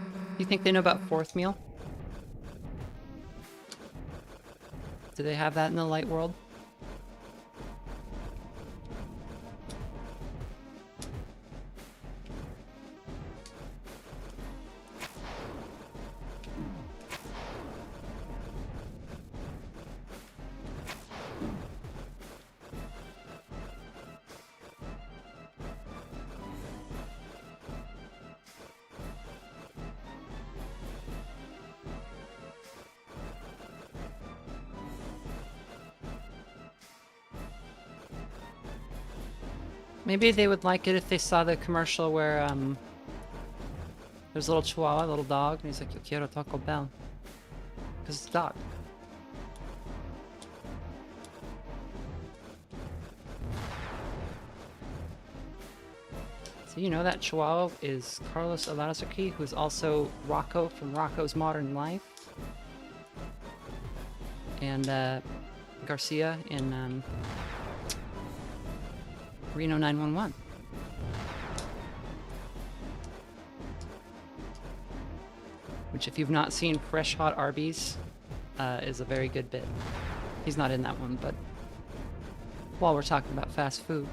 Do you think they know about fourth meal? Do they have that in the light world? Maybe they would like it if they saw the commercial where there's a little chihuahua, a little dog, and he's like, "Yo quiero Taco Bell," because it's a dog. So you know that Chihuahua is Carlos Alazraqui, who's also Rocco from Rocco's Modern Life. And Garcia in Reno 911. Which, if you've not seen Fresh Hot Arby's, is a very good bit. He's not in that one, but while we're talking about fast food.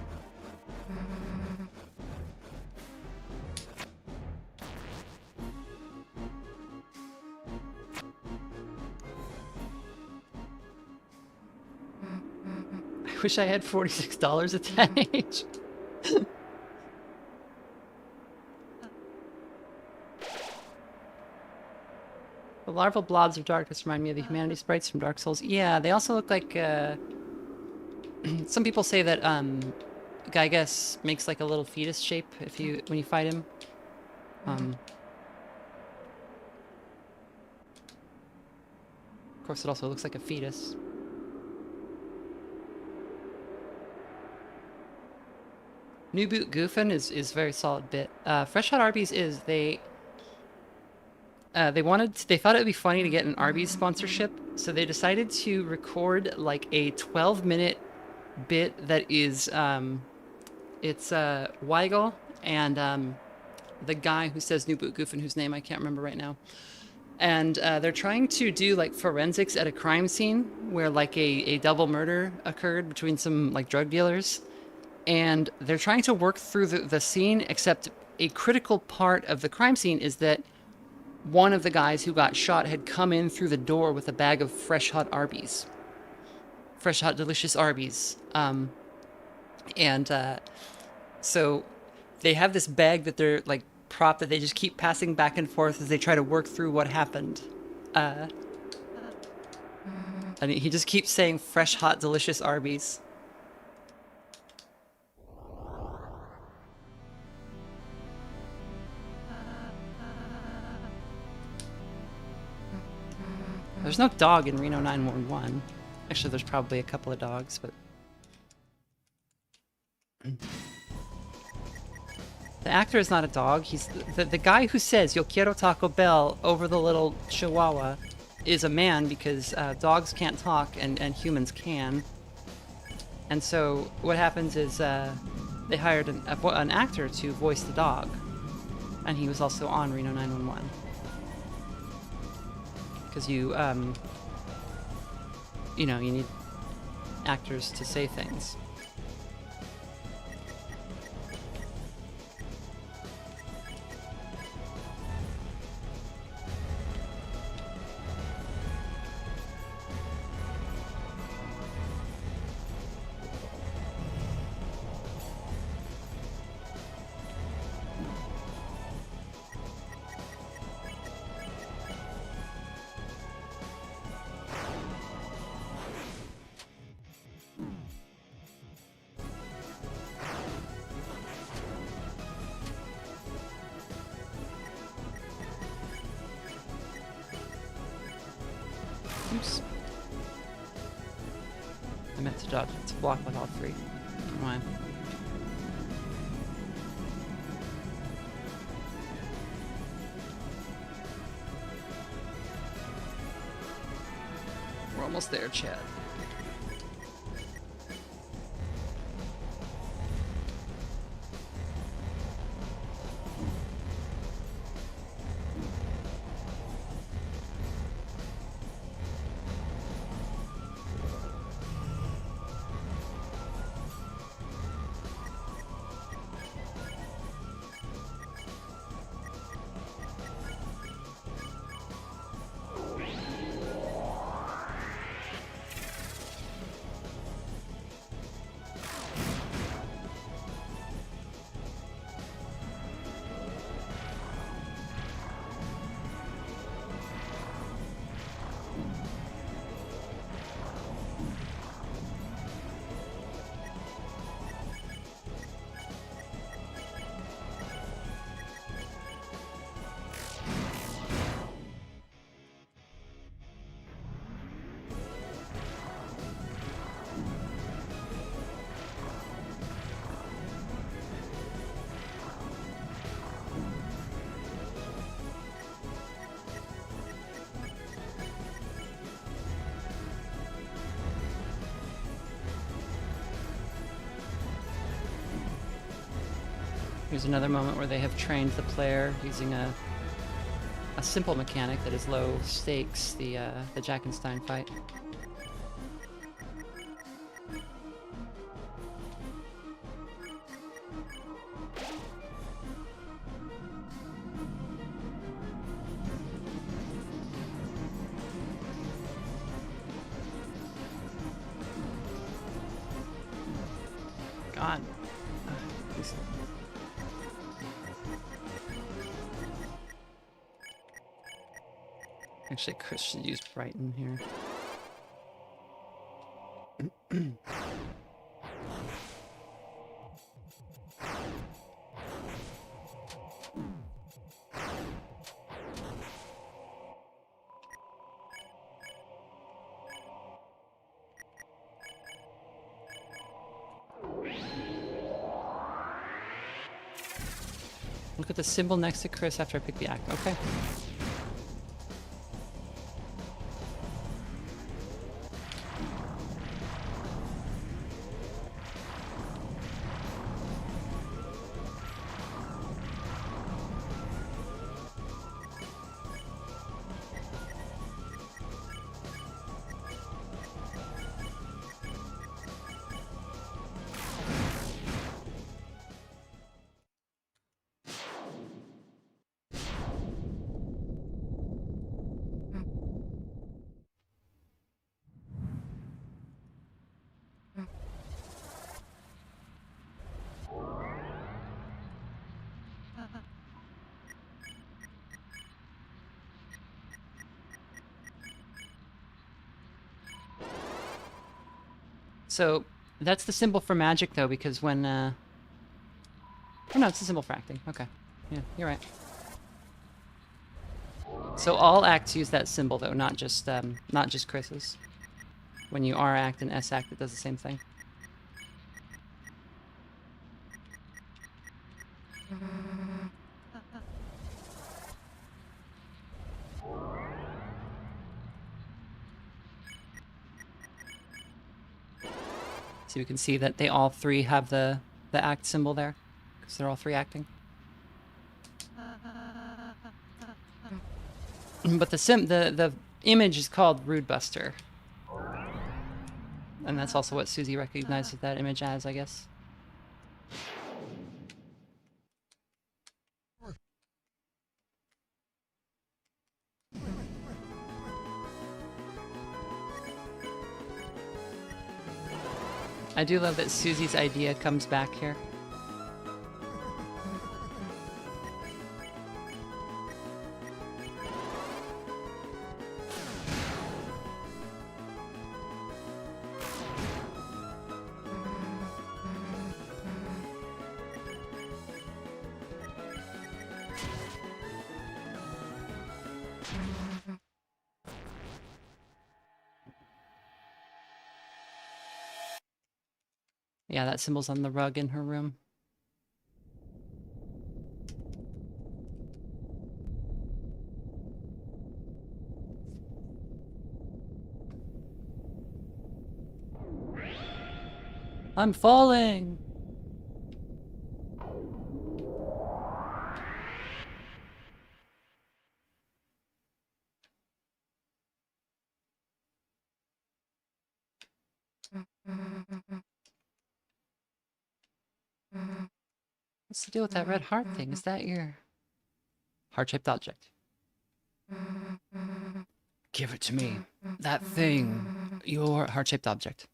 I wish I had $46 at that age. The larval blobs of darkness remind me of the humanity sprites from Dark Souls. Yeah, they also look like, some people say that, Gygas makes like a little fetus shape when you fight him. Of course, it also looks like a fetus. New Boot Goofin is very solid bit. Fresh Hot Arby's is they thought it would be funny to get an Arby's sponsorship, so they decided to record like a 12-minute bit that is it's Weigel and the guy who says New Boot Goofin, whose name I can't remember right now. And they're trying to do like forensics at a crime scene where like a double murder occurred between some like drug dealers. And they're trying to work through the scene, except a critical part of the crime scene is that one of the guys who got shot had come in through the door with a bag of fresh hot Arby's. Fresh hot delicious Arby's. So they have this bag that they're like prop that they just keep passing back and forth as they try to work through what happened. And he just keeps saying fresh hot delicious Arby's. There's no dog in Reno 911. Actually, there's probably a couple of dogs, but... The actor is not a dog. He's the guy who says "Yo quiero Taco Bell" over the little chihuahua is a man, because dogs can't talk and humans can. And so what happens is they hired an actor to voice the dog, and he was also on Reno 911. Because you need actors to say things. Oops. I meant to dodge. It's blocked with all three. Come on. We're almost there, Chad. Here's another moment where they have trained the player using a simple mechanic that is low stakes, the Jackenstein fight. God. Actually, Chris should use Brighton here. Look at the symbol next to Chris after I pick the act. Okay. So that's the symbol for magic, though, because when oh no, it's the symbol for acting. Okay, yeah, you're right. So all acts use that symbol, though, not just Chris's. When you R act and S act, it does the same thing. So you can see that they all three have the act symbol there, because they're all three acting. But the image is called Rude Buster. And that's also what Susie recognizes that image as, I guess. I do love that Susie's idea comes back here. Yeah, that symbol's on the rug in her room. I'm falling! What's the deal with that red heart thing? Is that your heart-shaped object? Give it to me. That thing. Your heart-shaped object.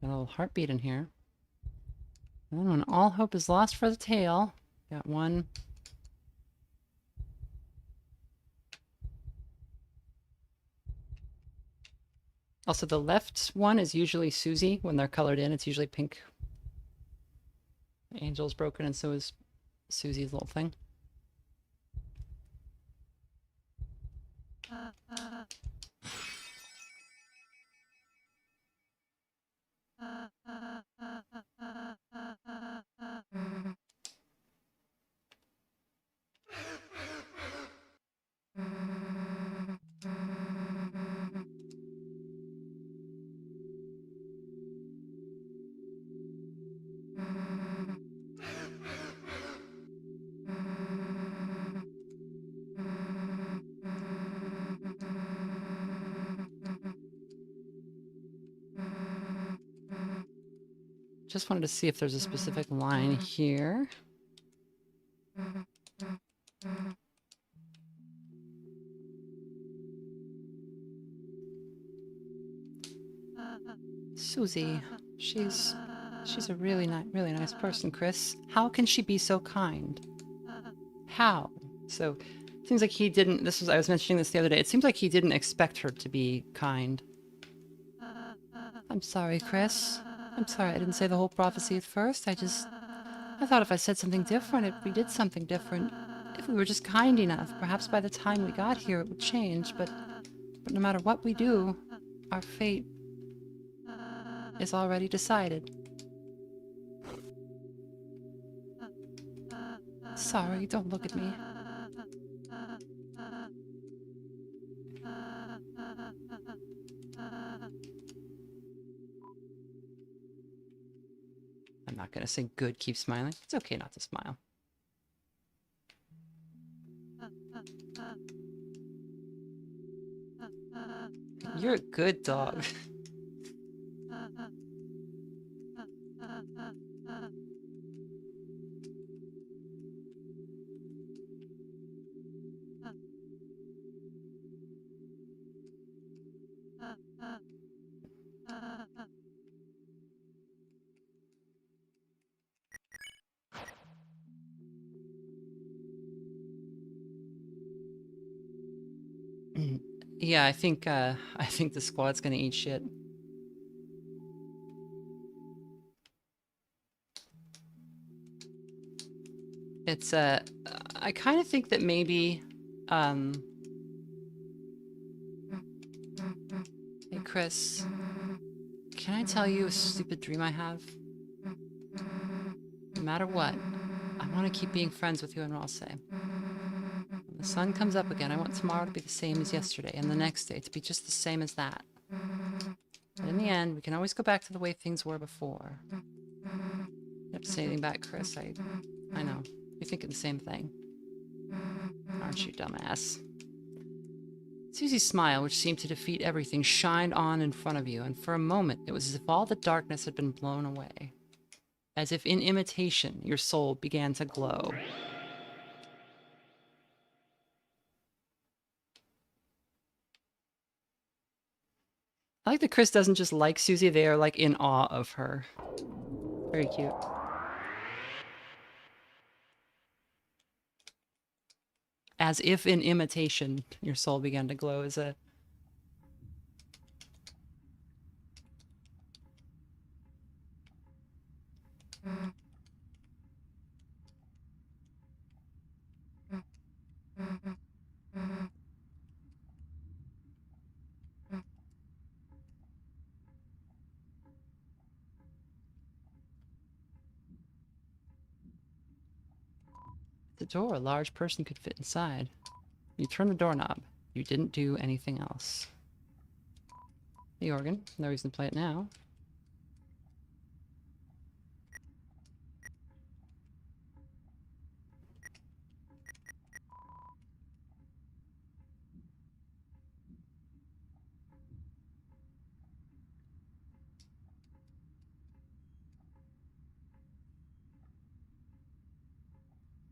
Got a little heartbeat in here. And when all hope is lost for the tail, got one. Also, the left one is usually Susie. When they're colored in, it's usually pink. Angel's broken, and so is Susie's little thing. Just wanted to see if there's a specific line here. Susie, she's a really nice person, Chris. How can she be so kind? How? So, it seems like he didn't. I was mentioning this the other day. It seems like he didn't expect her to be kind. I'm sorry, Chris. I'm sorry I didn't say the whole prophecy at first. I thought if I said something different, if we did something different, if we were just kind enough, perhaps by the time we got here it would change. But no matter what we do, our fate is already decided. Sorry, don't look at me. I'm not gonna say good, keep smiling. It's okay not to smile. You're a good dog. Yeah, I think the squad's gonna eat shit. It's I kind of think that maybe hey Chris, can I tell you a stupid dream I have? No matter what, I want to keep being friends with you and Rosse. When the sun comes up again, I want tomorrow to be the same as yesterday, and the next day to be just the same as that. But in the end, we can always go back to the way things were before. You have to say anything back, Chris. I know. You're thinking the same thing. Aren't you, dumbass? Susie's smile, which seemed to defeat everything, shined on in front of you, and for a moment it was as if all the darkness had been blown away. As if in imitation, your soul began to glow. I like that Chris doesn't just like Susie, they are like in awe of her. Very cute. As if in imitation, your soul began to glow as a... The door, a large person could fit inside. You turned the doorknob. You didn't do anything else. The organ. No reason to play it now.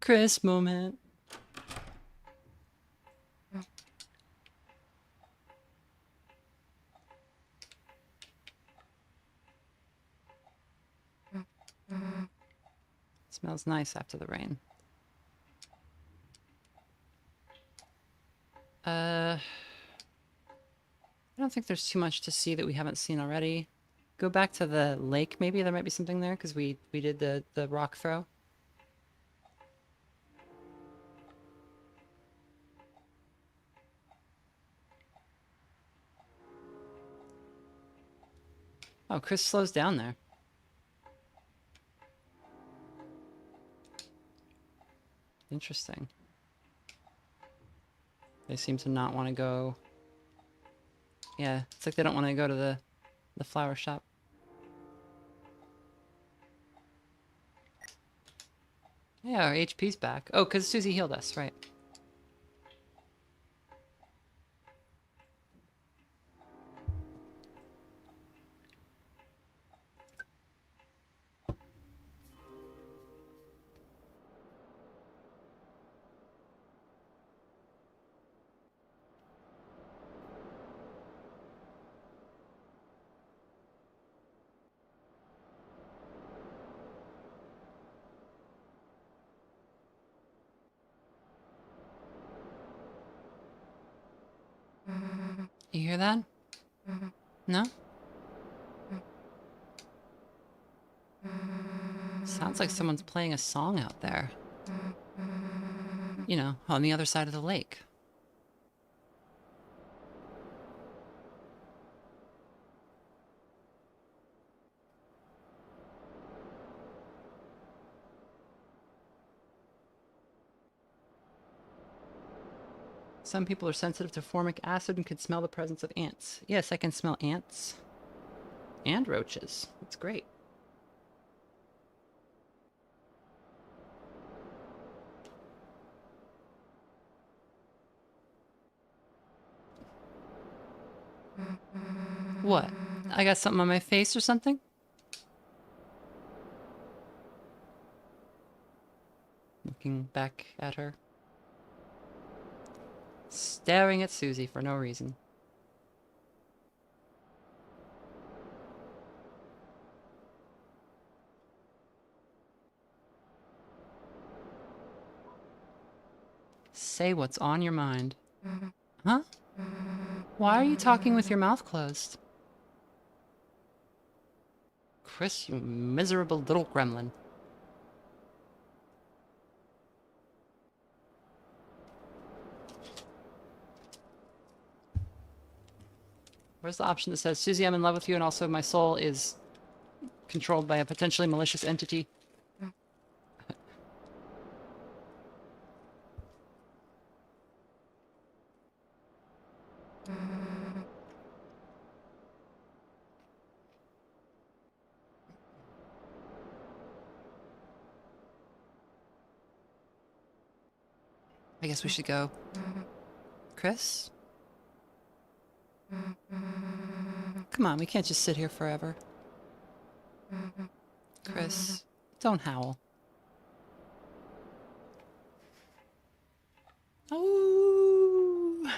Chris moment. Smells nice after the rain. I don't don't think there's too much to see that we haven't seen already. Go back to the lake, maybe. There might be something there, because we did the rock throw. Oh, Chris slows down there. Interesting. They seem to not want to go... Yeah, it's like they don't want to go to the flower shop. Yeah, our HP's back. Oh, because Susie healed us, right. You hear that? No? Sounds like someone's playing a song out there. You know, on the other side of the lake. Some people are sensitive to formic acid and can smell the presence of ants. Yes, I can smell ants. And roaches. That's great. What? I got something on my face or something? Looking back at her. Staring at Susie for no reason. Say what's on your mind. Huh? Why are you talking with your mouth closed? Chris, you miserable little gremlin. Where's the option that says, Susie, I'm in love with you, and also my soul is controlled by a potentially malicious entity? I guess we should go. Chris? Come on, we can't just sit here forever. Chris, don't howl. Oh.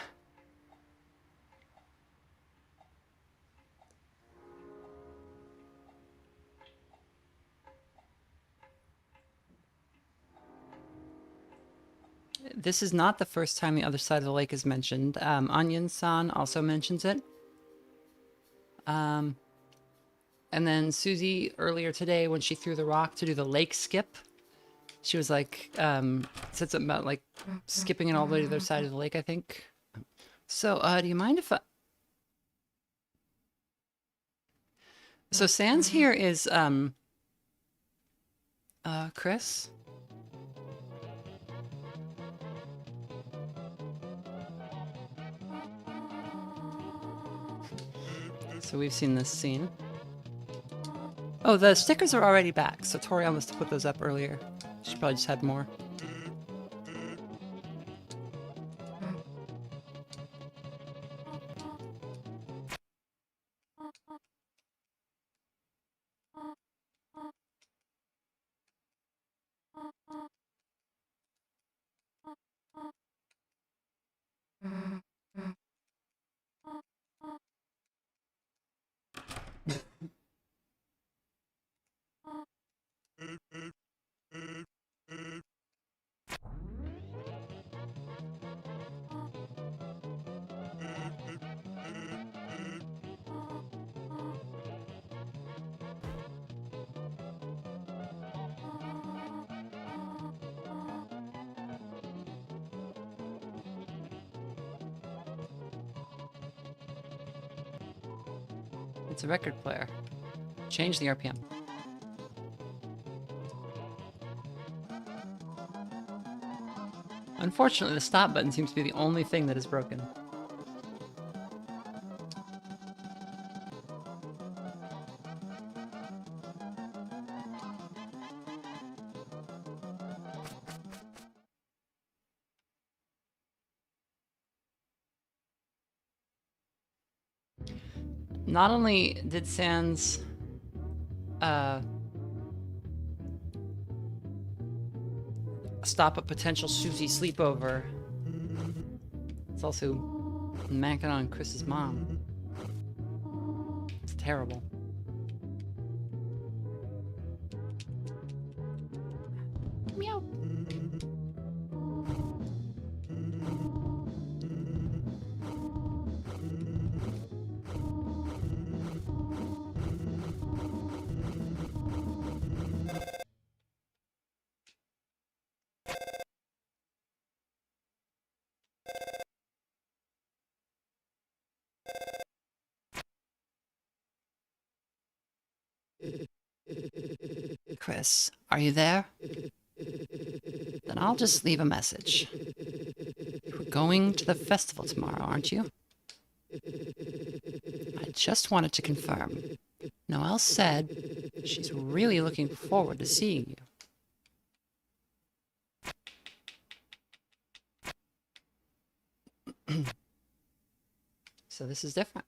This is not the first time the other side of the lake is mentioned. Onion-san also mentions it. And then Susie, earlier today, when she threw the rock to do the lake skip, she was like, said something about, like, skipping it all the way to the other side of the lake, I think. So, do you mind if I... So, Sans here is, Chris? So we've seen this scene. Oh, the stickers are already back, so Tori must have put those up earlier. She probably just had more. It's a record player. Change the RPM. Unfortunately, the stop button seems to be the only thing that is broken. Not only did Sans stop a potential Susie sleepover, it's also macking on Chris's mom. It's terrible. Meow. Chris, are you there? Then I'll just leave a message. We're going to the festival tomorrow, aren't you? I just wanted to confirm. Noelle said she's really looking forward to seeing you. So this is different.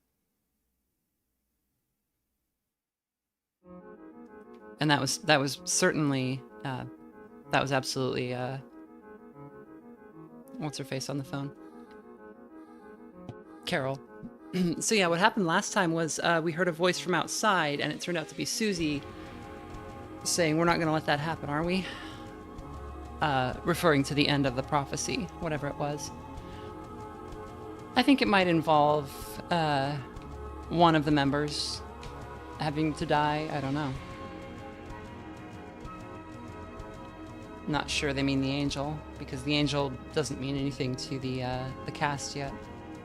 And that was certainly that was absolutely what's her face on the phone? Carol. So yeah, what happened last time was we heard a voice from outside, and it turned out to be Susie saying, "We're not going to let that happen, are we?" Referring to the end of the prophecy, whatever it was. I think it might involve one of the members having to die. I don't know. Not sure they mean the angel, because the angel doesn't mean anything to the cast yet.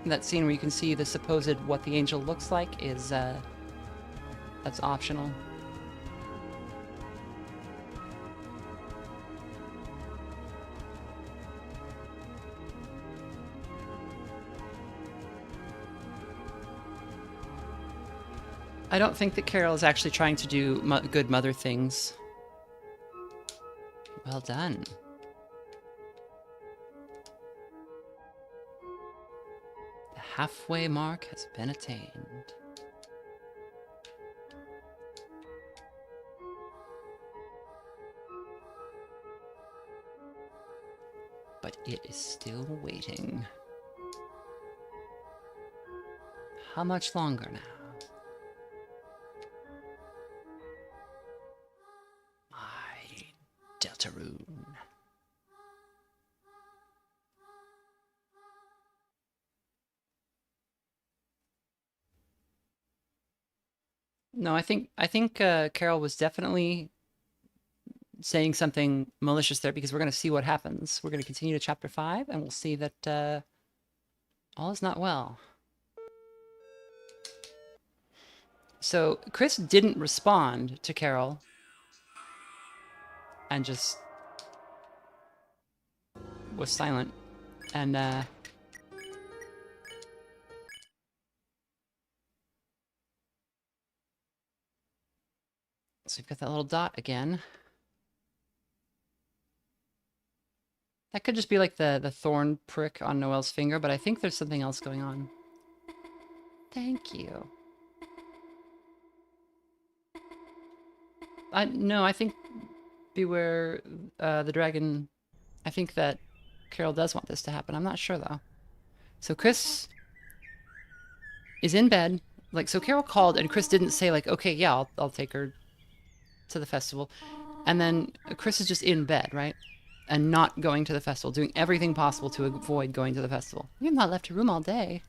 That scene where you can see the supposed what the angel looks like is that's optional. I don't think that Carol is actually trying to do good mother things. Well done. The halfway mark has been attained. But it is still waiting. How much longer now? Deltarune. No, I think Carol was definitely saying something malicious there, because we're going to see what happens. We're going to continue to chapter 5, and we'll see that all is not well. So Chris didn't respond to Carol, and just was silent. And so you've got that little dot again. That could just be like the thorn prick on Noelle's finger, but I think there's something else going on. Thank you. No, I think beware the dragon. I think that Carol does want this to happen. I'm not sure though. So Chris is in bed. Like, so Carol called and Chris didn't say like, okay, yeah, I'll take her to the festival. And then Chris is just in bed, right? And not going to the festival, doing everything possible to avoid going to the festival. You have not left your room all day.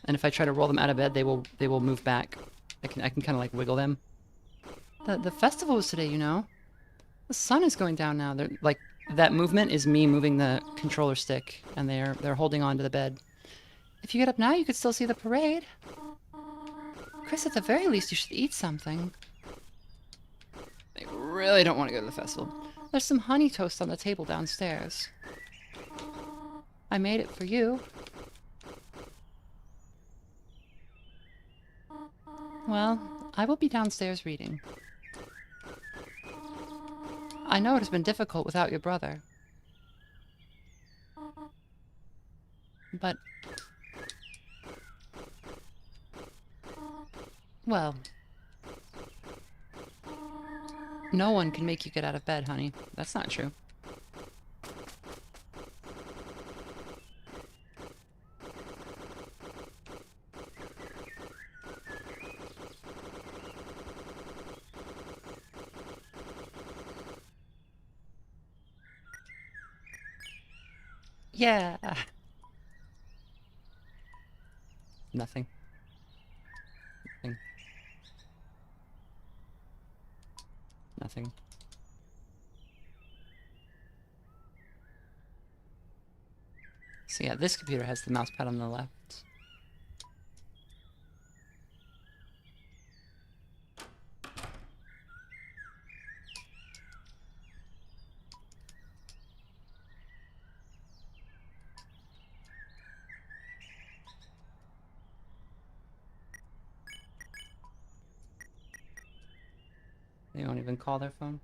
And if I try to roll them out of bed, they will move back. I can kind of like wiggle them. The festival was today, you know. The sun is going down now. They're like, that movement is me moving the controller stick, and they're holding on to the bed. If you get up now, you could still see the parade. Chris, at the very least, you should eat something. They really don't want to go to the festival. There's some honey toast on the table downstairs. I made it for you. Well, I will be downstairs reading. I know it has been difficult without your brother. But... well... no one can make you get out of bed, honey. That's not true. Yeah. Nothing. Nothing. Nothing. So yeah, this computer has the mouse pad on the left. They won't even call their phone.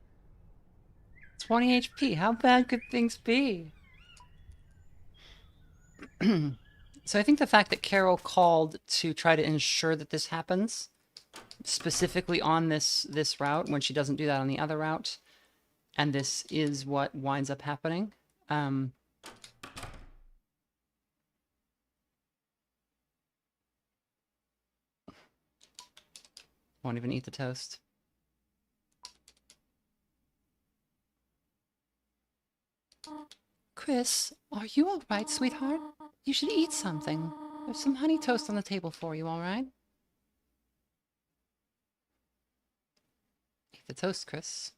20 HP, how bad could things be? So I think the fact that Carol called to try to ensure that this happens, specifically on this route, when she doesn't do that on the other route, and this is what winds up happening. Won't even eat the toast. Chris, are you all right, sweetheart? You should eat something. There's some honey toast on the table for you, all right? Eat the toast, Chris.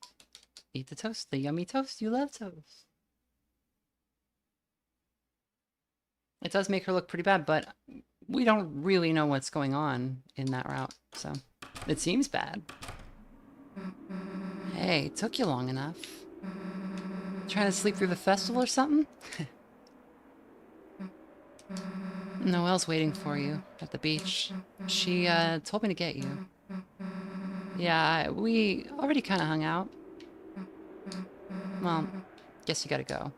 Eat the toast, the yummy toast. You love toast. It does make her look pretty bad, but we don't really know what's going on in that route, so it seems bad. Hey, it took you long enough. Trying to sleep through the festival or something? Noelle's waiting for you at the beach. She told me to get you. Yeah, we already kind of hung out. Well, guess you gotta go.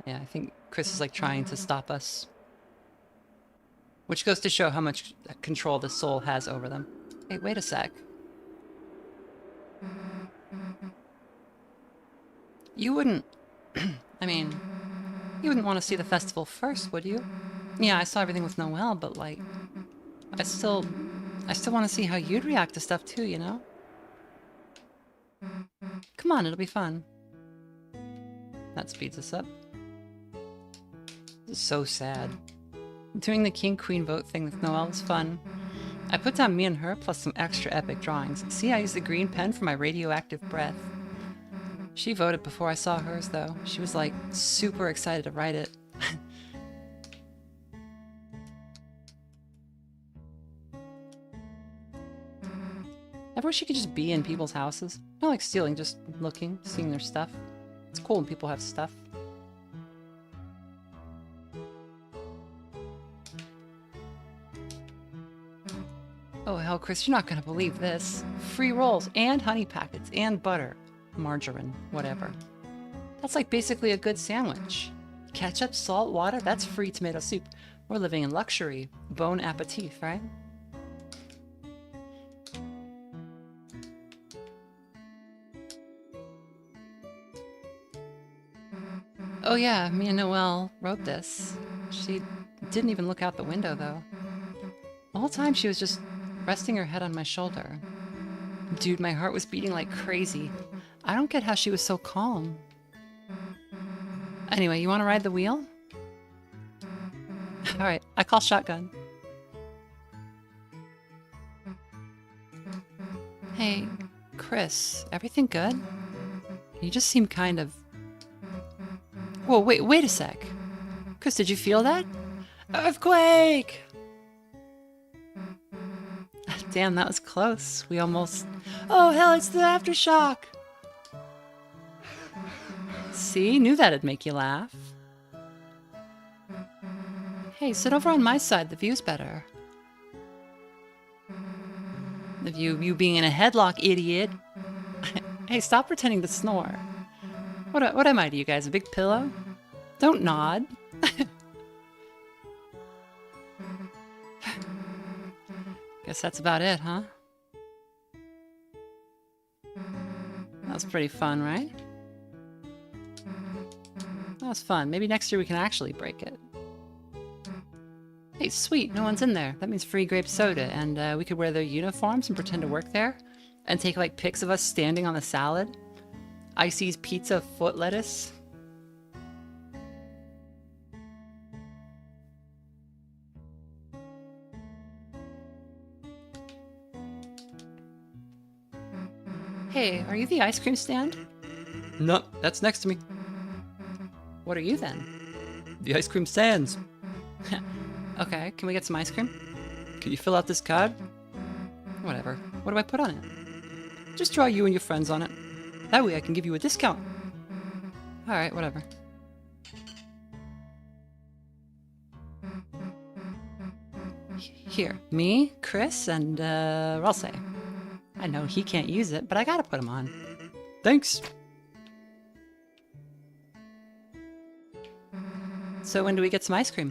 Yeah, I think Chris is like trying to stop us. Which goes to show how much control the soul has over them. Hey, wait a sec. You wouldn't... I mean, you wouldn't want to see the festival first, would you? Yeah, I saw everything with Noelle, but like... I still want to see how you'd react to stuff too, you know? Come on, it'll be fun. That speeds us up. This is so sad. Doing the king-queen vote thing with Noelle was fun. I put down me and her plus some extra epic drawings. See, I used the green pen for my radioactive breath. She voted before I saw hers, though. She was, like, super excited to write it. I wish you could just be in people's houses. Not like stealing, just looking, seeing their stuff. It's cool when people have stuff. Oh hell, Chris, you're not gonna believe this. Free rolls, and honey packets, and butter. Margarine, whatever. That's like basically a good sandwich. Ketchup, salt, water, that's free tomato soup. We're living in luxury. Bon appetit, right? Oh yeah, me and Noelle wrote this. She didn't even look out the window, though. The whole time she was just resting her head on my shoulder. Dude, my heart was beating like crazy. I don't get how she was so calm. Anyway, you want to ride the wheel? Alright, I call shotgun. Hey, Chris, everything good? You just seem kind of... Whoa, wait a sec. Chris, did you feel that? Earthquake! Damn, that was close. We almost... Oh, hell, it's the aftershock! See? Knew that'd make you laugh. Hey, sit over on my side. The view's better. The view, you being in a headlock, idiot. Hey, stop pretending to snore. What am I to you guys? A big pillow? Don't nod. Guess that's about it, huh? That was pretty fun, right? That was fun. Maybe next year we can actually break it. Hey, sweet, no one's in there. That means free grape soda, and we could wear their uniforms and pretend to work there, and take like pics of us standing on the salad. Icy's pizza foot lettuce. Hey, are you the ice cream stand? No, that's next to me. What are you then? The ice cream stands. Okay, can we get some ice cream? Can you fill out this card? Whatever. What do I put on it? Just draw you and your friends on it. That way I can give you a discount. Alright, whatever. Here, me, Chris, and Ralsei. I know he can't use it, but I gotta put him on. Thanks! So when do we get some ice cream?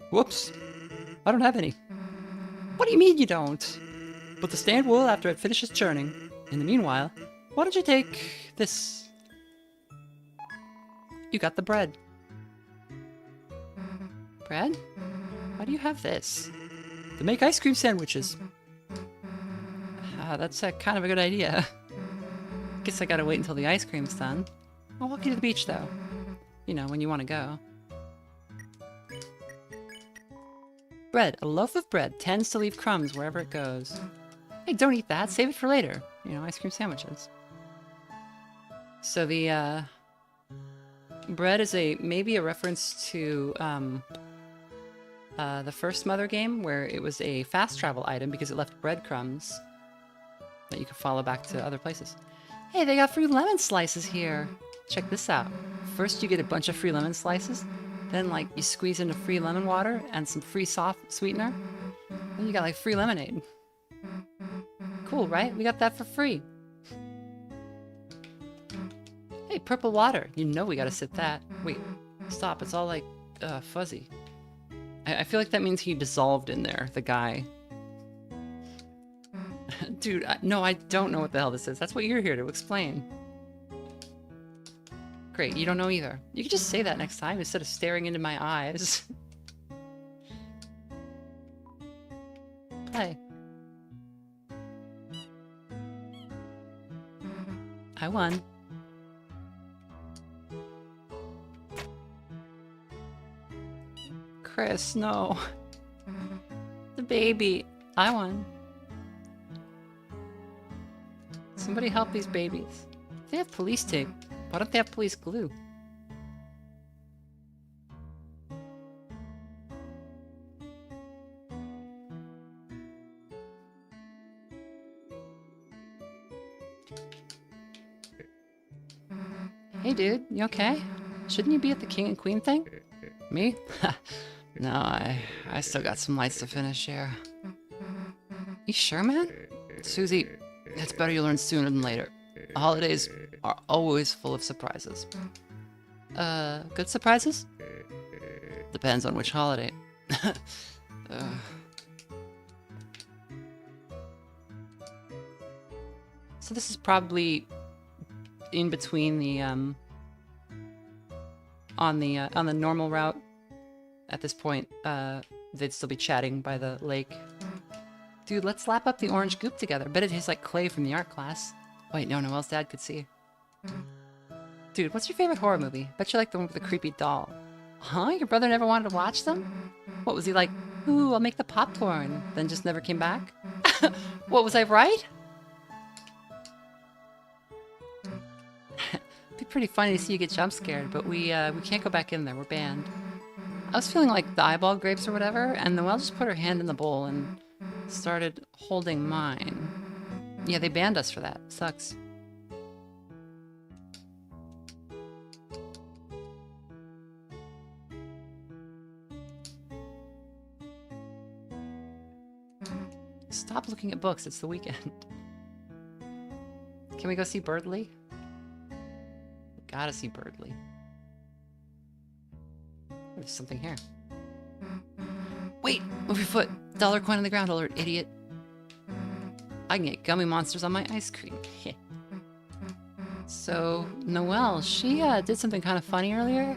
Whoops. I don't have any. What do you mean you don't? But the stand will after it finishes churning. In the meanwhile, why don't you take this? You got the bread. Bread? Why do you have this? To make ice cream sandwiches. That's kind of a good idea. Guess I gotta wait until the ice cream's done. I'll walk you to the beach though. You know, when you want to go. Bread. A loaf of bread tends to leave crumbs wherever it goes. Hey, don't eat that. Save it for later. You know, ice cream sandwiches. So the, bread is maybe a reference to, the first Mother game, where it was a fast travel item because it left breadcrumbs that you could follow back to other places. Hey, they got free lemon slices here. Check this out. First you get a bunch of free lemon slices. Then, like, you squeeze into free lemon water and some free soft sweetener. Then you got, like, free lemonade. Cool, right? We got that for free. Hey, purple water. You know we gotta sip that. Wait, stop. It's all, like, fuzzy. I feel like that means he dissolved in there, the guy. Dude, no, I don't know what the hell this is. That's what you're here to explain. Great, you don't know either. You could just say that next time instead of staring into my eyes. Play. I won. Chris, no. The baby. I won. Somebody help these babies. They have police tape. Why don't they have police glue? Hey dude, you okay? Shouldn't you be at the king and queen thing? Me? No, I still got some lights to finish here. You sure, man? Susie, it's better you learn sooner than later. Holidays are always full of surprises. Good surprises? Depends on which holiday. So this is probably in between the, on the normal route. At this point, they'd still be chatting by the lake. Dude, let's slap up the orange goop together. Bet it tastes like clay from the art class. Wait, no, Noelle's dad could see. Dude, what's your favorite horror movie? Bet you like the one with the creepy doll. Huh? Your brother never wanted to watch them? What, was he like, ooh, I'll make the popcorn, then just never came back? What, was I right? pretty funny to see you get jump scared, but we can't go back in there. We're banned. I was feeling like the eyeball grapes or whatever, and Noelle just put her hand in the bowl and started holding mine. Yeah, they banned us for that. Sucks. Stop looking at books. It's the weekend. Can we go see Birdley? Gotta see Birdley. There's something here. Wait! Move your foot! Dollar coin on the ground alert, idiot. I can get gummy monsters on my ice cream. So, Noelle, she did something kind of funny earlier.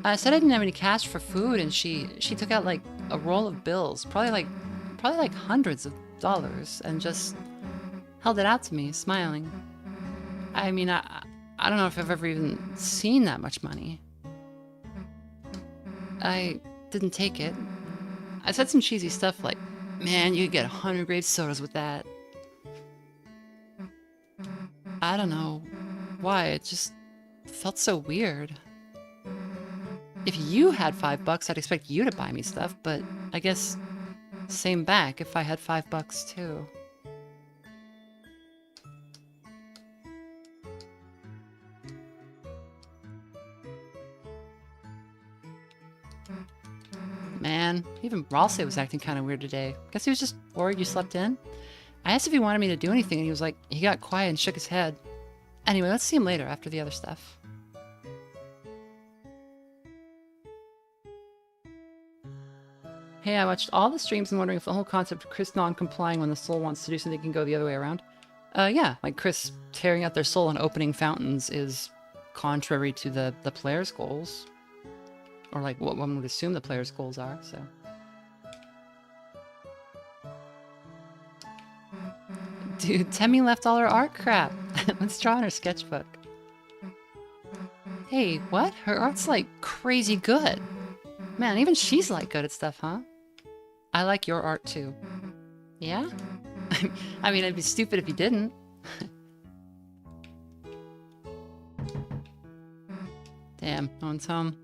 I said I didn't have any cash for food, and she took out like a roll of bills, probably like hundreds of dollars, and just held it out to me, smiling. I mean, I don't know if I've ever even seen that much money. I didn't take it. I said some cheesy stuff like, man, you could get 100 grape sodas with that. I don't know why, it just felt so weird. If you had $5, I'd expect you to buy me stuff, but I guess same back if I had $5 too. Man, even Ralsei was acting kind of weird today. Guess he was just worried you slept in. I asked if he wanted me to do anything, and he was like, he got quiet and shook his head. Anyway, let's see him later after the other stuff. Hey, I watched all the streams and wondering if the whole concept of Chris non-complying when the soul wants to do something can go the other way around. Yeah, like Chris tearing out their soul and opening fountains is contrary to the player's goals. Or like what one would assume the player's goals are, so. Dude, Temmie left all her art crap. Let's draw in her sketchbook. Hey, what? Her art's like crazy good. Man, even she's like good at stuff, huh? I like your art too. Yeah? I mean, I'd be stupid if you didn't. Damn, no one's home.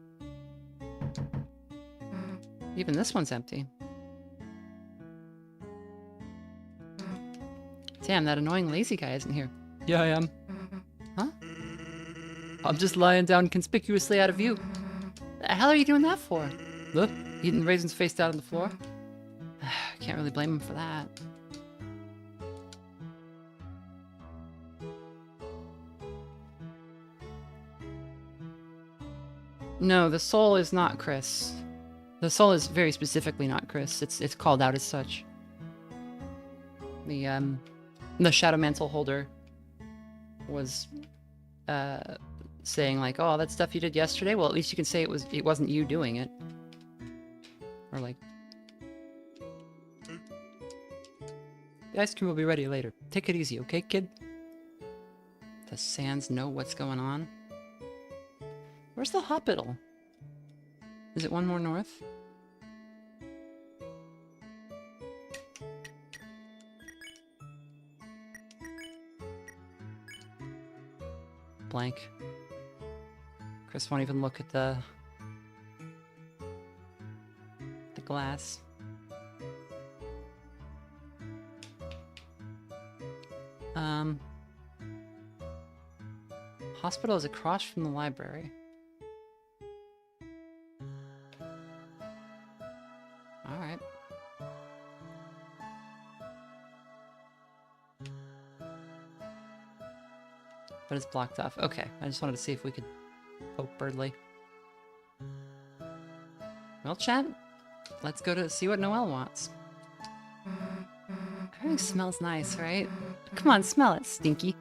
Even this one's empty. Damn, that annoying lazy guy isn't here. Yeah, I am. Huh? I'm just lying down conspicuously out of view. The hell are you doing that for? Look, eating raisins face down on the floor. Can't really blame him for that. No, the soul is not Chris. The soul is very specifically not Chris. It's called out as such. The Shadow Mantle holder was saying like, "Oh, that stuff you did yesterday. Well, at least you can say it wasn't you doing it." Or like, "The ice cream will be ready later. Take it easy, okay, kid?" Does Sans know what's going on? Where's the hospital? Is it one more north? Blank. Chris won't even look at the glass. Hospital is across from the library. Alright. But it's blocked off. Okay, I just wanted to see if we could poke Birdley. Well, chat, let's go to see what Noelle wants. Everything smells nice, right? Come on, smell it, stinky.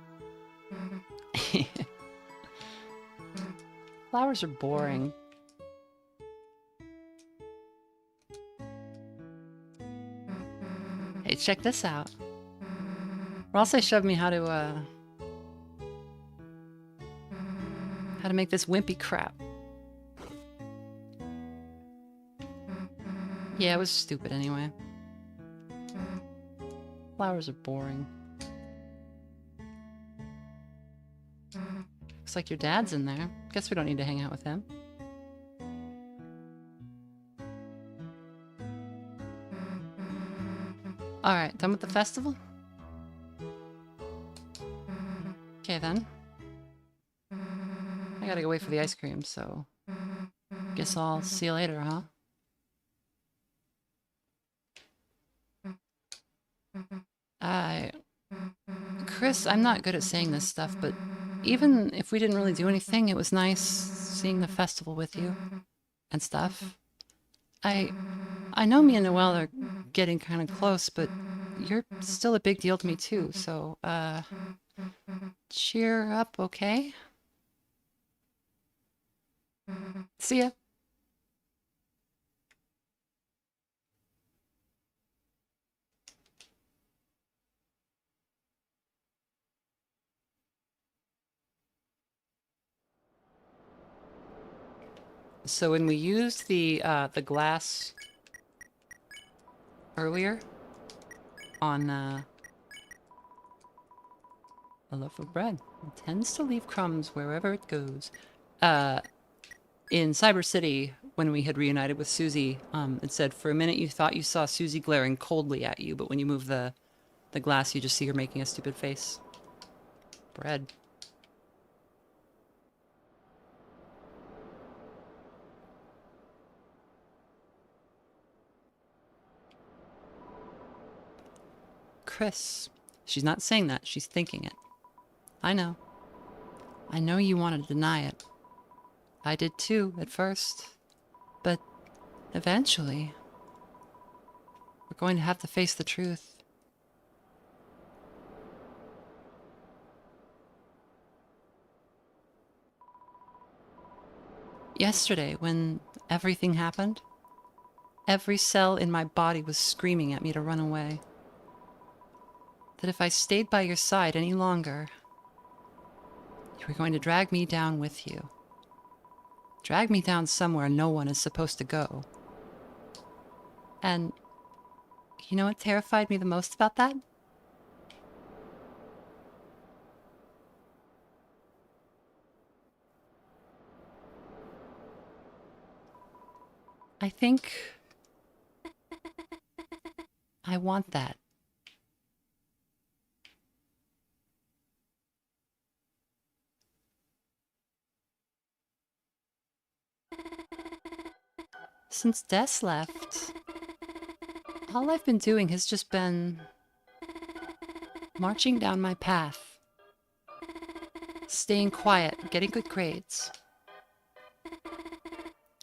Flowers are boring. Hey, check this out. Ralsei showed me how to make this wimpy crap. Yeah, it was stupid anyway. Flowers are boring. Looks like your dad's in there. Guess we don't need to hang out with him. Alright, done with the festival? Okay then. I gotta go wait for the ice cream, so... Guess I'll see you later, huh? Chris, I'm not good at saying this stuff, but even if we didn't really do anything, it was nice seeing the festival with you and stuff. I know me and Noelle are getting kind of close, but you're still a big deal to me too, so, cheer up, okay? See ya. So when we used the glass earlier on a loaf of bread, it tends to leave crumbs wherever it goes. In Cyber City, when we had reunited with Susie, it said for a minute you thought you saw Susie glaring coldly at you, but when you move the glass, you just see her making a stupid face. Bread. Chris. She's not saying that, she's thinking it. I know. I know you want to deny it. I did too, at first. But eventually, we're going to have to face the truth. Yesterday, when everything happened, every cell in my body was screaming at me to run away. That if I stayed by your side any longer, you were going to drag me down with you. Drag me down somewhere no one is supposed to go. And you know what terrified me the most about that? I think I want that. Since Des left, all I've been doing has just been marching down my path, staying quiet, getting good grades.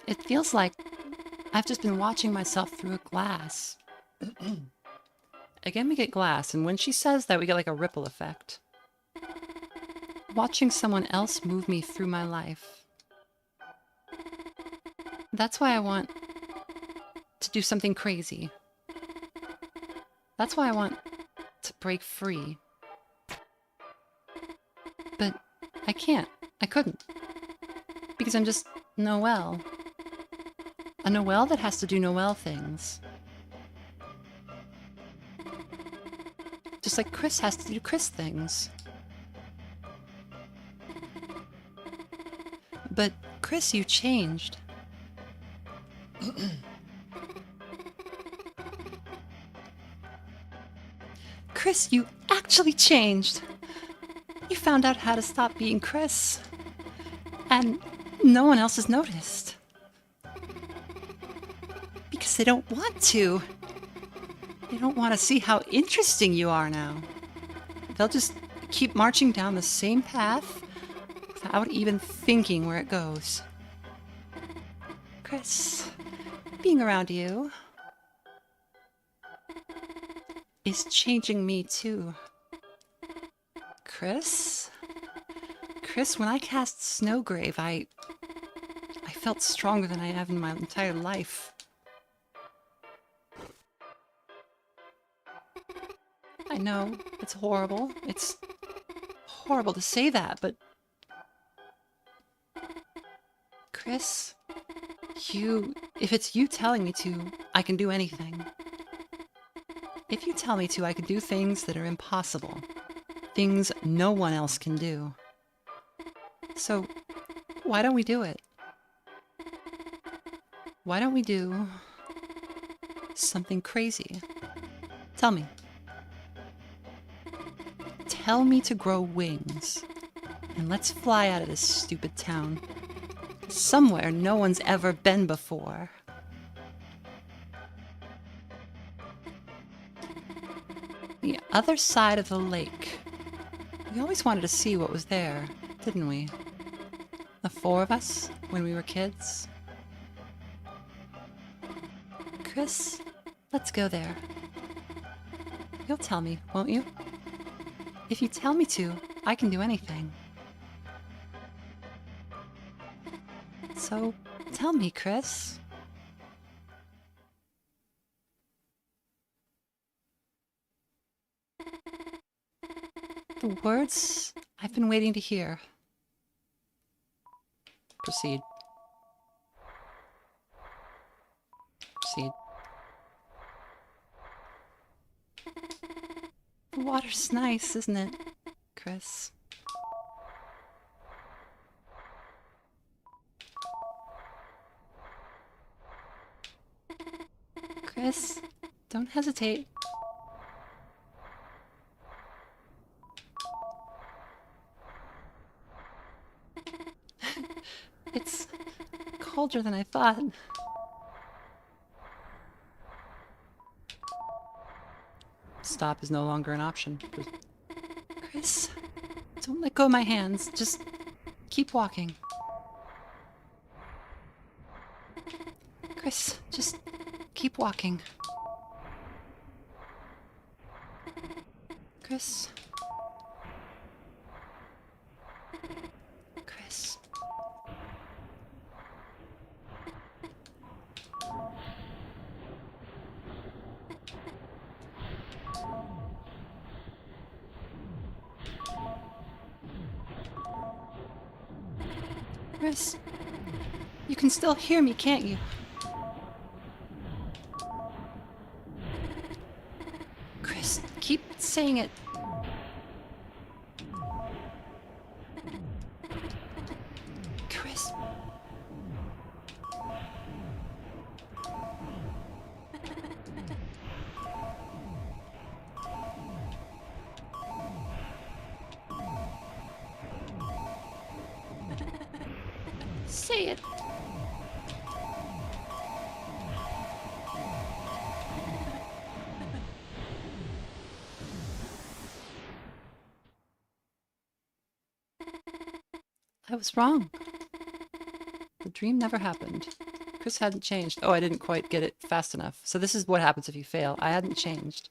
It feels like I've just been watching myself through a glass. Again, we get glass, and when she says that, we get like a ripple effect. Watching someone else move me through my life. That's why I want to do something crazy. That's why I want to break free. But I can't. I couldn't. Because I'm just Noelle. A Noelle that has to do Noelle things. Just like Chris has to do Chris things. But Chris, you changed. Chris, you actually changed. You found out how to stop being Chris. And no one else has noticed. Because they don't want to. They don't want to see how interesting you are now. They'll just keep marching down the same path without even thinking where it goes. Chris, being around you is changing me too. Chris, when I cast Snowgrave, I felt stronger than I have in my entire life. I know, it's horrible. It's horrible to say that, but... Chris, if it's you telling me to, I can do anything. If you tell me to, I can do things that are impossible. Things no one else can do. So, why don't we do it? Why don't we do something crazy? Tell me. Tell me to grow wings, and let's fly out of this stupid town. Somewhere no one's ever been before. The other side of the lake. We always wanted to see what was there, didn't we? The four of us, when we were kids. Chris, let's go there. You'll tell me, won't you? If you tell me to, I can do anything. So, tell me, Chris. The words I've been waiting to hear. Proceed. Proceed. The water's nice, isn't it, Chris? Chris, don't hesitate. It's colder than I thought. Stop is no longer an option. Chris, don't let go of my hands. Just keep walking. Chris, just keep walking. Chris. Chris. Chris, you can still hear me, can't you? Chris, keep saying it. Chris. Say it. I was wrong. The dream never happened. Chris hadn't changed. Oh, I didn't quite get it fast enough. So this is what happens if you fail. I hadn't changed.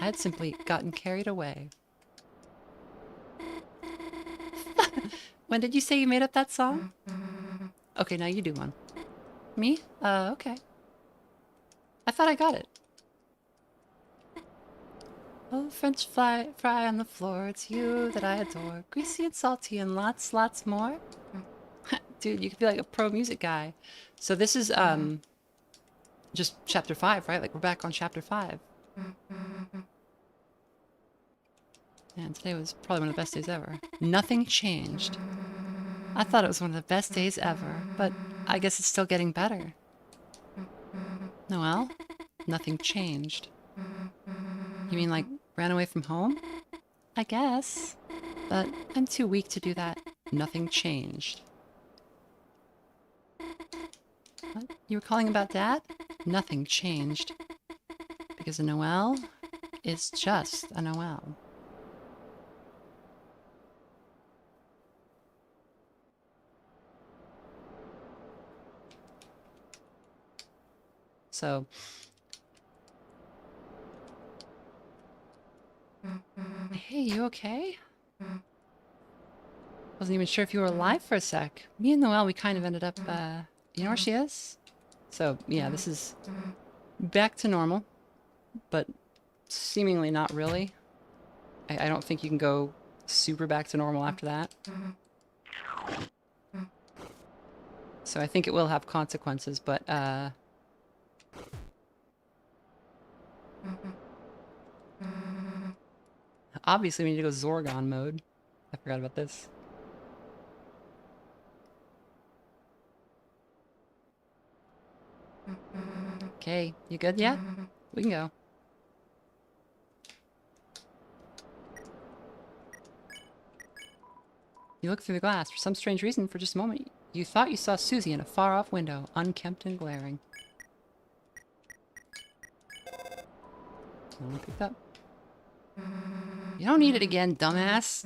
I had simply gotten carried away. When did you say you made up that song? Okay, now you do one. Me? Okay. I thought I got it. Oh, French fry on the floor, it's you that I adore. Greasy and salty and lots, lots more. Dude, you could be like a pro music guy. So this is, just chapter 5, right? Like, we're back on chapter 5. And today was probably one of the best days ever. Nothing changed. I thought it was one of the best days ever, but I guess it's still getting better. Noelle, nothing changed. You mean like ran away from home? I guess. But I'm too weak to do that. Nothing changed. What? You were calling about Dad? Nothing changed. Because a Noelle is just a Noelle. So, hey, you okay? Wasn't even sure if you were alive for a sec. Me and Noelle, we kind of ended up, you know where she is? So, yeah, this is back to normal, but seemingly not really. I don't think you can go super back to normal after that. So I think it will have consequences, but, obviously we need to go Zorgon mode. I forgot about this. Okay, you good? Yeah? We can go. You looked through the glass. For some strange reason, for just a moment, you thought you saw Susie in a far-off window, unkempt and glaring. Only picked up. You don't need it again, dumbass.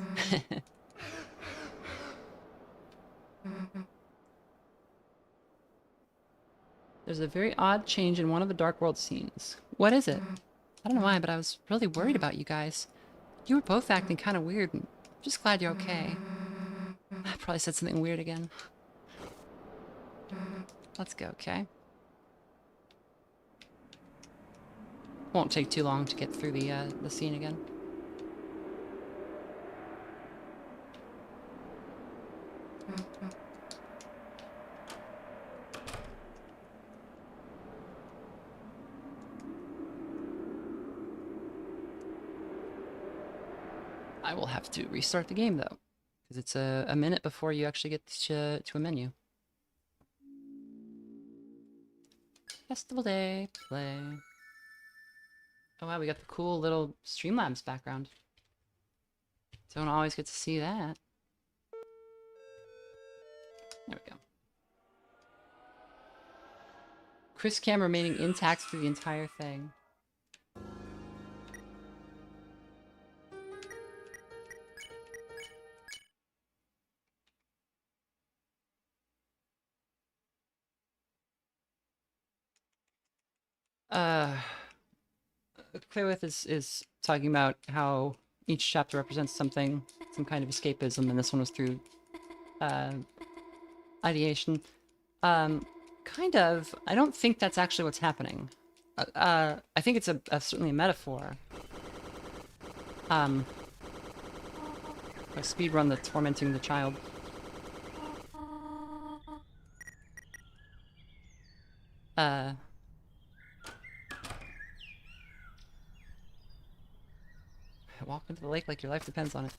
There's a very odd change in one of the Dark World scenes. What is it? I don't know why, but I was really worried about you guys. You were both acting kind of weird, and I'm just glad you're okay. I probably said something weird again. Let's go, okay? Won't take too long to get through the scene again. I will have to restart the game, though, because it's a minute before you actually get to a menu. Festival Day, play. Oh wow, we got the cool little Streamlabs background. Don't always get to see that. There we go. Chris Cam remaining intact through the entire thing. Clearwith is talking about how each chapter represents something, some kind of escapism, and this one was through ideation. Kind of. I don't think that's actually what's happening. I think it's certainly a metaphor. A speedrun that's tormenting the child. Walk into the lake like your life depends on it.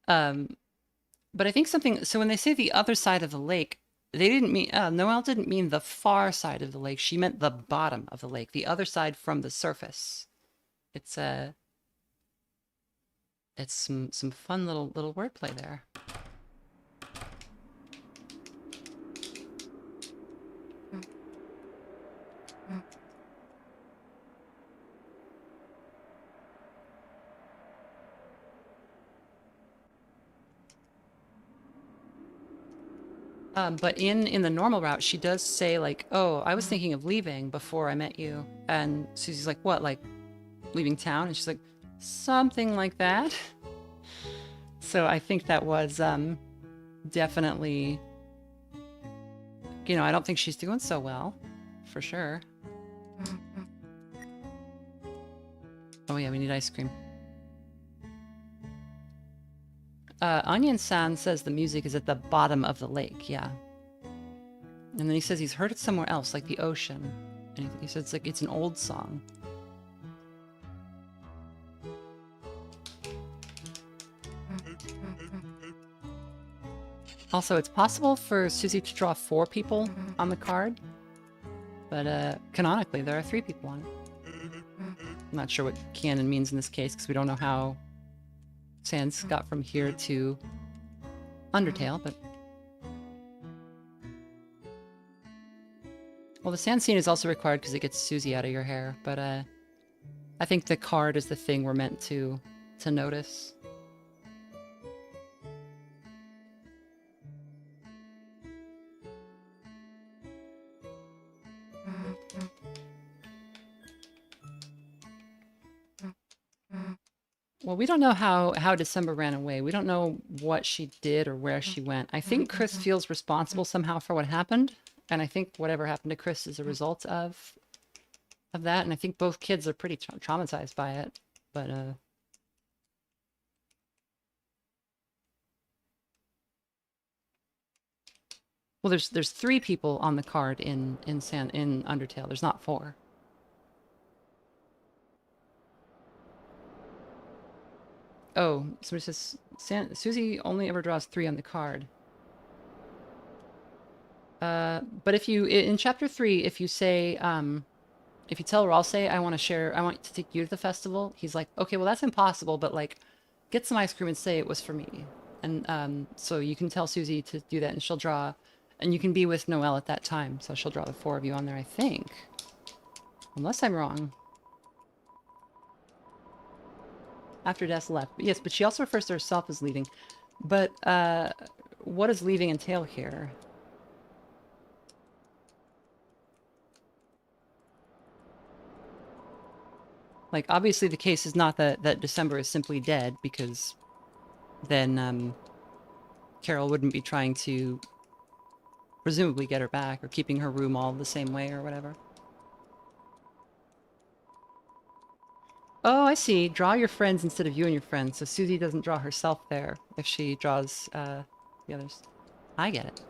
But I think something. So when they say the other side of the lake, they didn't mean. Noelle didn't mean the far side of the lake. She meant the bottom of the lake, the other side from the surface. It's it's some fun little wordplay there. But in the normal route, she does say like, "Oh, I was thinking of leaving before I met you," and Susie's like, "What? Like leaving town?" And she's like, "Something like that." So I think that was definitely, you know, I don't think she's doing so well, for sure. Oh yeah, we need ice cream. Onion-san says the music is at the bottom of the lake, yeah. And then he says he's heard it somewhere else, like the ocean. And he says it's like it's an old song. Also, it's possible for Susie to draw 4 people on the card, but canonically there are 3 people on it. I'm not sure what canon means in this case because we don't know how Sans got from here to Undertale, but... Well, the sand scene is also required because it gets Susie out of your hair, but I think the card is the thing we're meant to notice. Well, we don't know how December ran away. We don't know what she did or where she went. I think Chris feels responsible somehow for what happened, and I think whatever happened to Chris is a result of that, and I think both kids are pretty traumatized by it, but well, there's 3 people on the card in Undertale. There's not 4. Oh, somebody says Susie only ever draws 3 on the card. But if you, in chapter 3, if you say, if you tell Ralsei, I want to share, I want to take you to the festival, he's like, okay, well, that's impossible, but like, get some ice cream and say it was for me. And so you can tell Susie to do that, and she'll draw, and you can be with Noelle at that time, so she'll draw the 4 of you on there, I think. Unless I'm wrong. After Death left. But yes, but she also refers to herself as leaving. But what does leaving entail here? Like, obviously the case is not that December is simply dead, because then Carol wouldn't be trying to presumably get her back, or keeping her room all the same way or whatever. Oh, I see. Draw your friends instead of you and your friends, so Susie doesn't draw herself there if she draws the others. I get it.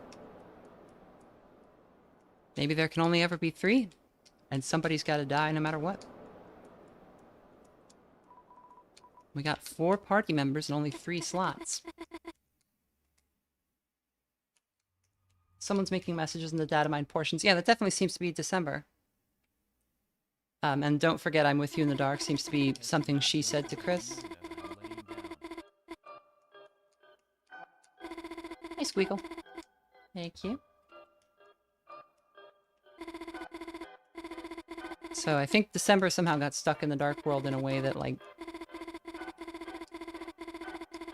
Maybe there can only ever be 3, and somebody's got to die no matter what. We got 4 party members and only 3 slots. Someone's making messages in the data mine portions. Yeah, that definitely seems to be December. And don't forget, I'm with you in the dark seems to be something she said to Chris. Hey, Squeakle. Thank you. So I think December somehow got stuck in the dark world in a way that, like,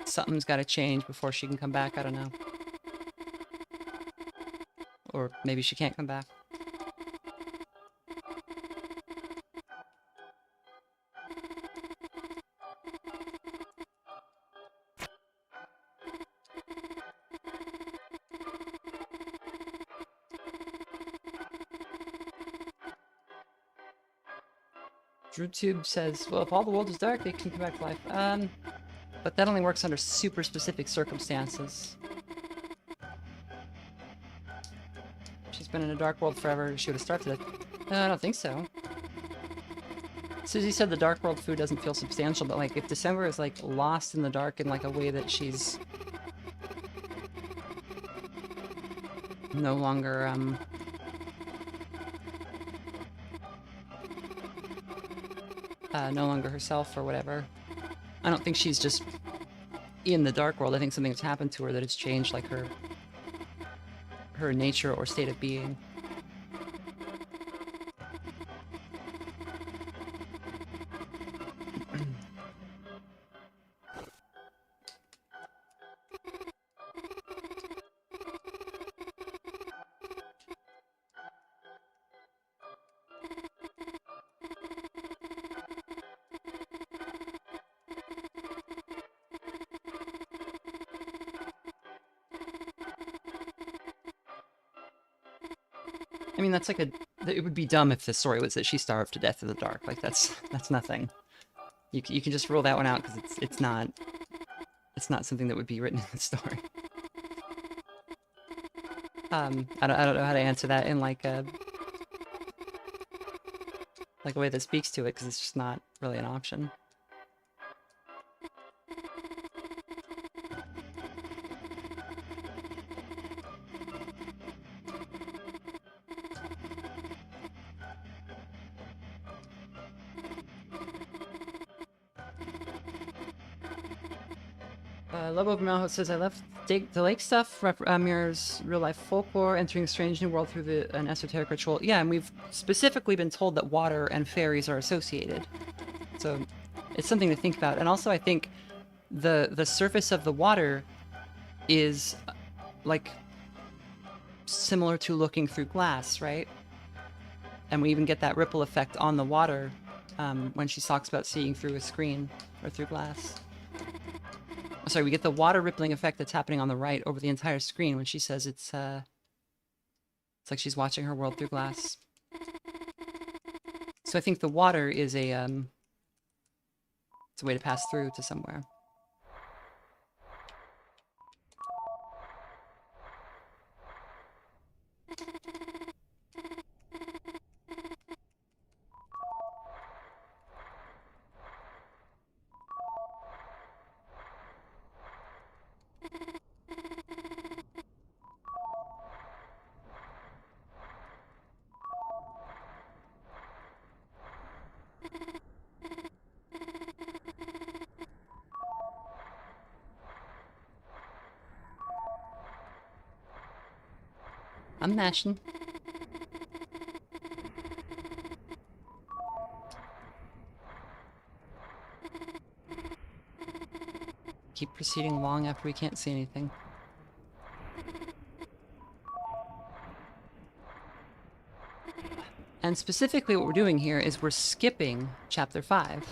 something's got to change before she can come back. I don't know. Or maybe she can't come back. DrewTube says, well, if all the world is dark, they can come back to life. But that only works under super specific circumstances. She's been in a dark world forever. She would have started it. I don't think so. Susie said the dark world food doesn't feel substantial, but like if December is like lost in the dark in like a way that she's no longer no longer herself or whatever. I don't think she's just in the dark world. I think something's happened to her that has changed like her nature or state of being. I mean, that's like it would be dumb if the story was that she starved to death in the dark. Like that's nothing. You can just rule that one out because it's not something that would be written in the story. I don't know how to answer that in like a way that speaks to it, because it's just not really an option. Lobo of Malhout says, I left the lake stuff mirrors real-life folklore, entering a strange new world through an esoteric ritual. Yeah, and we've specifically been told that water and fairies are associated. So it's something to think about. And also I think the surface of the water is like similar to looking through glass, right? And we even get that ripple effect on the water when she talks about seeing through a screen or through glass. Sorry, we get the water rippling effect that's happening on the right over the entire screen when she says it's like she's watching her world through glass. So I think the water is it's a way to pass through to somewhere. I'm mashing. Keep proceeding long after we can't see anything. And specifically what we're doing here is we're skipping chapter 5.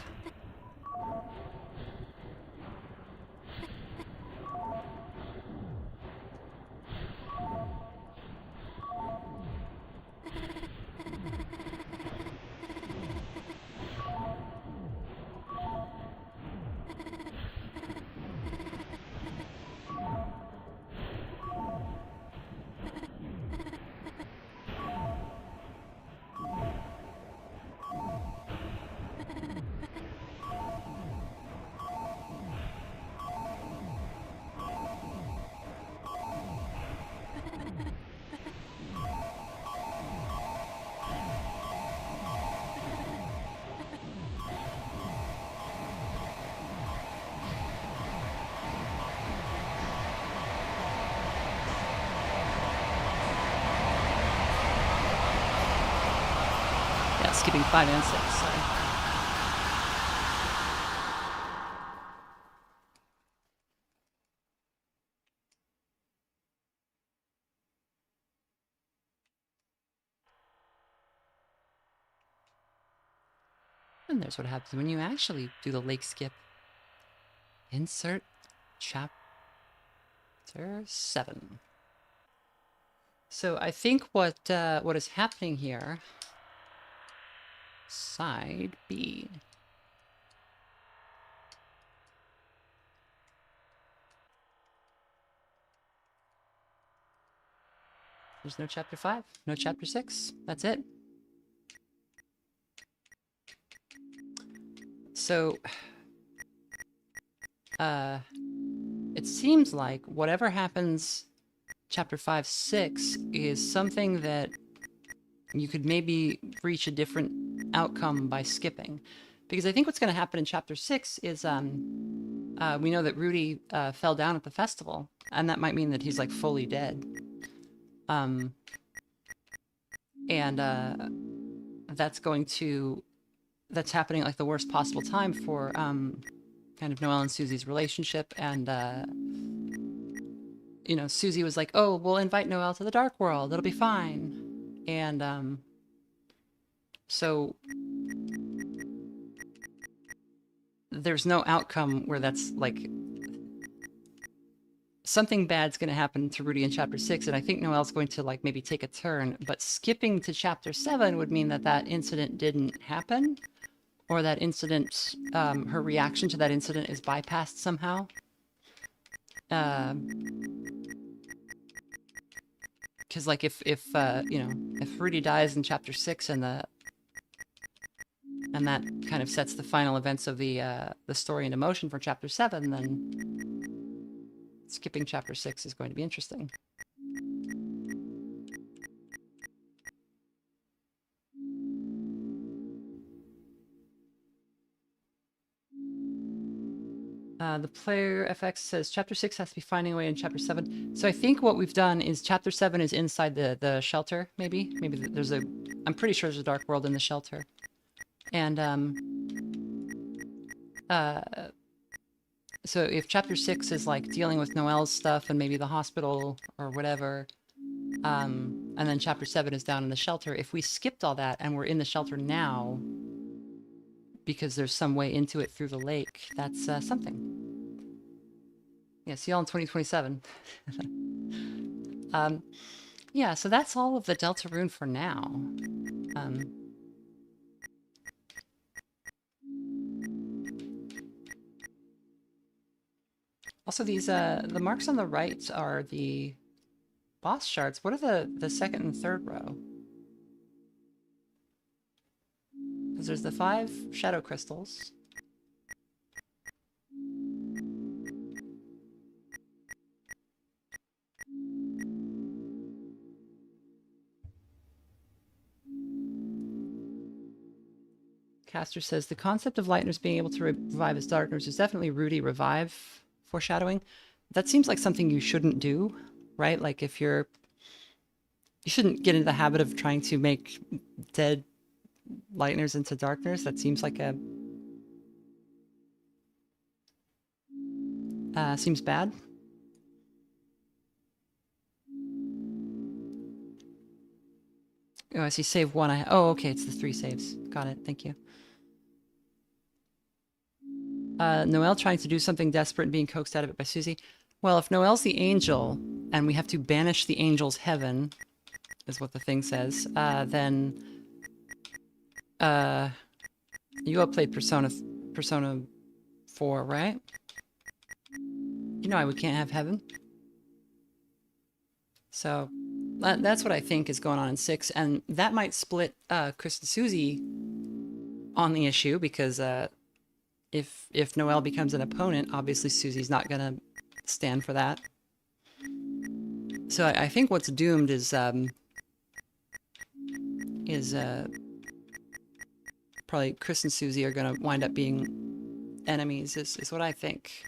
Yeah, skipping 5 and 6, sorry. And there's what happens when you actually do the lake skip. Insert chapter 7. So I think what is happening here, side B. There's no chapter 5, no chapter 6. That's it. So, it seems like whatever happens chapter 5, 6 is something that you could maybe reach a different outcome by skipping. Because I think what's going to happen in chapter 6 is we know that Rudy fell down at the festival, and that might mean that he's like fully dead. That's happening at like the worst possible time for kind of Noelle and Susie's relationship. And you know, Susie was like, oh, we'll invite Noelle to the dark world, it'll be fine. And so there's no outcome where that's like something bad's going to happen to Rudy in chapter 6, and I think Noelle's going to like maybe take a turn, but skipping to chapter 7 would mean that that incident didn't happen, or that incident, her reaction to that incident is bypassed somehow. Because like if you know, if Rudy dies in chapter 6 and that kind of sets the final events of the story into motion for chapter 7, then skipping chapter 6 is going to be interesting. The player FX says chapter 6 has to be finding a way in chapter 7. So I think what we've done is chapter 7 is inside the shelter, maybe. Maybe there's a... I'm pretty sure there's a dark world in the shelter. And, so if chapter 6 is like dealing with Noelle's stuff and maybe the hospital or whatever, and then chapter 7 is down in the shelter, if we skipped all that and we're in the shelter now, because there's some way into it through the lake, that's something. Yeah, see y'all in 2027. Yeah, so that's all of the Deltarune for now. Also, these the marks on the right are the boss shards. What are the second and third row? Because there's the 5 shadow crystals. Caster says the concept of Lightners being able to revive his darkness is definitely Rudy revive foreshadowing. That seems like something you shouldn't do, right? Like if you're You shouldn't get into the habit of trying to make dead lighteners into darkeners. That seems like a... seems bad. Oh, I see save one. Oh, okay, it's the 3 saves. Got it, thank you. Noelle trying to do something desperate and being coaxed out of it by Susie. Well, if Noelle's the angel, and we have to banish the angel's heaven, is what the thing says, then... you all played Persona 4, right? You know why we can't have heaven. So, that's what I think is going on in 6, and that might split Chris and Susie on the issue, because if Noelle becomes an opponent, obviously Susie's not gonna stand for that. So I think what's doomed is probably Chris and Susie are gonna wind up being enemies, is what I think,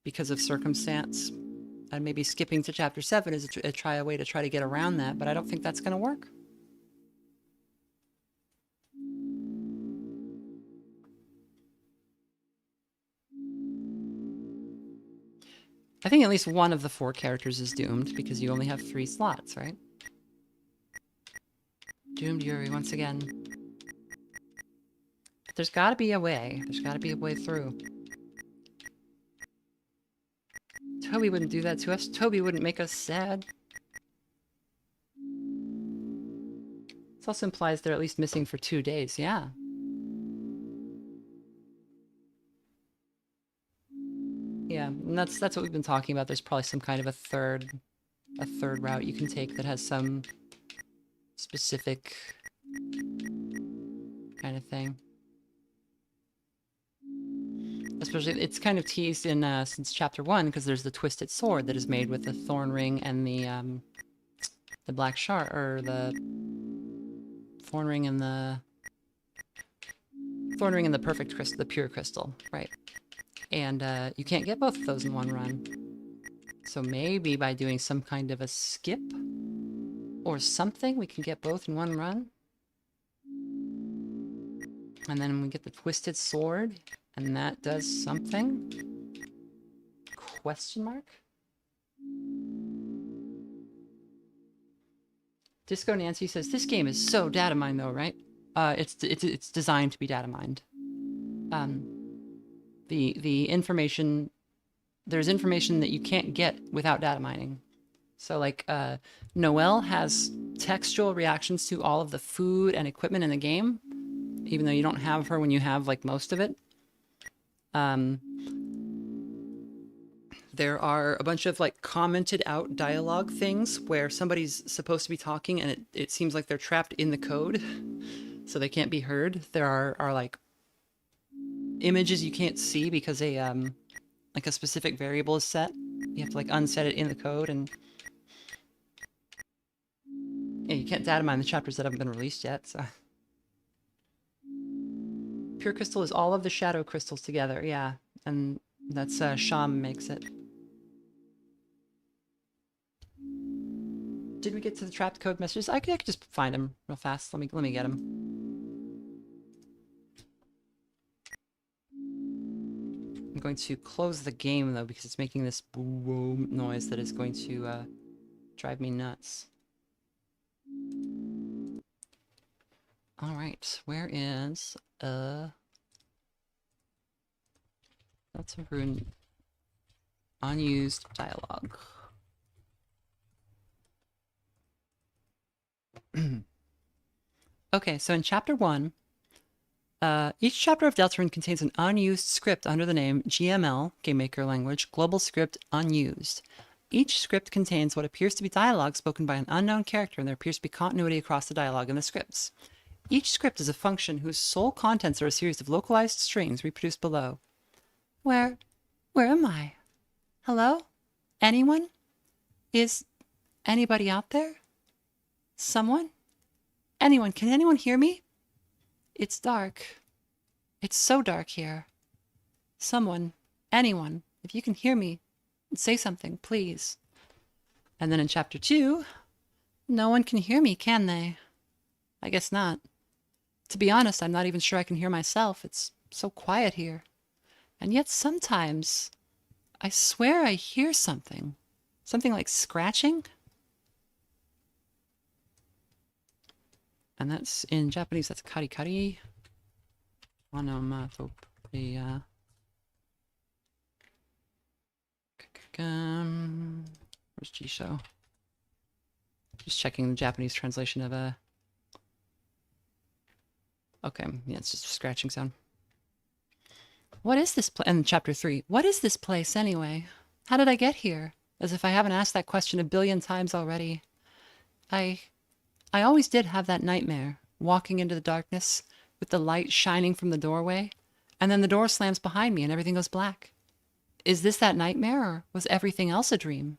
because of circumstance. And maybe skipping to chapter 7 is a way to try to get around that, but I don't think that's gonna work. I think at least one of the 4 characters is doomed, because you only have 3 slots, right? Doomed Yuri once again. There's gotta be a way. There's gotta be a way through. Toby wouldn't do that to us. Toby wouldn't make us sad. This also implies they're at least missing for 2 days, yeah. Yeah, and that's what we've been talking about. There's probably some kind of a third route you can take that has some specific kind of thing. Especially, it's kind of teased in since chapter 1, because there's the twisted sword that is made with the thorn ring and the black shard, or the thorn ring and the perfect crystal, the pure crystal, right? And you can't get both of those in one run. So maybe by doing some kind of a skip or something, we can get both in one run. And then we get the twisted sword, and that does something? Question mark? Disco Nancy says, this game is so data mined though, right? It's designed to be data mined. The information, there's information that you can't get without data mining. So like, Noelle has textual reactions to all of the food and equipment in the game, even though you don't have her when you have like most of it. There are a bunch of like commented out dialogue things where somebody's supposed to be talking and it seems like they're trapped in the code, so they can't be heard. There are like images you can't see because like a specific variable is set. You have to like unset it in the code, and yeah, you can't data mine the chapters that haven't been released yet, so. Pure crystal is all of the shadow crystals together, yeah. And that's Sham makes it. Did we get to the trapped code messages? I could just find them real fast. Let me get them. I'm going to close the game though, because it's making this boom noise that is going to drive me nuts. All right, where is Deltarune unused dialogue? Okay, so in chapter 1, each chapter of Deltarune contains an unused script under the name GML, Game Maker Language, Global Script Unused. Each script contains what appears to be dialogue spoken by an unknown character, and there appears to be continuity across the dialogue in the scripts. Each script is a function whose sole contents are a series of localized strings reproduced below. Where am I? Hello? Anyone? Is anybody out there? Someone? Anyone? Can anyone hear me? It's dark. It's so dark here. Someone, anyone, if you can hear me, say something, please. And then in chapter 2, No one can hear me, can they? I guess not. To be honest, I'm not even sure I can hear myself. It's so quiet here. And yet sometimes I swear I hear something. Something like scratching? And that's in Japanese, that's kari kari. Onomatopoeia. Where's Jisho? Just checking the Japanese translation of a. Okay, yeah, it's just a scratching sound. What is this place? And chapter 3. What is this place anyway? How did I get here? As if I haven't asked that question a billion times already. I always did have that nightmare, walking into the darkness with the light shining from the doorway, and then the door slams behind me and everything goes black. Is this that nightmare, or was everything else a dream?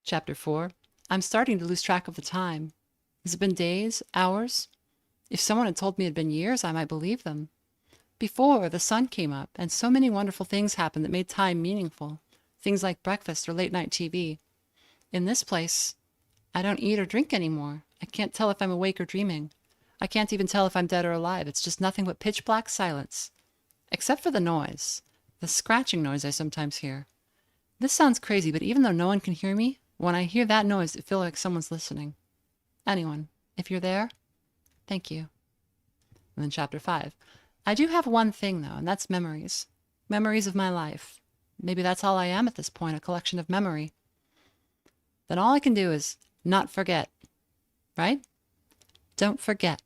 Chapter 4. I'm starting to lose track of the time. Has it been days? Hours? If someone had told me it had been years, I might believe them. Before, the sun came up, and so many wonderful things happened that made time meaningful. Things like breakfast or late-night TV. In this place, I don't eat or drink anymore. I can't tell if I'm awake or dreaming. I can't even tell if I'm dead or alive. It's just nothing but pitch black silence. Except for the noise. The scratching noise I sometimes hear. This sounds crazy, but even though no one can hear me, when I hear that noise, it feels like someone's listening. Anyone, if you're there, thank you. And then chapter 5. I do have one thing, though, and that's memories. Memories of my life. Maybe that's all I am at this point, a collection of memory. Then all I can do is not forget. Right? Don't forget.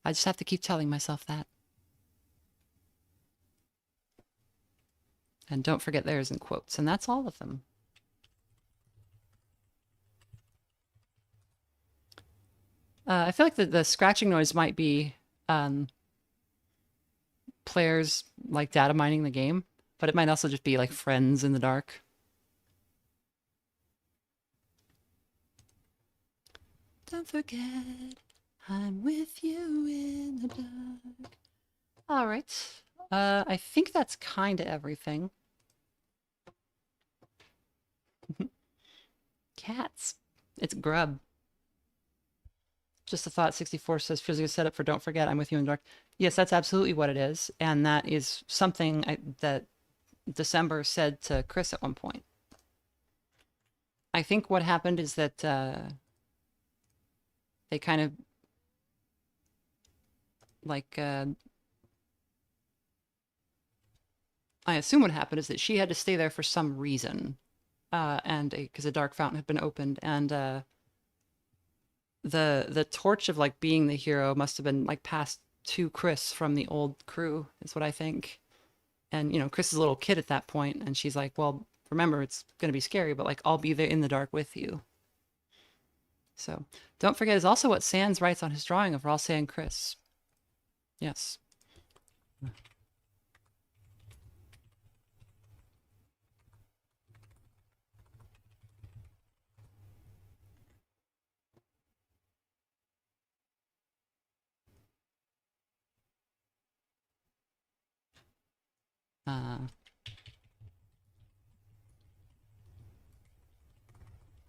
I just have to keep telling myself that. And don't forget theirs in quotes. And that's all of them. I feel like the scratching noise might be players like data mining the game, but it might also just be like friends in the dark. Don't forget, I'm with you in the dark. All right. I think that's kind of everything. Cats. It's grub. Just a thought. 64 says physical setup for don't forget, I'm with you in the dark. Yes, that's absolutely what it is. And that is something that December said to Chris at one point. I think what happened is that they kind of like I assume what happened is that she had to stay there for some reason, and because a dark fountain had been opened, and the torch of like being the hero must have been like passed to Chris from the old crew, is what I think. And you know, Chris is a little kid at that point, and she's like, "Well, remember, it's gonna be scary, but like I'll be there in the dark with you." So, don't forget is also what Sans writes on his drawing of Ralsei and Chris. Yes.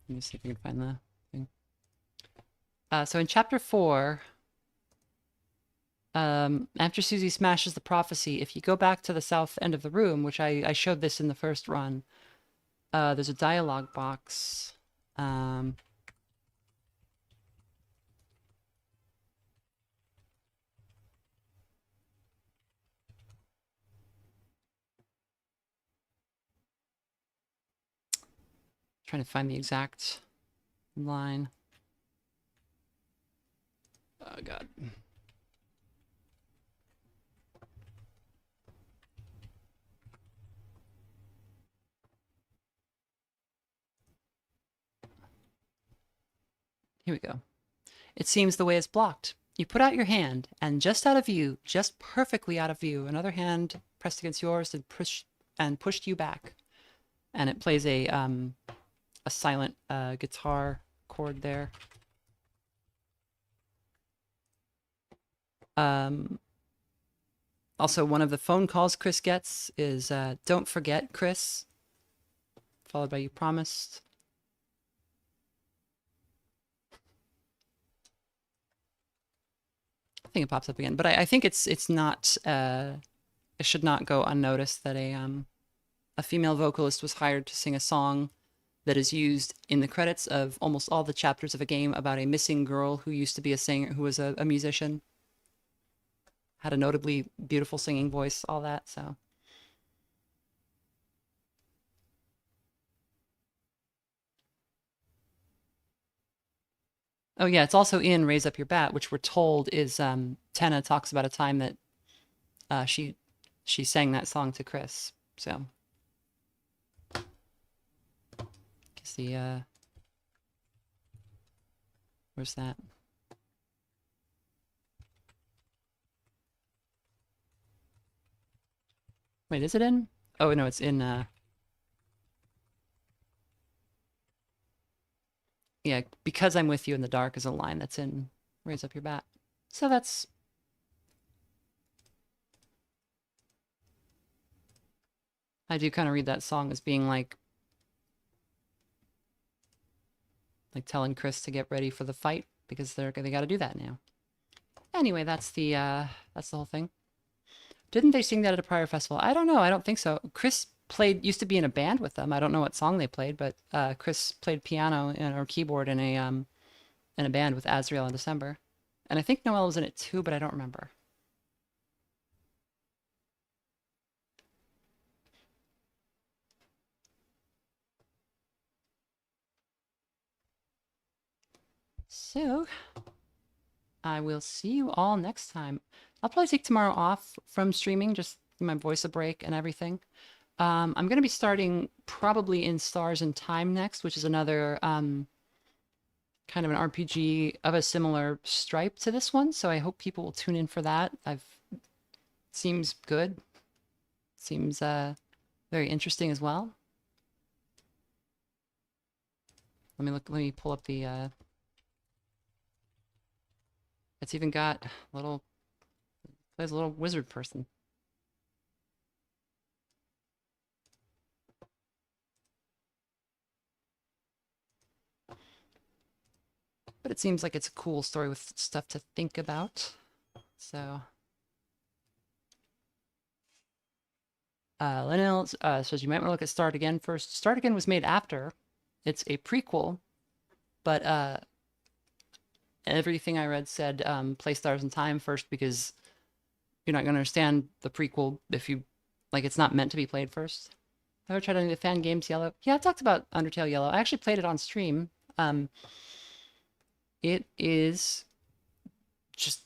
Let me see if I can find the thing. So in chapter 4, after Susie smashes the prophecy, if you go back to the south end of the room, which I showed this in the first run, there's a dialogue box. Trying to find the exact line. Oh, God. Here we go. It seems the way is blocked. You put out your hand, and just out of view, just perfectly out of view, another hand pressed against yours and pushed you back. And it plays a silent guitar chord there. Also, one of the phone calls Chris gets is "Don't forget, Chris," followed by "You promised." I think it pops up again, but I think it's not it should not go unnoticed that a female vocalist was hired to sing a song that is used in the credits of almost all the chapters of a game about a missing girl who used to be a singer, who was a musician, had a notably beautiful singing voice, all that. So oh yeah, it's also in Raise Up Your Bat, which we're told is Tenna talks about a time that she sang that song to Chris. So guess the where's that? Wait, is it in? Oh no, it's in yeah, because I'm with you in the dark is a line that's in Raise Up Your Bat. So that's I do kind of read that song as being like telling Chris to get ready for the fight because they got to do that now. Anyway, that's the whole thing. Didn't they sing that at a prior festival? I don't know. I don't think so. Chris used to be in a band with them. I don't know what song they played, but Chris played piano or keyboard in a band with Azrael in December. And I think Noel was in it too, but I don't remember. So I will see you all next time. I'll probably take tomorrow off from streaming, just give my voice a break and everything. I'm going to be starting probably in Stars in Time next, which is another kind of an RPG of a similar stripe to this one. So I hope people will tune in for that. Seems good. Seems very interesting as well. Let me pull up the it's even got there's a little wizard person. But it seems like it's a cool story with stuff to think about. So Lenil says you might want to look at Start Again first. Start Again was made after. It's a prequel, but everything I read said play Stars in Time first because you're not going to understand the prequel if you like. It's not meant to be played first. Have you ever tried any of the fan games Yellow? Yeah, I talked about Undertale Yellow. I actually played it on stream. It is just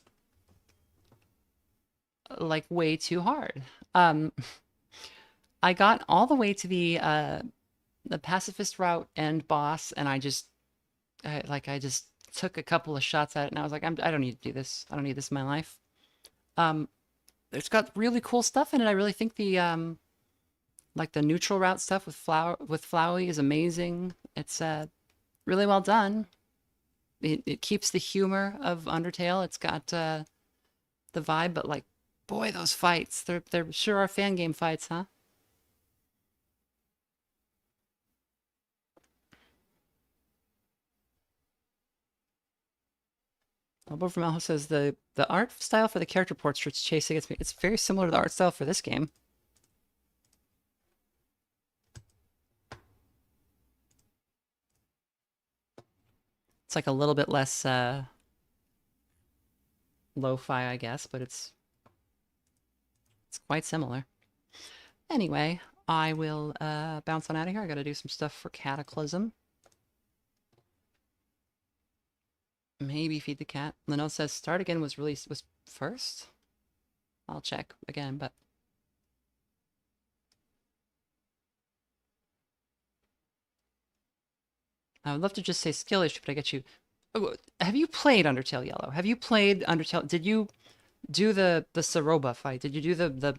like way too hard. I got all the way to the pacifist route and boss, and I just took a couple of shots at it, and I was like, I don't need to do this. I don't need this in my life. It's got really cool stuff in it. I really think the like the neutral route stuff with Flowey is amazing. It's really well done. It keeps the humor of Undertale. It's got the vibe, but like, boy, those fights, they're sure are fan game fights, huh? Elbow from Elho says the art style for the character portraits chasing against me. It's very similar to the art style for this game. It's like a little bit less lo-fi, I guess, but it's quite similar. Anyway, I will bounce on out of here. I got to do some stuff for Cataclysm. Maybe feed the cat. Leno says Start Again was first. I'll check again, but I would love to just say skill issue, but I get you. Oh, have you played Undertale Yellow? Have you played Undertale? Did you do the Saroba fight? Did you do the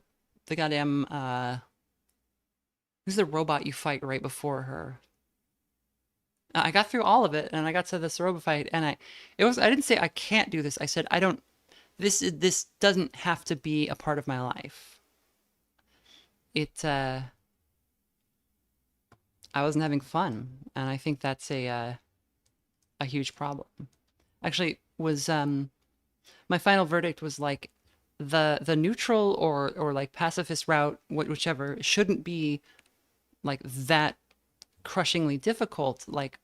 goddamn who's the robot you fight right before her? I got through all of it, and I got to the Saroba fight, and I didn't say I can't do this. I said I don't. This doesn't have to be a part of my life. I wasn't having fun, and I think that's a huge problem. Actually, was My final verdict was like the neutral or like pacifist route, whichever, shouldn't be like that crushingly difficult, like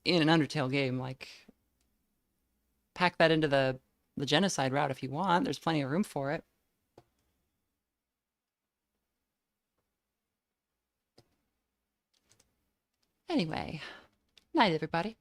in an Undertale game. Like pack that into the genocide route if you want. There's plenty of room for it. Anyway, night everybody.